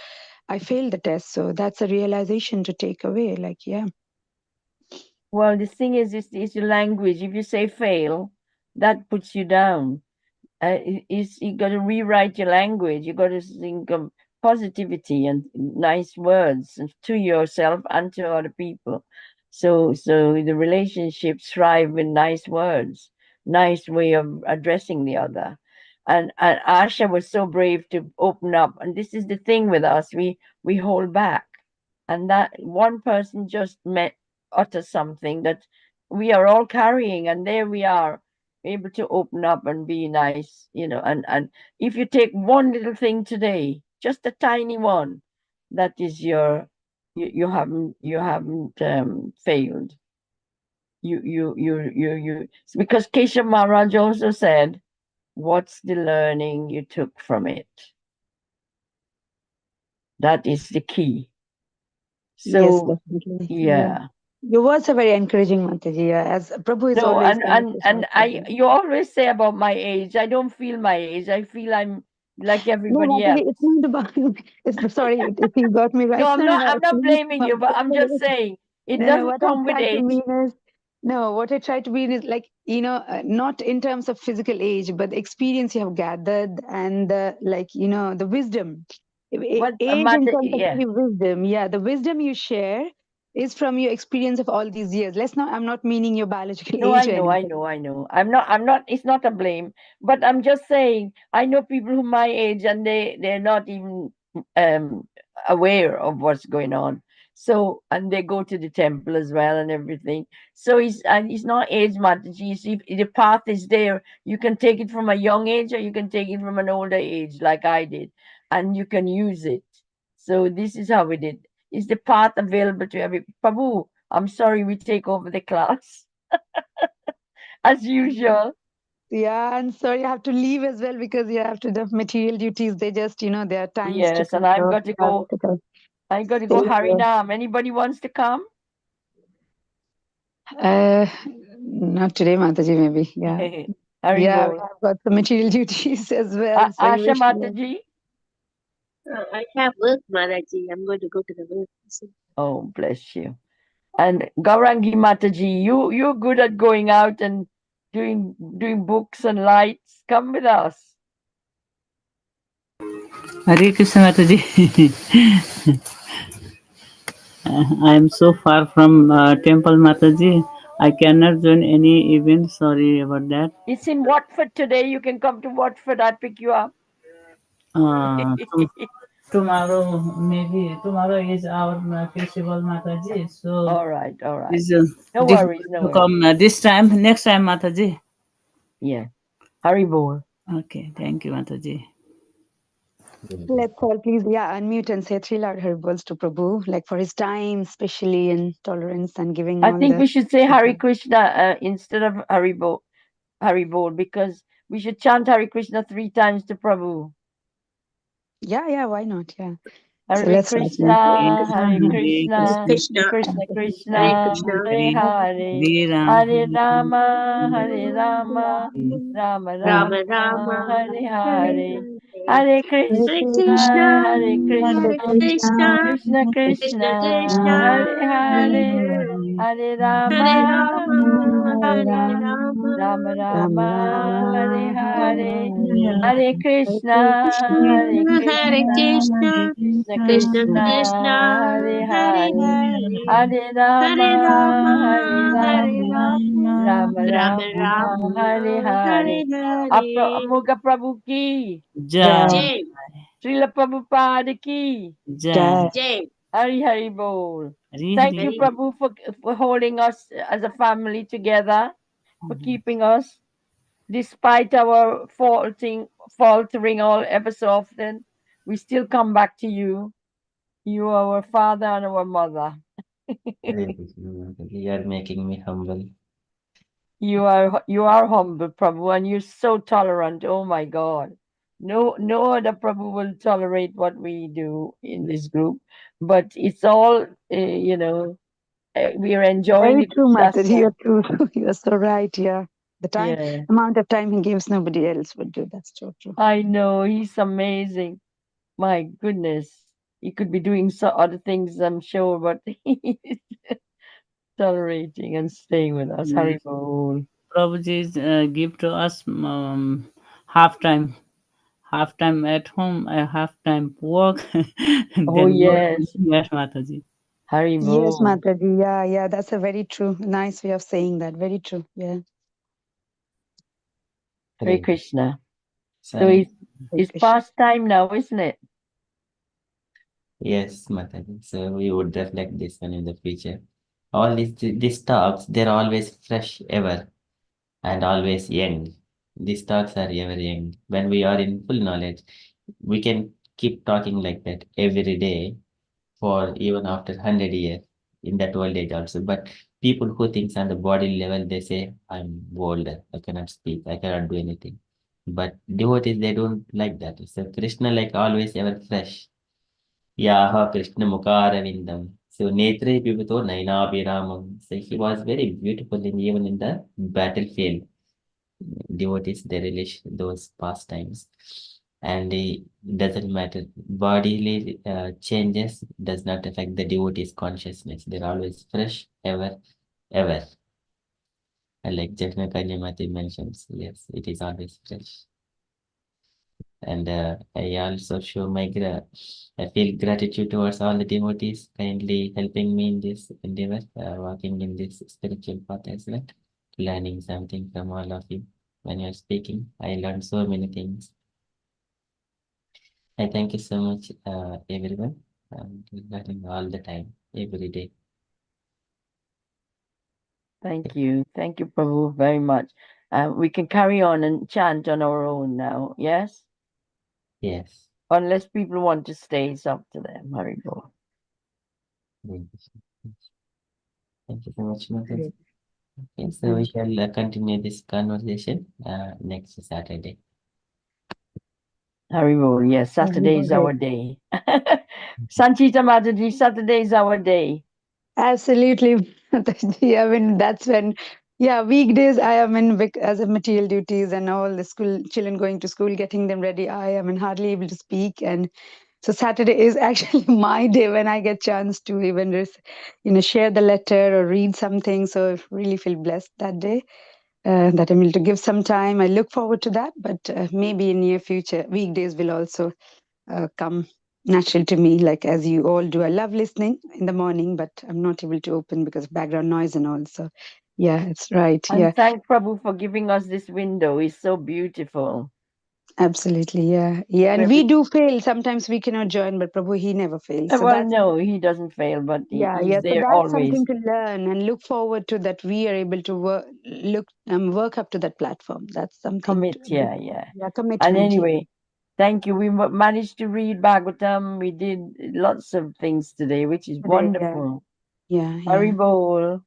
I failed the test. So that's a realization to take away. Like, yeah. Well, the thing is your language. If you say fail, that puts you down. You got to rewrite your language. You got to think of positivity and nice words to yourself and to other people. So the relationships thrive with nice words, nice way of addressing the other. And Asha was so brave to open up. And this is the thing with us: we hold back, and that one person just utter something that we are all carrying, and there we are, able to open up and be nice, and if you take one little thing today, just a tiny one, that is you haven't failed. You because Keshav Maharaj also said, what's the learning you took from it? That is the key. Yes, So definitely. yeah. Your words are very encouraging, Mataji. As Prabhu is No, always you always say about my age. I don't feel my age. I feel I'm like No, everybody Mataji, it's else. not about. Sorry if you got me right. No, I'm No, no, not. no. I'm not blaming you, but I'm just No, saying it no. doesn't What I come with try to age. mean is, no. What I try to mean is like not in terms of physical age, but the experience you have gathered, and the wisdom. But Age in matter, terms of yeah. maybe wisdom, yeah, the wisdom you share is from your experience of all these years. I'm not meaning your biological No, age I or know, I anything. know, I know. I'm not. It's not a blame, but I'm just saying. I know people who my age, and they're not even um aware of what's going on. So, and they go to the temple as well and everything. So it's not age matter. If the path is there, you can take it from a young age, or you can take it from an older age, like I did, and you can use it. So this is how we did. Is the path available to every Prabhu? I'm sorry, we take over the class as usual. Yeah, and sorry, I have to leave as well, because you have to the material duties. They just, there are times to Yes, and come. I've So got to I have go. to go. I got to go Stay here. Harinam. Anybody wants to come? Not today, Mataji, maybe. Yeah. Yeah, we Haribol. have got the material duties as well. So you Asha wish to go. Mataji. I have work, Maraji. I'm going to go to the work. Oh, bless you. And Gaurangi Mataji, you're good at going out and doing books and lights. Come with us. Hare Krishna Mataji. I am so far from temple Mataji. I cannot join any event. Sorry about that. It's in Watford today. You can come to Watford. I'll pick you up. Tomorrow, maybe tomorrow is our festival Mataji. So All right, all right. it's No worries, difficult no to worries. come this time. Next time Mataji. Yeah. Haribol. Okay, thank you Mataji. Let's all please, unmute and say three loud herbals to Prabhu, like for his time, especially, and tolerance, and giving I all think the. we should say Hare Krishna instead of Haribol, because we should chant Hare Krishna 3 times to Prabhu. Yeah, why not? Yeah. So Hare let's start now. Krishna, Krishna, Hare Hare Hare Krishna, Krishna, Krishna, Krishna Hare Krishna, Krishna, Hare Hare, Hare Ram, Hare Rama, Hare Rama, Rama Rama Rama, Rama, Hare Hare Hare, Hare, Hare Hare Hare Krishna, Krishna, Krishna, Hare Hare Krishna, Krishna, Krishna Krishna Krishna, Krishna, Hare Hare Hare, Hare, Hare Hare Rama, Rama, Hare Hare Rama, Rama Rama, Rama Rama, Hare Rama, Hare Hare, Hare, Hare Hare Krishna, Krishna, Hare Hare Krishna, Krishna, Krishna Krishna Krishna. Krishna, Krishna, Hare Hare Hare, Hare, Hare Hare Rama, Hare Rama, Hare Rama, Rama, Rama Rama Rama, Hare Hare. Hare Hare. Muga Prabhu ki, Jai. Jai, Srila Prabhupada ki, Jai. Jai. Hari Hari Bol. Hari Thank Hari. you, Hari. Prabhu, for holding us as a family together, for keeping us, despite our faltering all ever so often. We still come back to you. You are our father and our mother. Hare Krishna, Mataji. You are making me humble. You are humble, Prabhu, and you're so tolerant. Oh my God. No other Prabhu will tolerate what we do in this group. But it's all we are enjoying Very the true, Guru Mataji. Dasya. You're true. You're so right. Yeah. The Yeah. amount of time he gives, nobody else would do. That's so true. I know he's amazing. My goodness. He could be doing other things, I'm sure, but he's tolerating and staying with us. Hari Bol. Prabhuji give to us half time at home, half time work, and Oh then work. yes. Yes, Mataji. Hari Yes, Bol. Mataji. Yeah, yeah. That's a very true, nice way of saying that. Very true. Yeah. Hare Hare Krishna. So Krishna. it's past time now, isn't it? Yes, Mataji. So we would reflect this one in the future. All these talks, they're always fresh ever and always young. These talks are ever young. When we are in full knowledge, we can keep talking like that every day for even after 100 years in that old age also. But people who thinks on the body level, they say, I'm older, I cannot speak, I cannot do anything. But devotees, they don't like that. So Krishna like always ever fresh. Yaha Krishna Mukaravindam. So Netre Pibuto Nainabhiramam. So he was very beautiful in even in the battlefield. Devotees they relish those pastimes. And it doesn't matter. Bodily changes does not affect the devotee's consciousness. They're always fresh, ever. And like Jaffna Kanyamati mentions, yes, it is always fresh. And I also show I feel gratitude towards all the devotees kindly helping me in this endeavor, walking in this spiritual path as well, learning something from all of you. When you're speaking, I learned so many things. I thank you so much, everyone, learning all the time, every day. Thank you. Thank you, Prabhu, very much. We can carry on and chant on our own now, yes? Yes. Unless people want to stay, it's up to them. Hari Bol. Thank you so much, Mother. Okay, so we shall continue this conversation next Saturday. Hari Bol, yes, Saturday is our day. Sanchita Mataji, Saturday is our day. Absolutely, Mataji. I mean, that's when, yeah, weekdays I am in as a material duties and all the school children going to school, getting them ready. I am hardly able to speak, and so Saturday is actually my day when I get chance to even just, share the letter or read something. So I really feel blessed that day. That I'm able to give some time. I look forward to that, but maybe in near future, weekdays will also come natural to me, like as you all do. I love listening in the morning, but I'm not able to open because of background noise and all. So, yeah, it's right. Yeah, And thank Prabhu for giving us this window. It's so beautiful. absolutely. Yeah, yeah. And Where we we, do fail. Sometimes we cannot join, but Prabhu, he never fails. So well, that's no, he doesn't fail, but yeah, he's yeah. So there that's always. something to learn and look forward to, that we are able to work up to that platform. That's something Commit, yeah. And commitment. anyway, thank you. We managed to read Bhagavatam. We did lots of things today, which is Today, wonderful. yeah. Hari Bol.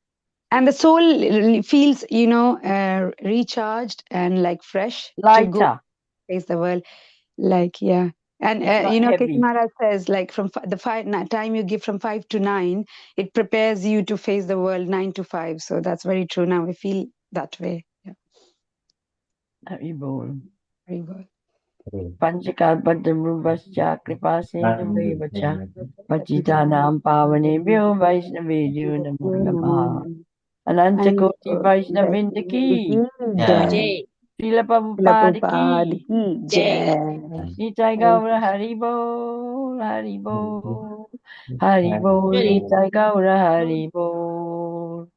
And the soul feels, recharged and like fresh to go Lighter. face the world. Like, yeah. And, It's not Ketu heavy. Maharaj says, like, from the time you give from 5 to 9, it prepares you to face the world 9 to 5. So that's very true. Now we feel that way. Yeah, Hari Bol. very good. Panchakalpadamrubhascha kripasindumevacha pachitanam pavanebhyo vaishnavebhyo namo namaha. Anantakoti Vaishnavinda ki. Jai, Srila Prabhupada ki. Jai. Nitai Gaura Haribol, Haribol, Haribol, Very Nitai Gaura Haribol.